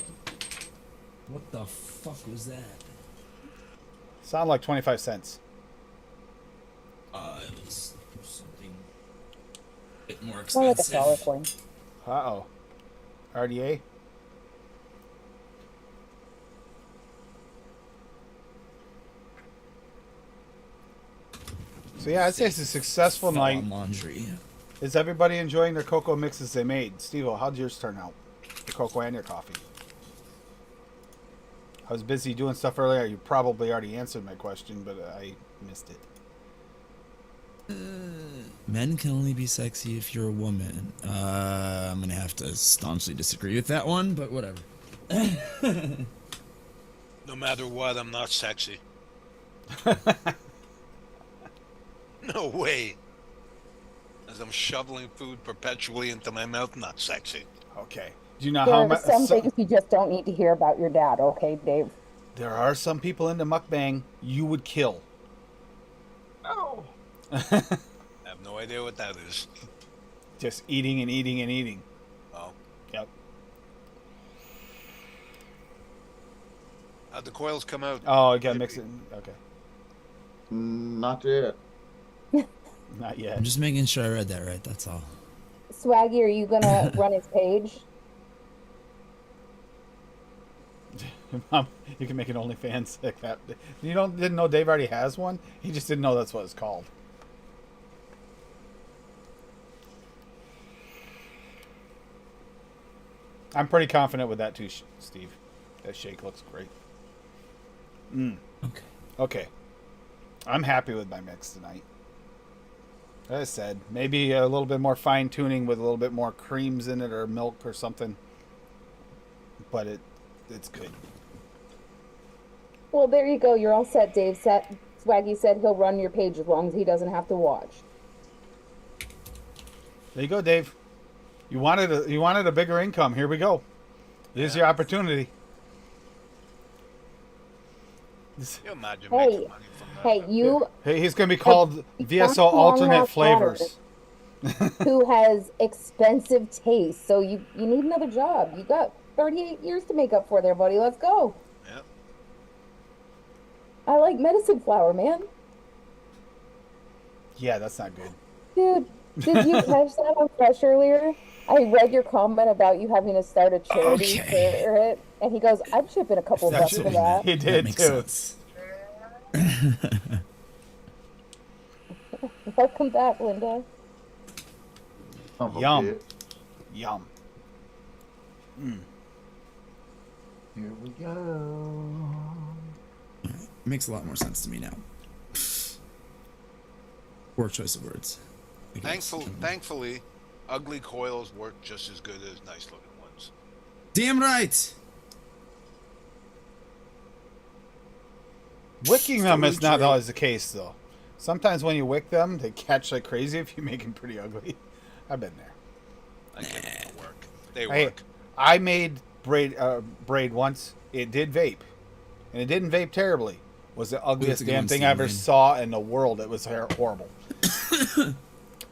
What the fuck was that? Sound like 25 cents. It was something a bit more More like a expensive. dollar coin. Uh-oh. RDA? So yeah, I'd say it's a successful Fell night. on laundry. Is everybody enjoying their cocoa mixes they made? Steve-O, how'd yours turn out? The cocoa and your coffee. I was busy doing stuff earlier. You probably already answered my question, but I missed it. Men can only be sexy if you're a woman. I'm gonna have to staunchly disagree with that one, but whatever. No matter what, I'm not sexy. No way. As I'm shoveling food perpetually into my mouth, not sexy. Okay. Do you know There how are much? some things you just don't need to hear about your dad, okay, Dave? There are some people into mukbang you would kill. No. I have no idea what that is. Just eating and eating and eating. Oh, Yep. how'd the coils come out? Oh, I gotta mix it. Okay. Not yet. Not yet. I'm just making sure I read that right, that's all. Swaggy, are you gonna run his page? Mom, you can make an OnlyFans like that. Didn't know Dave already has one? He just didn't know that's what it's called. I'm pretty confident with that too, Steve. That shake looks great. Okay. Okay. I'm happy with my mix tonight. As I said, maybe a little bit more fine tuning with a little bit more creams in it or milk or something. But it's good. Well, there you go. You're all set, Dave. Swaggy said he'll run your page as long as he doesn't have to watch. There you go, Dave. You wanted a bigger income. Here we go. Here's your opportunity. You imagine Hey, making money from that? hey, you Hey, he's going to be called VSO long alternate lost flavors. who has expensive taste, so you need another job. You got 38 years to make up for there, buddy. Let's go. Yep. I like medicine flower, man. Yeah, that's not good. Dude, did you catch that on Fresh earlier? I read your comment about you having to start a charity Okay. for it, and he goes, "I'm shipping a couple bucks for that." He That did makes too. sense. Welcome back, Linda. Son of a Yum. bitch. Yum. Here we go. Makes a lot more sense to me now. Poor choice of words. I guess. Thankfully, ugly coils work just as good as nice looking ones. Damn right. Wicking them is not true. always the case, though. Sometimes when you wick them, they catch like crazy if you make them pretty ugly. I've been there. I give them to work. They Hey, work. I made braid once. It did vape. and it didn't vape terribly. Was the ugliest a good damn one, thing Steve I ever Lane. saw in the world. It was horrible.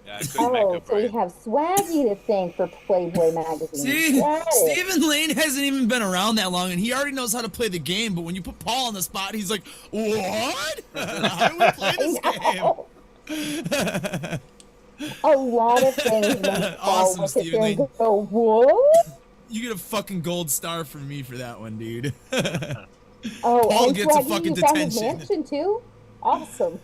Yeah, I couldn't make Oh, a so we brain. have Swaggy to thank for Playboy magazine. See, Got it. Stephen Lane hasn't even been around that long, and he already knows how to play the game. But when you put Paul on the spot, he's like, "What? How do we play this game?" A lot of things make Paul Awesome, look at Stephen you and Lane. go, what? You get a fucking gold star from me for that one, dude. Oh, Paul and gets a Swaggy, fucking you found his detention. mansion too? Awesome.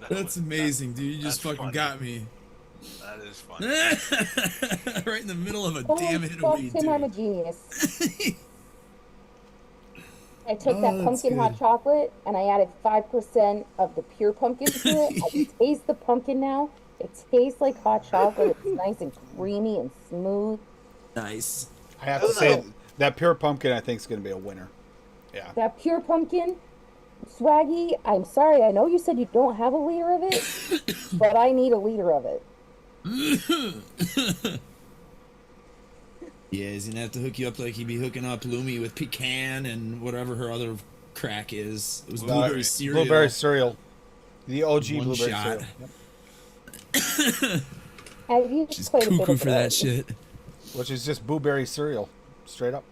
That's amazing, dude. You just That's fucking funny. got me. That is funny. Right in the middle of a Oh, damn hit of fuck weed, Tim, I'm a dude. genius. I took Oh, that that's pumpkin hot good. chocolate and I added 5% of the pure pumpkin to it. I can taste the pumpkin now. It tastes like hot chocolate. It's nice and creamy and smooth. Nice. I have to say that pure pumpkin I think is going to be a winner. Yeah. That pure pumpkin, Swaggy, I'm sorry. I know you said you don't have a liter of it, but I need a liter of it. Yeah, he's gonna have to hook you up like he'd be hooking up Lumi with pecan and whatever her other crack is. It was blueberry cereal. Blueberry cereal. The OG One blueberry shot. cereal. Yep. Have you She's played a bit cuckoo of for that it? shit. Which is just blueberry cereal. Straight up.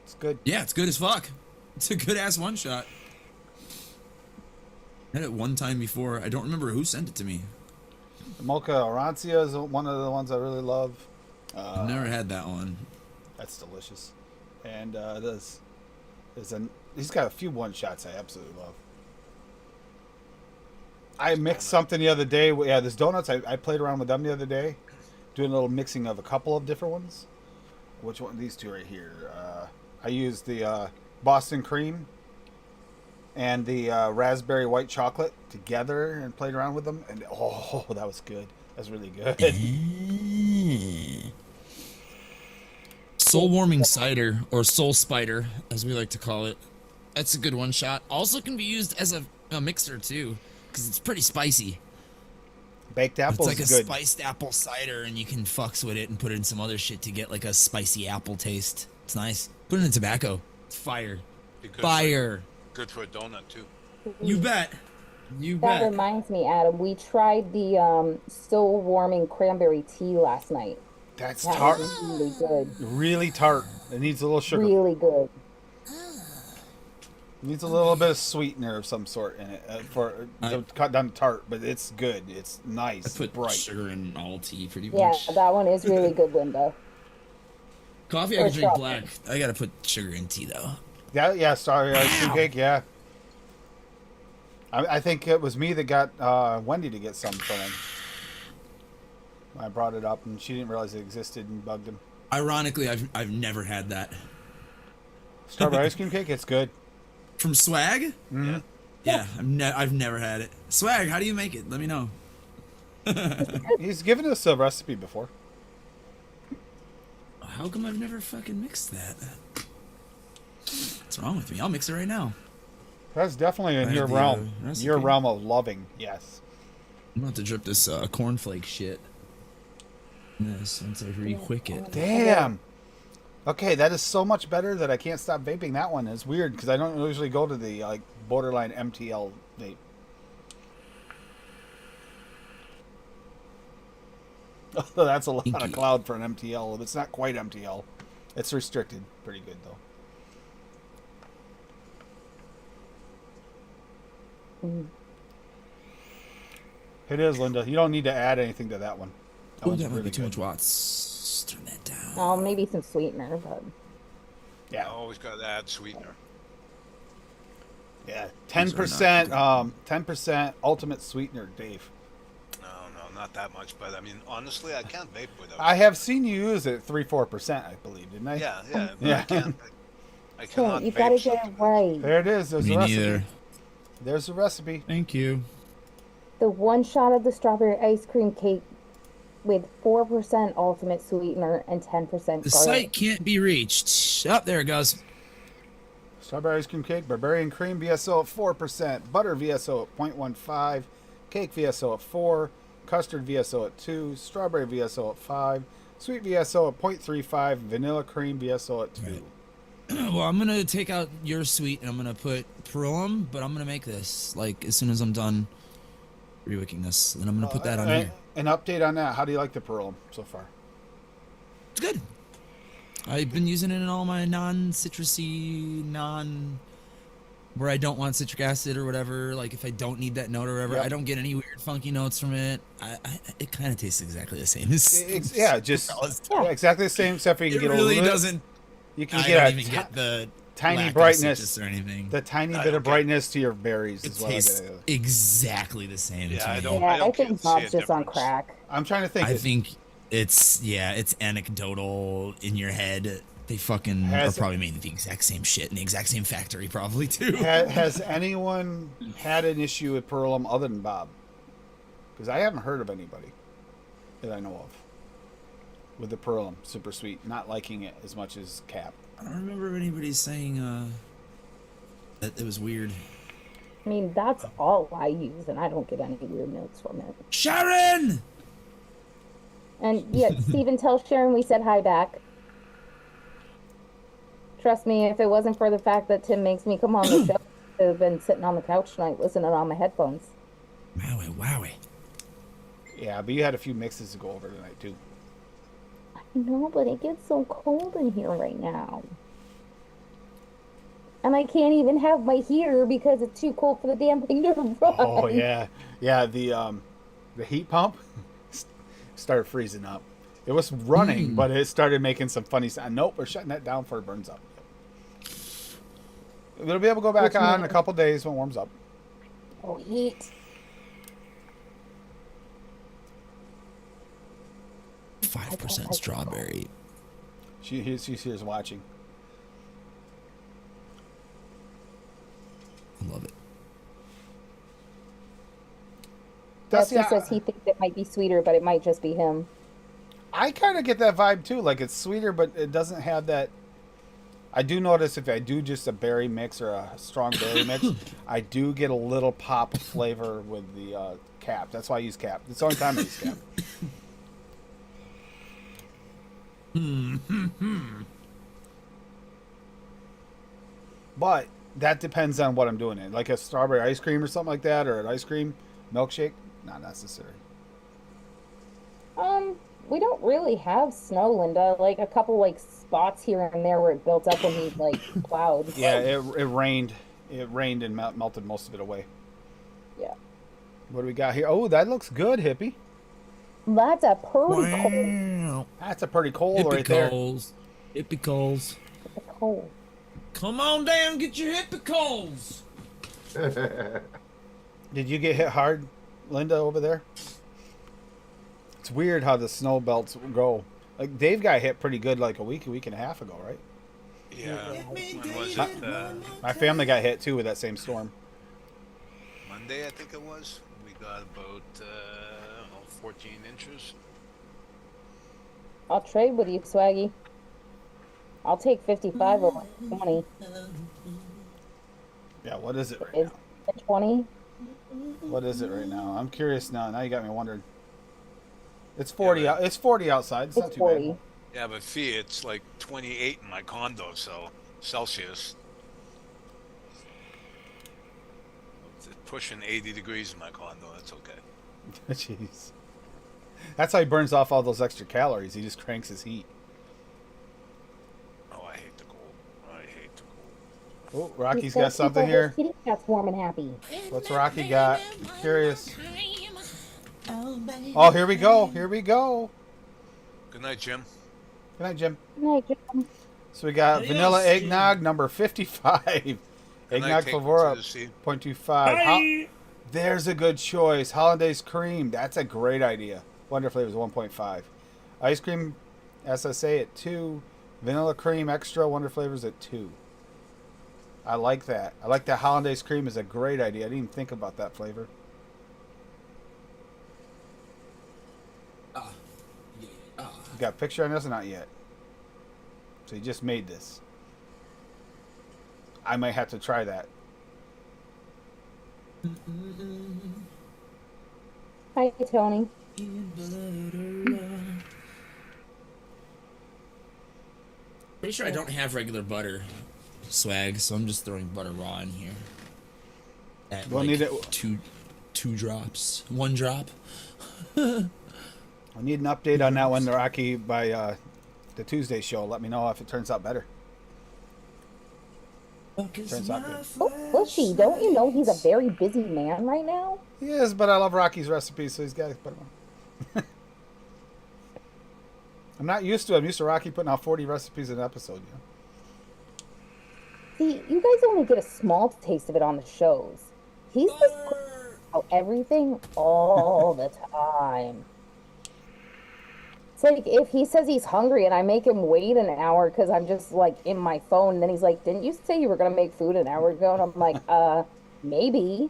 It's good. Yeah, it's good as fuck. It's a good ass one shot. I had it one time before. I don't remember who sent it to me. Mocha Arancia is one of the ones I really love. I've never had that one. That's delicious. And he's got a few one shots I absolutely love. I mixed something the other day. Yeah, there's donuts. I played around with them the other day, doing a little mixing of a couple of different ones. Which one? These two right here. I used the Boston cream and the raspberry white chocolate together and played around with them. And oh, that was good. That's really good. Soul warming cider, or soul spider, as we like to call it. That's a good one shot. Also can be used as a mixer too, because it's pretty spicy. Baked apple It's like is a good. spiced apple cider, and you can fucks with it and put it in some other shit to get like a spicy apple taste. It's nice. Put it in tobacco. It's fire. Be good Fire. good for a donut too. You bet. You That bet. reminds me, Adam, we tried the soul warming cranberry tea last night. That's That tart. was really good. Really tart. It needs a little sugar. Really good. It needs a little bit of sweetener of some sort in it to cut down the tart, but it's good. It's I nice, put bright. sugar in all tea pretty Yeah, much. that one is really good, Linda. Coffee I Or can drink chocolate. black. I gotta put sugar in tea though. Yeah, strawberry ice cream cake. Yeah, I think it was me that got Wendy to get some from him. I brought it up, and she didn't realize it existed, and bugged him. Ironically, I've never had that. Strawberry ice cream cake. It's good. From Swag? Mm-hmm. Yeah, I've never had it. Swag, how do you make it? Let me know. He's given us a recipe before. How come I've never fucking mixed that? What's wrong with me? I'll mix it right now. That's definitely in I your had the, realm. recipe. Your realm of loving. Yes. I'm about to drip this cornflake shit. Yes, once I re-quick it. Damn. Okay, that is so much better that I can't stop vaping that one. It's weird because I don't usually go to the like borderline MTL vape. That's a lot of Inky. cloud for an MTL. It's not quite MTL. It's restricted. Pretty good though. It is, Linda. You don't need to add anything to that one. That Oh, one's that might really be too good. much watts. Turn that down. Oh, maybe some sweetener, but Yeah. Always got to add sweetener. Yeah. These are 10%. not 10% ultimate sweetener, Dave. No, not that much. But I mean, honestly, I can't vape without. I have seen you use it 3-4%, I believe, didn't I? Yeah, but Yeah. I can't. I Tim, cannot you vape gotta get it something. right. There it is. There's Me the recipe. neither. There's the recipe. Thank you. The one shot of the strawberry ice cream cake with 4% ultimate sweetener and 10% The garlic. site can't be reached. Oh, there it goes. Strawberry ice cream cake, barbarian cream VSO at 4%, butter VSO at 0.15, cake VSO at 4, custard VSO at 2, strawberry VSO at 5, Sweet VSO at 0.35, vanilla cream VSO at 2. Well, I'm gonna take out your sweet and I'm gonna put Perulum, but I'm gonna make this like as soon as I'm done rewicking this, and I'm gonna put that on here. An update on that. How do you like the Perulum so far? It's good. I've been using it in all my non-citrusy, where I don't want citric acid or whatever. Like if I don't need that note or whatever, Yep. I don't get any weird funky notes from it. It kind of tastes exactly the same as Yeah, just yeah, exactly the same, except for you can it get really a little. doesn't. You can I get don't a even get the tiny lack brightness of citrus or anything. the tiny I bit don't of get- brightness to your berries It is what I tastes get. exactly the same. Yeah, to I me. don't- Yeah, I get think see a Bob's just on difference. Oh, crack. I'm trying to think. I think it's anecdotal in your head. They fucking Has- are probably making the exact same shit in the exact same factory, probably too. Has anyone had an issue with Perulum other than Bob? Because I haven't heard of anybody that I know of with the Perulum super sweet, not liking it as much as Cap. I don't remember anybody saying that it was weird. I mean, that's all I use, and I don't get any weird notes from it. Sharon! And yeah, Steven, tell Sharon we said hi back. Trust me, if it wasn't for the fact that Tim makes me come on the show, I'd have been sitting on the couch tonight listening on my headphones. Wowie. Yeah, but you had a few mixes to go over tonight too. I know, but it gets so cold in here right now. And I can't even have my heater because it's too cold for the damn thing to run. Oh yeah, yeah. The heat pump started freezing up. It was running, but it started making some funny sound. Nope, we're shutting that down before it burns up. It'll be able to go back on in a couple days when it warms up. Oh, heat. 5% strawberry. She's here's watching. I love it. Dusty Dusty, says he thinks it might be sweeter, but it might just be him. I kind of get that vibe too. Like it's sweeter, but it doesn't have that. I do notice if I do just a berry mix or a strong berry mix, I do get a little pop of flavor with the cap. That's why I use cap. It's the only time I use cap. But that depends on what I'm doing it. Like a strawberry ice cream or something like that, or an ice cream milkshake, not necessary. We don't really have snow, Linda. Like a couple like spots here and there where it built up when he like plowed. Yeah, it rained. It rained and melted most of it away. Yeah. What do we got here? Oh, that looks good, hippie. That's a pretty cold. Wow. That's a pretty cold Hippie right there. coals. Hippie coals. Cold. Come on down, get your hippie coals. Did you get hit hard, Linda, over there? It's weird how the snow belts go. Like Dave got hit pretty good like a week and a half ago, right? Yeah. When was My, it? my family got hit too with that same storm. Monday, I think it was. We got about 14 inches. I'll trade with you, Swaggy. I'll take 55 over 20. Yeah, what is it right Is now? it 20? What is it right now? I'm curious now. Now you got me wondering. It's 40. It's 40 outside. It's not It's too 40. bad. Yeah, but fee, it's like 28 in my condo, so Celsius. It's pushing 80 degrees in my condo. That's okay. Jeez. That's how he burns off all those extra calories. He just cranks his heat. Oh, I hate the cold. I hate the cold. Oh, Rocky's got something here. Kitty cat's warm and happy. What's Rocky got? Curious. Oh, here we go. Here we go. Good night, Jim. Good night, Jim. Good night, Jim. So we got vanilla eggnog number 55. Good Eggnog night, take Favora to the sea. 0.25. There's a good choice. Hollandaise cream. That's a great idea. Wonder Flavors 1.5. Ice cream SSA at 2. Vanilla cream extra Wonder Flavors at 2. I like that. I like that hollandaise cream is a great idea. I didn't even think about that flavor. You got a picture on this or not yet? So you just made this. I might have to try that. Hi, Tony. pretty sure I don't have regular butter swag, so I'm just throwing butter raw in here. At We'll like need it. two drops, 1 drop. I need an update on that one, Rocky, by the Tuesday show. Let me know if it turns out better. Turns out good. Oh, Bushy, don't you know he's a very busy man right now? He is, but I love Rocky's recipes, so he's got to put them on. I'm not used to it. I'm used to Rocky putting out 40 recipes an episode. See, you guys only get a small taste of it on the shows. He's just out everything all the time. It's like if he says he's hungry and I make him wait an hour because I'm just like in my phone, and then he's like, "Didn't you say you were gonna make food an hour ago?" And I'm like, maybe.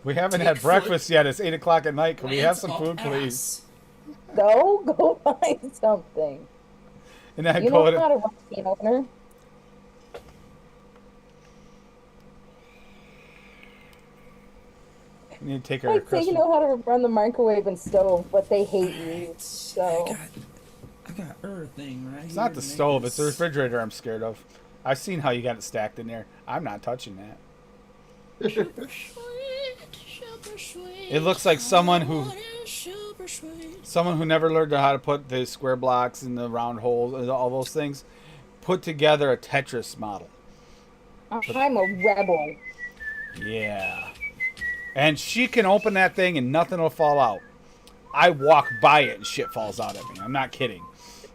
We haven't had breakfast yet. It's 8 o'clock at night. Can we have some food, please? So go find something. And I You go know to how to run a can opener? I need to take her to Like, say you Christmas. know how to run the microwave and stove, but they hate you. So I got her thing right. It's not the stove. It's the refrigerator I'm scared of. I've seen how you got it stacked in there. I'm not touching that. It looks like someone who never learned how to put the square blocks and the round holes and all those things put together a Tetris model. I'm a rebel. Yeah. And she can open that thing and nothing will fall out. I walk by it and shit falls out at me. I'm not kidding.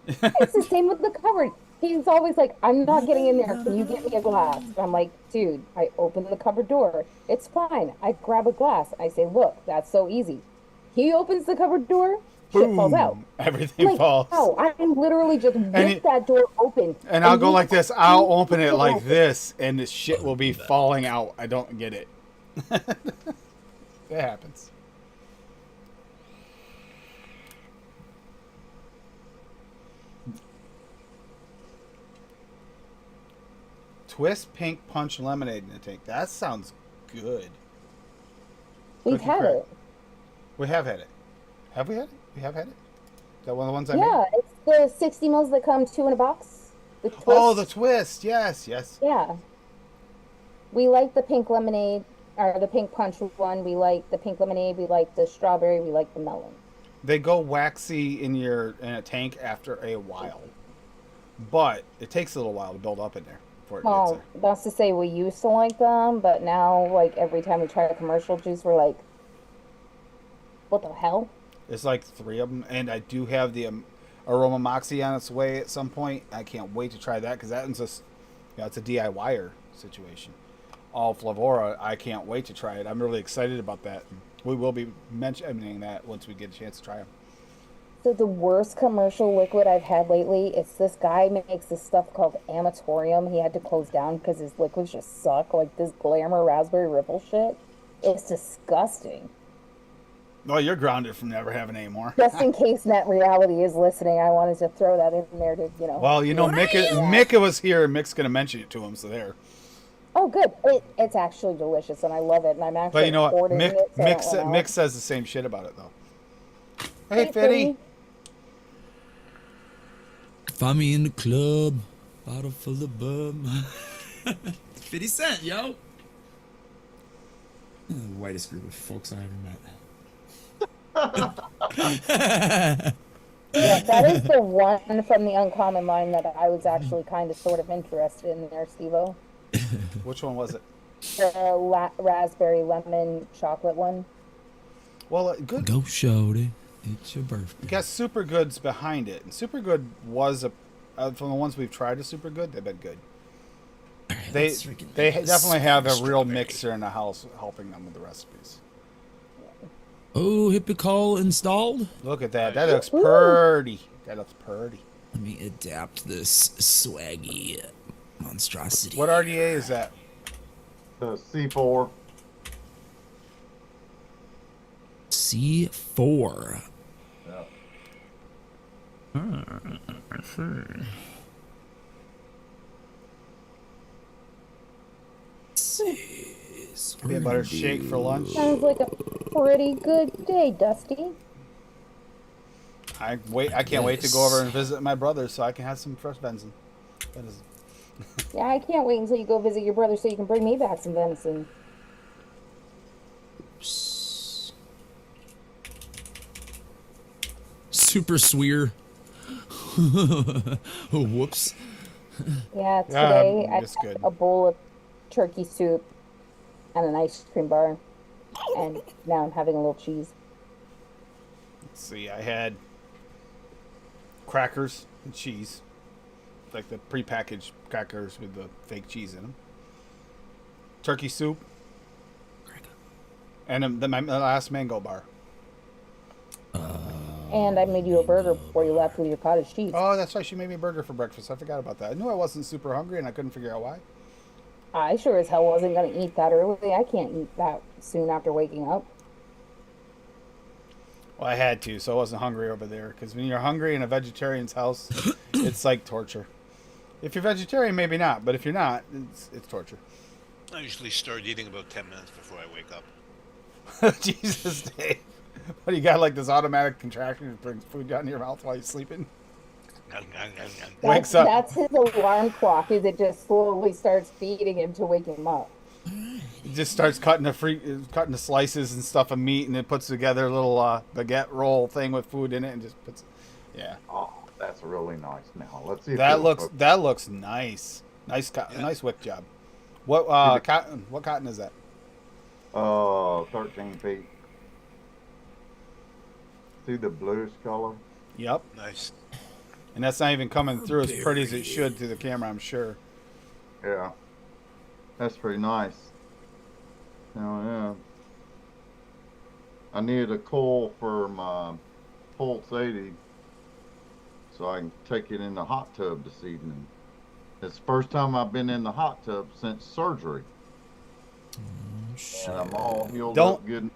It's the same with the cupboard. He's always like, "I'm not getting in there. Can you get me a glass?" I'm like, "Dude, I open the cupboard door. It's fine." I grab a glass. I say, "Look, that's so easy." He opens the cupboard door. Shit falls out. Everything Like, falls. how? I literally just whip that door open. And I'll go he- like this. I'll open it like this, and the shit will be falling out. I don't get it. It happens. Twist pink punch lemonade in the tank. That sounds good. We've Cookie had crack. it. We have had it. Have we had it? We have had it? Is that one of the ones I made? Yeah, it's the 60 mils that come 2 in a box. The twist. Oh, the twist. Yes, yes. Yeah. We like the pink lemonade, or the pink punch one. We like the pink lemonade. We like the strawberry. We like the melon. They go waxy in a tank after a while. But it takes a little while to build up in there before it gets Well, there. that's to say we used to like them, but now, like, every time we try a commercial juice, we're like, what the hell? There's like 3 of them, and I do have the Aroma Moxie on its way at some point. I can't wait to try that because that one's just, it's a DIYer situation. All Flavora, I can't wait to try it. I'm really excited about that. We will be mentioning that once we get a chance to try them. So the worst commercial liquid I've had lately, it's this guy makes this stuff called Amatorium. He had to close down because his liquids just suck. Like this Glamour Raspberry Ripple shit. It's disgusting. Oh, you're grounded from never having any more. Just in case Net Reality is listening, I wanted to throw that in there to, you know. Well, you know, Mika was here, and Mick's going to mention it to him, so there. Oh, good. It's actually delicious, and I love it. And I'm actually But you know what? ordering it. So I don't run out. Mick says the same shit about it, though. Hey, Hey, Fitty. Find me in the club, bottle full of bub. 50 Cent, yo. The whitest group of folks I ever met. Yeah, that is the one from the Uncommon line that I was actually kind of sort of interested in there, Steve-O. Which one was it? The raspberry lemon chocolate one. Well, good. Go shorty, it's your birthday. You got Super Goods behind it, and Super Good was from the ones we've tried. A Super Good, they've been good. They definitely have a real mixer in the house helping them with the recipes. Oh, hippie call installed. Look at that. That looks pretty. That looks pretty. Let me adapt this swaggy monstrosity. What RDA is that? The C4. C4. Yeah. Peanut butter shake for lunch. Sounds like a pretty good day, Dusty. I can't wait to go over and visit my brother so I can have some fresh venison. That is. Yeah, I can't wait until you go visit your brother so you can bring me back some venison. Super swear. Oh, whoops. Yeah, Yeah, today I it's had good. a bowl of turkey soup and an ice cream bar, and now I'm having a little cheese. Let's see, I had crackers and cheese, like the prepackaged crackers with the fake cheese in them. Turkey soup, and then my last mango bar. And I made you a burger before you left with your cottage cheese. Oh, that's right. She made me a burger for breakfast. I forgot about that. I knew I wasn't super hungry, and I couldn't figure out why. I sure as hell wasn't gonna eat that early. I can't eat that soon after waking up. Well, I had to, so I wasn't hungry over there. Because when you're hungry in a vegetarian's house, it's like torture. If you're vegetarian, maybe not. But if you're not, it's torture. I usually start eating about 10 minutes before I wake up. Jesus, Dave. What, you got like this automatic contraction that brings food down to your mouth while you're sleeping? Wakes up. That's his alarm clock. Is it just slowly starts feeding him to wake him up? He just starts cutting the slices and stuff of meat, and it puts together a little baguette roll thing with food in it, and just puts. Yeah, Oh, that's really nice. Now let's see. If that it'll looks cook. nice. Yeah. Nice wick job. What cotton? What cotton is that? 13 feet. See the bluish color? Yep, Nice. and that's not even coming through as pretty as it should through the camera, I'm sure. Yeah. That's pretty nice. Oh yeah. I needed a coil for my Pulse 80 so I can take it in the hot tub this evening. It's the first time I've been in the hot tub since surgery. And I'm all healed Don't- up good.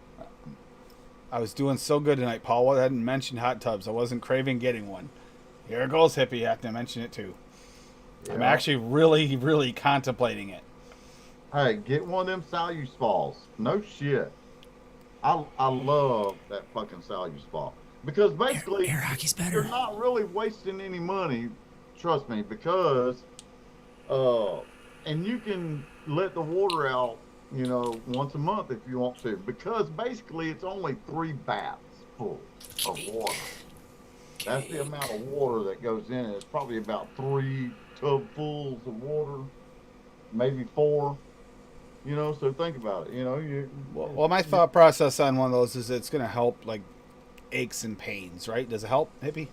I was doing so good tonight, Paul. I hadn't mentioned hot tubs. I wasn't craving getting one. Here it goes, hippie. You have to mention it too. I'm Yeah. actually really, really contemplating it. Hey, get one of them Salus Falls. No shit. I love that fucking Salus Fall. Because basically, Air hockey's you're better. not really wasting any money, trust me, because and you can let the water out, once a month if you want to, because basically it's only 3 baths full of water. That's the amount of water that goes in it. It's probably about 3 tubfuls of water, maybe 4. So think about it. Well, my thought process on one of those is it's going to help like aches and pains, right? Does it help, hippie?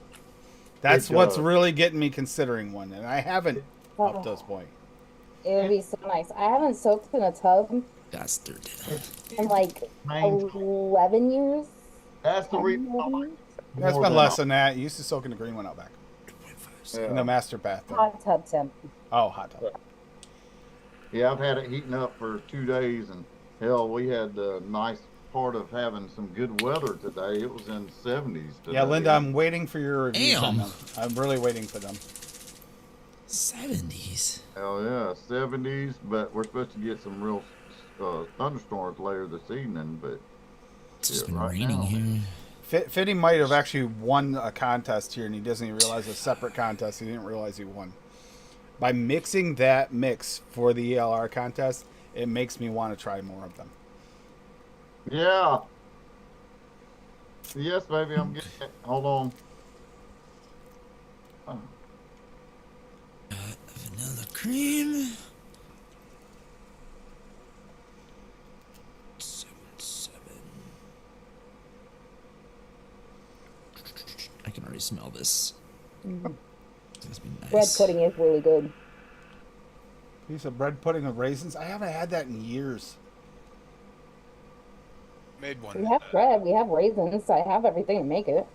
That's It what's does. really getting me considering one, and I haven't up to this Oh, point. it would be so nice. I haven't soaked in a tub Bastard. in like Main- 11 years. That's the 10 reason I like years. That's more been than less than that. You used to soak in the green one out back in the Yeah. master bathroom. Hot tub temp. Oh, hot tub. Yeah, I've had it heating up for 2 days, and hell, we had the nice part of having some good weather today. It was in the 70s today. Yeah, Linda, I'm waiting for your reviews on Damn. them. I'm really waiting for them. 70s. Hell yeah, 70s, but we're supposed to get some real thunderstorms later this evening, but It's just Yeah, been right raining now. here. Fitty might have actually won a contest here, and he doesn't even realize a separate contest. He didn't realize he won. By mixing that mix for the ELR contest, it makes me want to try more of them. yeah. Yes, baby, I'm getting it. Hold on. Oh, Vanilla cream. 7. I can already smell this. This must be nice. Bread pudding is really good. Piece of bread pudding with raisins. I haven't had that in years. Made one. We have bread, we have raisins. I have everything to make it.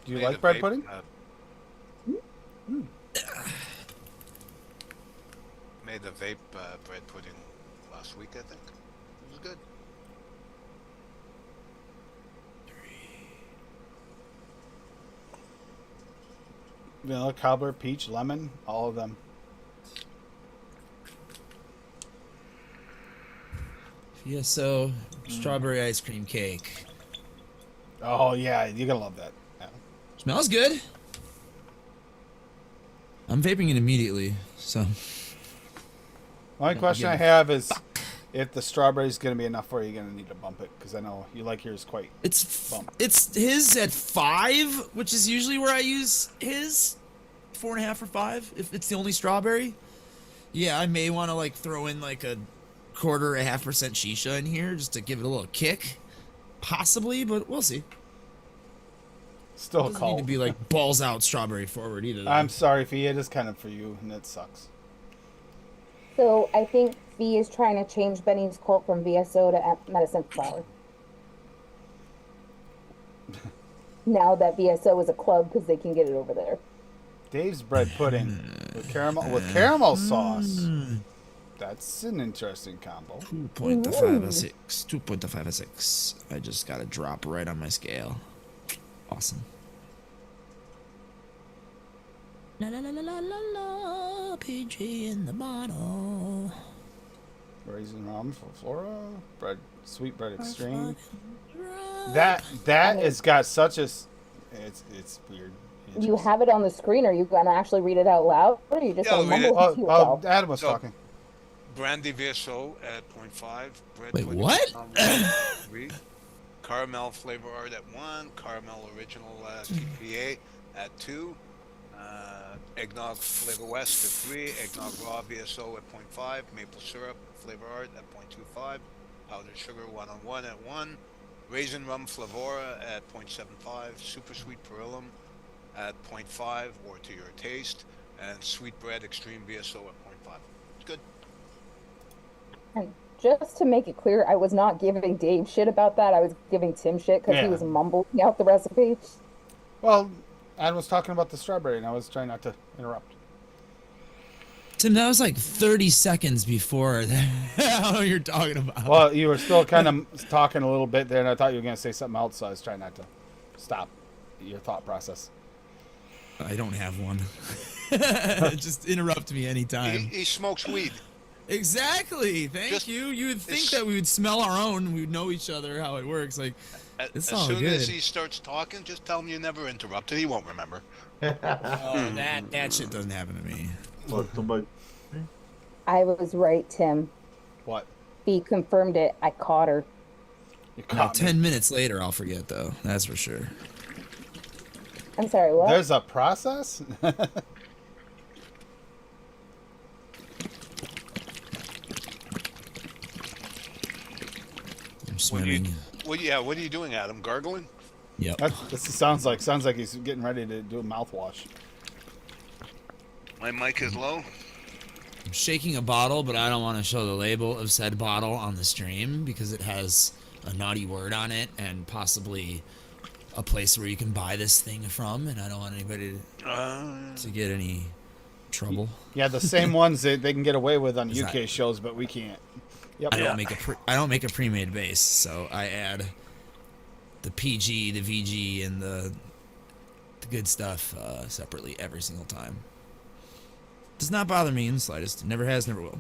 Do you made like a bread vape, pudding? Made a vape bread pudding last week, I think. It was good. Vanilla, cobbler, peach, lemon, all of them. Yeah, so strawberry ice cream cake. Oh yeah, you're gonna love that. Yeah. Smells good. I'm vaping it immediately, so. Only question I have is if the strawberry's going to be enough for you, you're going to need to bump it because I know you like yours quite. It's his at 5, which is usually where I use his 4.5 or 5 if it's the only strawberry. Yeah, I may want to like throw in like a 0.25% shisha in here just to give it a little kick, possibly, but we'll see. Still Doesn't cold. need to be like balls out strawberry forward either. Though. I'm sorry, Fee. It is kind of for you, and it sucks. So I think V is trying to change Benny's cult from VSO to medicine flower. Now that VSO is a club because they can get it over there. Dave's bread pudding with caramel sauce. That's an interesting combo. 2.56. 2.56. I just got a drop right on my scale. Awesome. La la la la la la la. PG in the bottle. Raisin rum for Flora. Bread, sweet bread extreme. Right. That has got such a. It's weird. You have it on the screen. Are you gonna actually read it out loud, or are you just Yeah, gonna I'll read it. mumble to Oh, yourself? Adam was So- talking. Brandy VSO at 0.5. Bread Wait, pudding what? at 3. Caramel flavor art at 1. Caramel original TPA at 2. Eggnog flavor west at 3. Eggnog raw VSO at 0.5. Maple syrup flavor art at 0.25. Powdered sugar 1-on-1 at 1. Raisin rum flavora at 0.75. Super sweet perillum at 0.5 or to your taste. And sweet bread extreme VSO at 0.5. It's good. And just to make it clear, I was not giving Dave shit about that. I was giving Tim shit because he Yeah. was mumbling out the recipe. Well, Adam was talking about the strawberry, and I was trying not to interrupt. Tim, that was like 30 seconds before how you're talking about. Well, you were still kind of talking a little bit there, and I thought you were going to say something else, so I was trying not to stop your thought process. I don't have one. Just interrupt me anytime. He smokes weed. Exactly. Thank Just- you. You would think it's- that we would smell our own. We would know each other, how it works. Like, As It's all soon as good. he starts talking, just tell him you never interrupted. He won't remember. oh, that shit doesn't happen to me. Look, somebody. I was right, Tim. What? V confirmed it. I caught her. You Now, caught me. 10 minutes later, I'll forget, though. That's for sure. I'm sorry, what? There's a process? I'm What are you, swimming. what are you doing, Adam? Gargling? Yep. This sounds like he's getting ready to do a mouthwash. My mic is low. I'm shaking a bottle, but I don't want to show the label of said bottle on the stream because it has a naughty word on it and possibly a place where you can buy this thing from, and I don't want anybody to get any trouble. Yeah, the same ones that they can get away with on Is UK that- shows, but we can't. Yep. I don't make a pre-made base, so I add the PG, the VG, and the good stuff separately every single time. Does not bother me in the slightest. Never has, never will.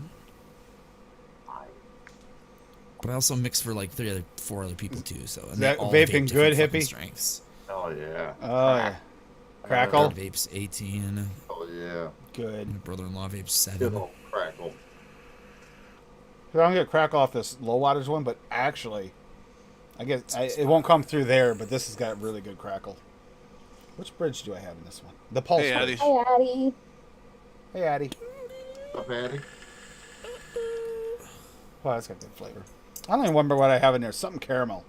But I also mix for like 4 other people too. So and that they all vaping vape good, different fucking hippie? Strengths. Oh yeah. Oh, yeah. Crackle? Vapes 18. Oh yeah. Good. My brother-in-law vapes Good 7. old crackle. I don't get crackle off this low wattage one, but actually, I guess it won't come through there, but this has got really good crackle. Which bridge do I have in this one? The Pulse Hey, bridge. Addy. Hi, Addie. Hey, Addy. Up, Addy? Oh, that's got good flavor. I don't even remember what I have in there. Something caramel.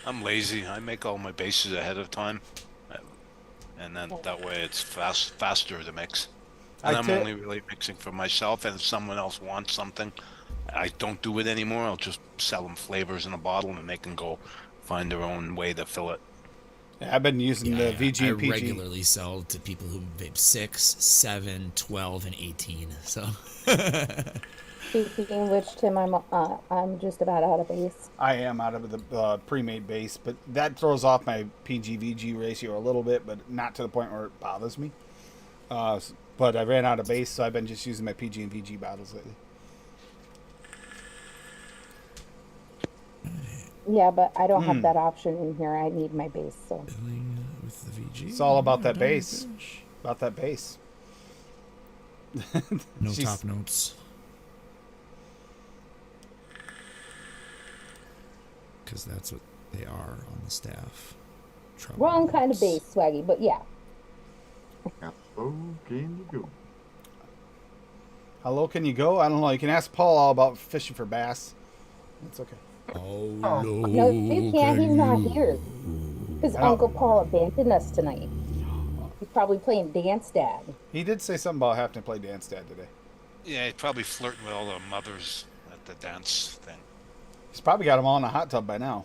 I'm lazy. I make all my bases ahead of time, and then that way it's faster to mix. And I'm only really mixing for myself, and if someone else wants something, I don't do it anymore. I'll just sell them flavors in a bottle, and they can go find their own way to fill it. Yeah, I've been using the VG I and PG. regularly sell to people who vape 6, 7, 12, and 18. So Speaking of which, Tim, I'm just about out of base. I am out of the pre-made base, but that throws off my PG-VG ratio a little bit, but not to the point where it bothers me. But I ran out of base, so I've been just using my PG and VG bottles lately. Yeah, but I don't Hmm. have that option in here. I need my base, so. Filling with the VG. It's all about that Done base. fish. About that base. No She's- top notes. Because that's what they are on the staff. Trouble Wrong kind of notes. base, Swaggy, but yeah. How low can you go? How low can you go? I don't know. You can ask Paul all about fishing for bass. It's okay. How Oh. low No, you can't. He's not you here. Because I know. Uncle Paul abandoned us tonight. He's probably playing Dance Dad. He did say something about having to play Dance Dad today. Yeah, he's probably flirting with all the mothers at the dance thing. He's probably got them all in a hot tub by now.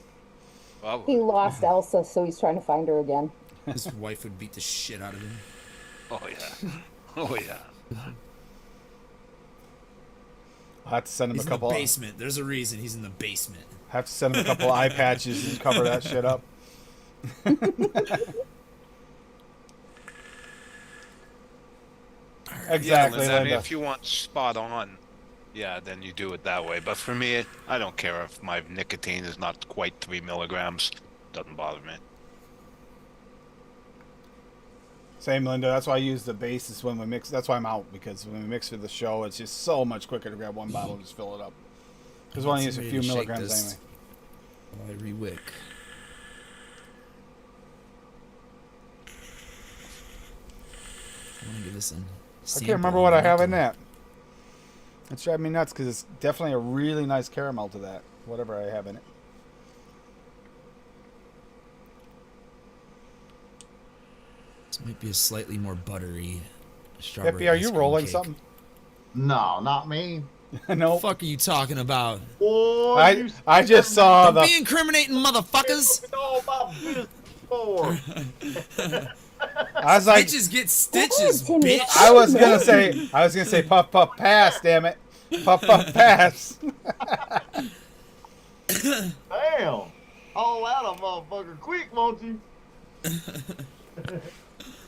He Probably. lost Elsa, so he's trying to find her again. His wife would beat the shit out of him. Oh yeah. Oh yeah. I'll have to send him He's a in couple. the basement. There's a reason he's in the basement. Have to send him a couple eye patches and cover that shit up. Exactly, Yeah, Linda, I mean, Linda. if you want spot on, yeah, then you do it that way. But for me, I don't care if my nicotine is not quite 3 milligrams. Doesn't bother me. Same, Linda. That's why I use the bases when we mix. That's why I'm out, because when we mix for the show, it's just so much quicker to grab one bottle and just fill it up. Because we only use a few milligrams anyway. While I rewick. I want to give this some. I can't remember what I have in that. It's driving me nuts because it's definitely a really nice caramel to that, whatever I have in it. This might be a slightly more buttery strawberry. Hippie, are ice you cream rolling cake. something? No, not me. No. The fuck are you talking about? Boy, I just saw Don't the. be incriminating, motherfuckers. all about this before. I was like, Bitches get stitches, Timmy. bitch. I was gonna say, puff puff pass. Damn it, puff puff pass. Damn. Haul out a motherfucker quick, won't you?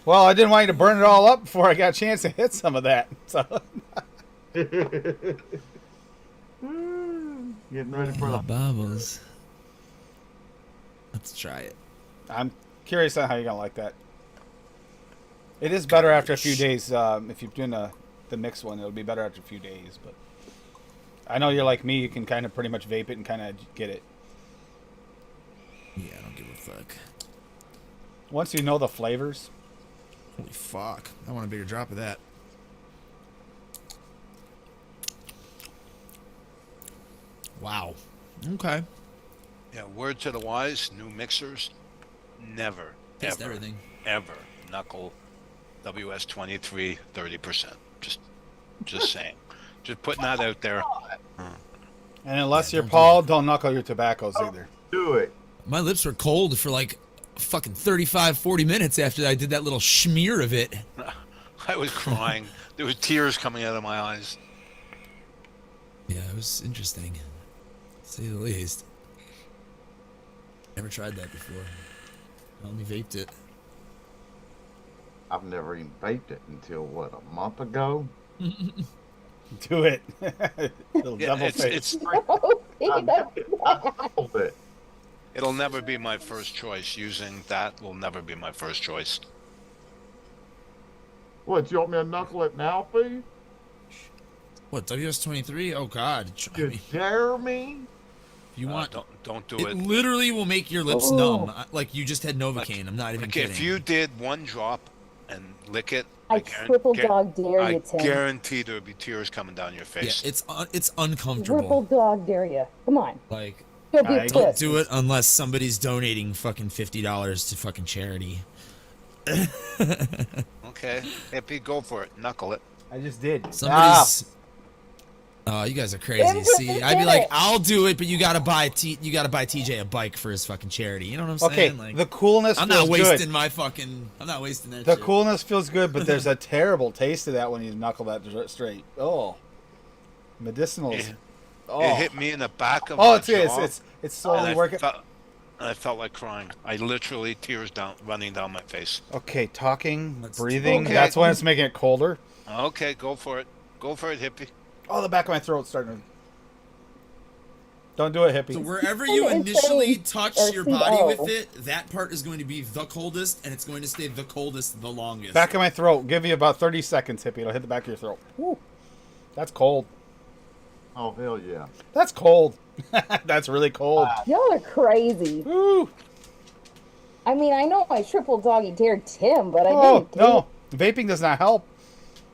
Well, I didn't want you to burn it all up before I got a chance to hit some of that. So Getting ready for The the bubbles. Let's try it. I'm curious on how you're gonna like that. It is better after a few days. If you're doing the mixed one, it'll be better after a few days. But I know you're like me; you can kind of pretty much vape it and kind of get it. Yeah, I don't give a fuck. Once you know the flavors, Holy fuck. I want a bigger drop of that. Wow. Okay. Yeah, word to the wise, new mixers, never, Taste ever, everything. ever knuckle WS23 30%. Just saying. Just putting that out there. and unless Yeah, you're don't do Paul, don't knuckle your tobaccos Oh. either. do it. My lips were cold for like fucking 35, 40 minutes after I did that little schmear of it. I was crying. There was tears coming out of my eyes. Yeah, it was interesting. To say the least. Never tried that before. I only vaped it. I've never even vaped it until what, a month ago? Do it. Little Yeah, devil it's, face. it's I doubled it. it'll never be my first choice. Using that will never be my first choice. What, you want me to knuckle it now for you? What, WS23? Oh god. I You mean, dare me? if you want Don't do it it. literally will make your lips Oh. numb. Like you just had Novocaine. I'm not even Like kidding. if you did one drop and lick it, I triple dog dare I you, Tim. guarantee there would be tears coming down your yeah, face. it's Triple uncomfortable. dog dare you. Come on. Like Go be a I don't puss. do it unless somebody's donating fucking $50 to fucking charity. Okay, hippie, go for it. Knuckle it. I just did. Somebody's. Oh, you guys are crazy. Tim just See, did I'd be like, it. I'll do it, but you gotta buy TJ a bike for his fucking charity. You know what I'm Okay, saying? Like, the coolness I'm feels not wasting good. my fucking. I'm not wasting that. The shit. coolness feels good, but there's a terrible taste of that when you knuckle that straight. Oh, medicinals. It, Oh, it hit me in the back of oh, my it's jaw, it's slowly and working. I felt like crying. I literally tears running down my face. Okay, talking, Let's breathing. do it. That's when it's making it colder. Okay, go for it. Go for it, hippie. Oh, the back of my throat's starting to. Don't do it, hippie. So wherever you And initially say- touch or your see, body oh. with it, that part is going to be the coldest, and it's going to stay the coldest the longest. Back of my throat. Give you about 30 seconds, hippie. It'll hit the back of your throat. Woo. That's cold. Oh, hell yeah. That's cold. That's really cold. Y'all are crazy. Woo. I mean, I know I triple doggy dared Tim, but I Oh, didn't do no. Vaping does not help.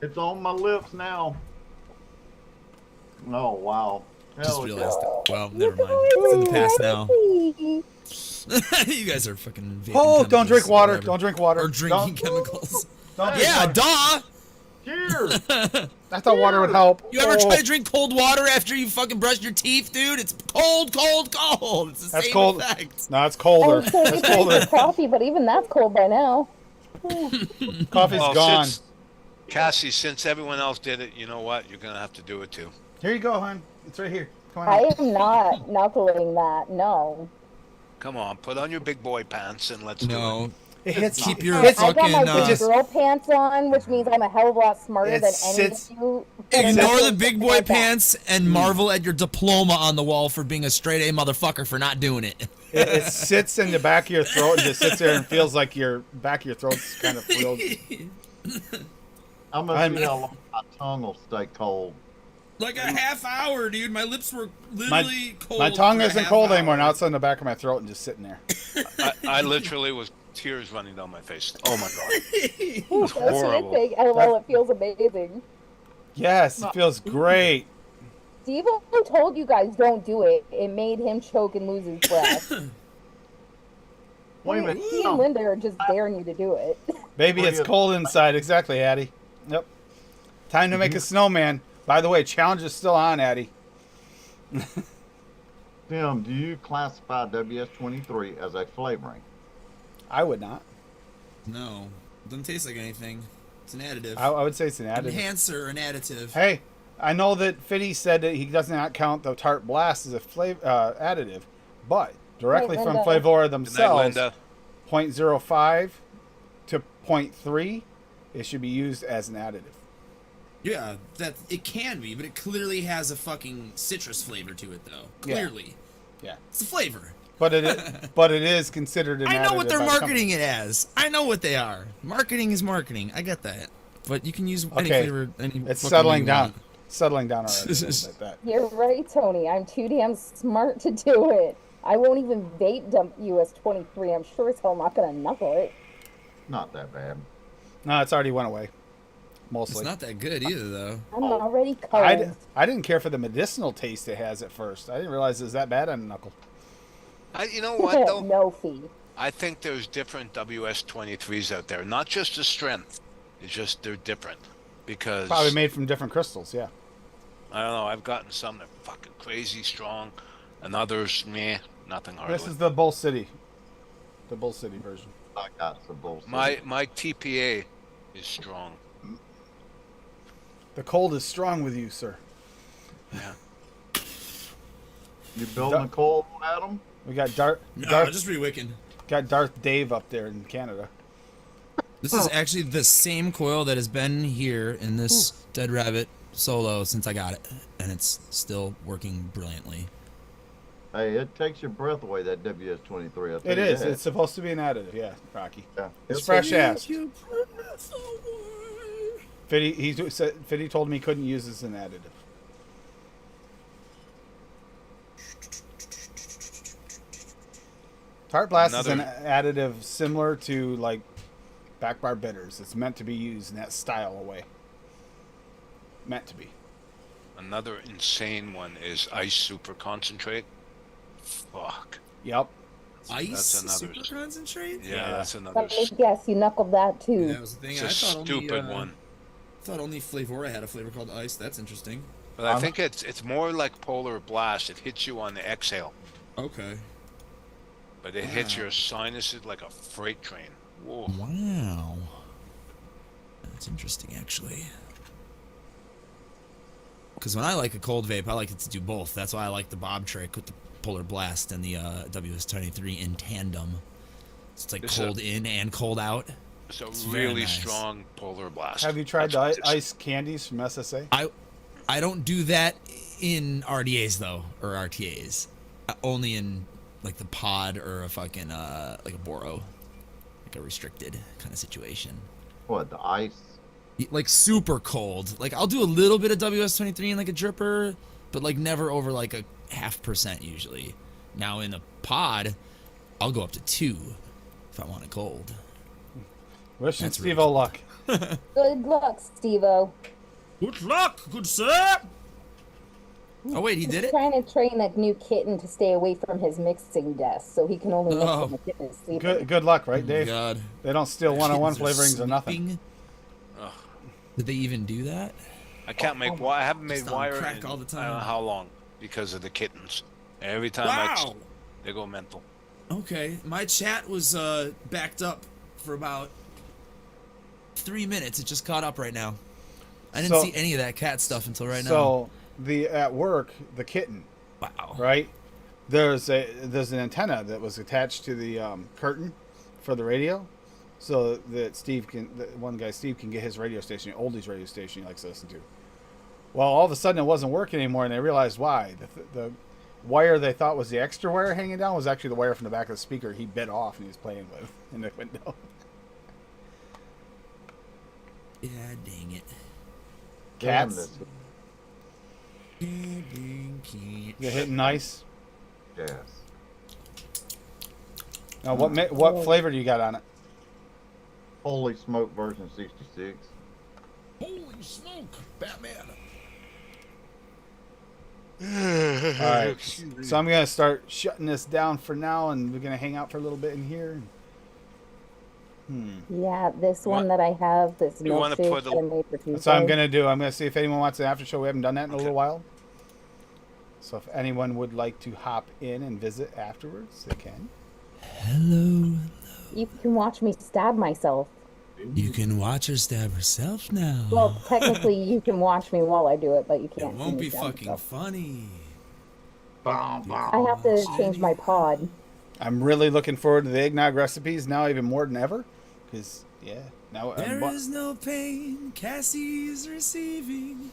It's on my lips now. Oh, wow. Just Hell realized yeah. it. Well, You never mind. guys It's in the are past now. crazy. You guys are fucking vaping Oh, don't chemicals drink or water. whatever. Don't drink water. Or drinking Don't- chemicals. Don't drink Yeah, water. duh! Cheers. I thought water would help. You ever Oh, try to drink cold water after you fucking brushed your teeth, dude? It's cold, cold, cold. It's the That's same cold. effect. No, it's I colder. was saying That's you colder. drink coffee, but even that's cold by now. Coffee's Well, gone. Cassie, since everyone else did it, you know what? You're gonna have to do it too. Here you go, hon. It's right here. Come on. I am not knuckling that. No. Come on, put on your big boy pants and let's do it. No. It hits. Keep your It's- I got my fucking, big girl pants on, which means I'm a hell of a lot smarter It than any sits- of you. Ignore But the big boy like that. pants and marvel at your diploma on the wall for being a straight A motherfucker for not doing it. It sits in the back of your throat and just sits there and feels like your back of your throat's kind of filled. I'm going I'm- to see how long my tongue will stay cold. Like a half hour, dude. My lips were literally cold. My tongue for a isn't half cold anymore. hour. Now it's on the back of my throat and just sitting there. I literally was tears running down my face. Oh my god. Ooh, that's horrible. what I think. LOL, it feels amazing. Yes, it feels great. Steve told you guys don't do it. It made him choke and lose his breath. Wait a minute. He and Linda are just daring you to do it. Baby, it's cold inside. Exactly, Addie. Yep. Time to make a snowman. By the way, challenge is still on, Addie. Tim, do you classify WS-23 as a flavoring? I would not. No, doesn't taste like anything. It's an additive. I would say it's an additive. Enhancer, an additive. Hey, I know that Fitty said that he does not count the Tart Blast as a additive, but directly Right, from Linda. Flavora Good night, themselves, Linda. 0.05 to 0.3, it should be used as an additive. Yeah, that it can be, but it clearly has a fucking citrus flavor to it, though. Clearly, Yeah, it's a flavor. but it is considered an additive. I know what they're by the company. marketing it as. I know what they are. Marketing is marketing. I get that. But you can use any Okay, flavor. Any it's fucking settling you down. want. Settling down already. a little bit, that. You're right, Tony. I'm too damn smart to do it. I won't even vape dump US 23. I'm sure as hell not gonna knuckle it. Not that bad. No, it's already went away. It's Mostly. not that good either, though. I'm already cold. I didn't care for the medicinal taste it has at first. I didn't realize it was that bad on the knuckle. You know what though? No fee. I think there's different WS-23s out there. Not just the strength. It's just they're different. Because Probably made from different crystals, yeah. I don't know, I've gotten some that are fucking crazy strong and others, meh, nothing hardly. This is the Bull City. The Bull City version. I got some bullshit. My TPA is strong. The cold is strong with you, sir. Yeah. You building a coal, Adam? We got Darth just re-wicking. got Darth Dave up there in Canada. This is actually the same coil that has been here in this Dead Rabbit solo since I got it, and it's still working brilliantly. Hey, it takes your breath away, that WS-23. I'll tell It you is. that. It's supposed to be an additive, yeah, Rocky. Yeah. It's fresh ass. Fitty told me he couldn't use this as an additive. Tart Blast is an additive similar to like back bar bitters. It's meant to be used in that style of way. Meant to be. Another insane one is ice super concentrate. Fuck. Yep. Ice That's another- super concentrate? Yeah, Yeah. that's another Let me guess, you knuckled that too. That was the thing. it's I a thought stupid only, one. I thought only Flavora had a flavor called ice. That's interesting. But I think it's more like polar blast. It hits you on the exhale, Okay. but it hits your sinuses like a freight train. Whoa. Wow. That's interesting, actually. Because when I like a cold vape, I like it to do both. That's why I like the Bob trick with the Polar Blast and the WS-23 in tandem. It's like This is cold in and cold out. It's a very really nice. strong polar blast. Have you tried That's the what it is. ice candies from SSA? I don't do that in RDAs though, or RTAs. Only in like the pod or a fucking like a Boro, like a restricted kind of situation. What, the ice? Like super cold. Like I'll do a little bit of WS-23 in like a dripper, but like never over like a 0.5% usually. Now in a pod, I'll go up to 2 if I want it cold. Wishing That's Steve really luck. Good luck, Steve-O. Good luck, good sir. Oh wait, he did it? Trying to train that new kitten to stay away from his mixing desk, so he can only mix Oh. when the kitten is sleeping. Good luck, right, Oh my Dave? God. They don't steal one-on-one Kittens are flavorings or nothing. sleeping? Ugh. Did they even do that? I can't make wire. I haven't made Just on wire crack in all the I don't know time. how long because of the kittens. Every time Wow. they go mental. Okay, my chat was backed up for about 3 minutes. It just caught up right now. I didn't So- see any of that cat stuff until right now. So at work, the kitten, Wow. right? There's an antenna that was attached to the curtain for the radio, so that one guy Steve can get his radio station, oldies radio station he likes to listen to. Well, all of a sudden it wasn't working anymore, and they realized why. The wire they thought was the extra wire hanging down was actually the wire from the back of the speaker he bit off and he was playing with in the window. Yeah, dang it. Cats, Goodness. they're hitting nice. Yes. Now, what flavor do you got on it? Holy smoke version 66. Holy smoke, Batman. All right, so I'm gonna start shutting this down for now, and we're gonna hang out for a little bit in here. Yeah, this one want- that I have, this you wanna milkshake put that I made for Tuesday. That's what I'm gonna do. I'm gonna see if anyone wants an after show. We haven't done that in a Okay. little while. So if anyone would like to hop in and visit afterwards, they can. Hello. You can watch me stab myself. You can watch her stab herself now. Well, technically, you can watch me while I do it, but you it can't. see won't me be stab fucking myself. funny. I have to change my pod. I'm really looking forward to the eggnog recipes now, even more than ever. Because now There is no pain Cassie's receiving.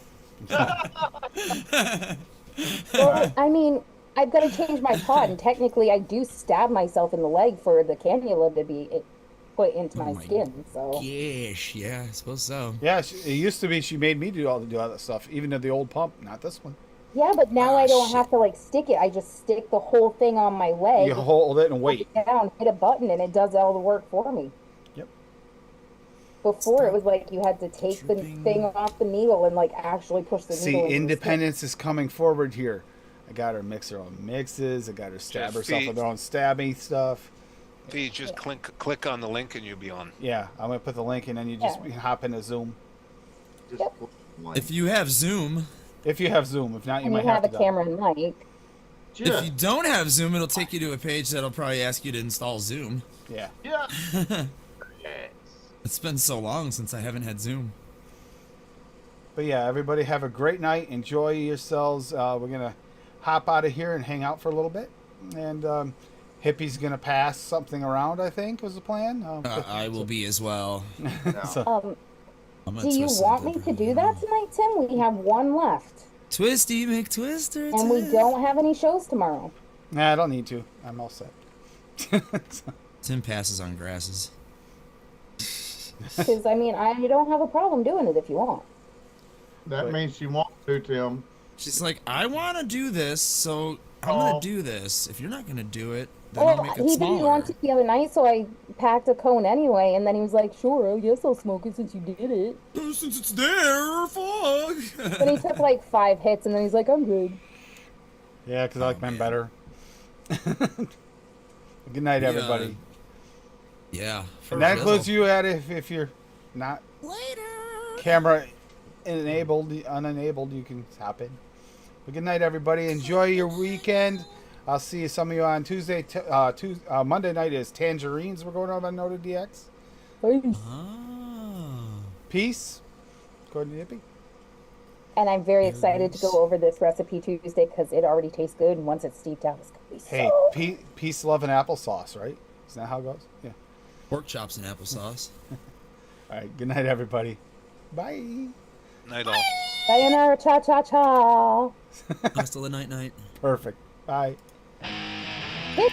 Well, I mean, I've got to change my pod, and technically, I do stab myself in the leg for the cannula to be put into my my skin. So Gosh, yeah, I suppose so. Yeah, it used to be she made me do all that stuff, even to the old pump. Not this one. yeah, but now Ah, I don't shit. have to like stick it. I just stick the whole thing on my leg, You hold it and wait. put it down, hit a button, and it does all the work for me. Yep. Before it was like you had to take the Tripping. thing off the needle and like actually push the See, needle. into the independence is coming forward here. I got her mix her own mixes. I got her stab Just herself feed- with her own stabby stuff. Fee, just click on the link and you'll be on. Yeah, I'm gonna put the link in, and you just Yeah. hop into Zoom Just Yep. like, If you have Zoom, if you have Zoom. If not, you And might you have have a to. camera and mic. if you don't have Zoom, it'll take you to a page that'll probably ask you to install Zoom. Yeah. Yeah. Yes. It's been so long since I haven't had Zoom. But yeah, everybody have a great night. Enjoy yourselves. We're gonna hop out of here and hang out for a little bit, and Hippie's gonna pass something around. I think was the plan. I will be as well. So, I'm gonna Do you twist want me something to do for that you. tonight, Tim? We have one left, Twisty McTwister. and we Tim. don't have any shows tomorrow. nah, I don't need to. I'm all set. Tim passes on grasses. Because I mean, I don't have a problem doing it if you want. That Wait. means she wants to, Tim. She's like, I want to do this, so I'm Oh. gonna do this. If you're not gonna do it, then I'll Well, make he it didn't smaller. want to the other night, so I packed a cone anyway, and then he was like, "Sure, I guess I'll smoke it since you did it." Oh, since it's there, fuck. Then he took like 5 hits, and then he's like, "I'm good." Yeah, because I like men better. Good night, Yeah. everybody. Yeah. For And that real. includes you, Ed, if you're not Later. camera unenabled, you can hop in. But good night, everybody. Enjoy your weekend. I'll see some of you on Tuesday. Monday night is Tangerines. We're going over on Noted DX. Peace. Ah. Peace. According to Hippie. And I'm very excited to go over this recipe Tuesday because it already tastes good, and once it's steeped out, it's gonna be Hey, so. peace, love, and applesauce, right? Isn't that how it goes? Yeah. Pork chops and applesauce. All right. Good night, everybody. Bye. Night all. Sayonara, cha cha cha. Hasta la night night. Perfect. Bye. Hit.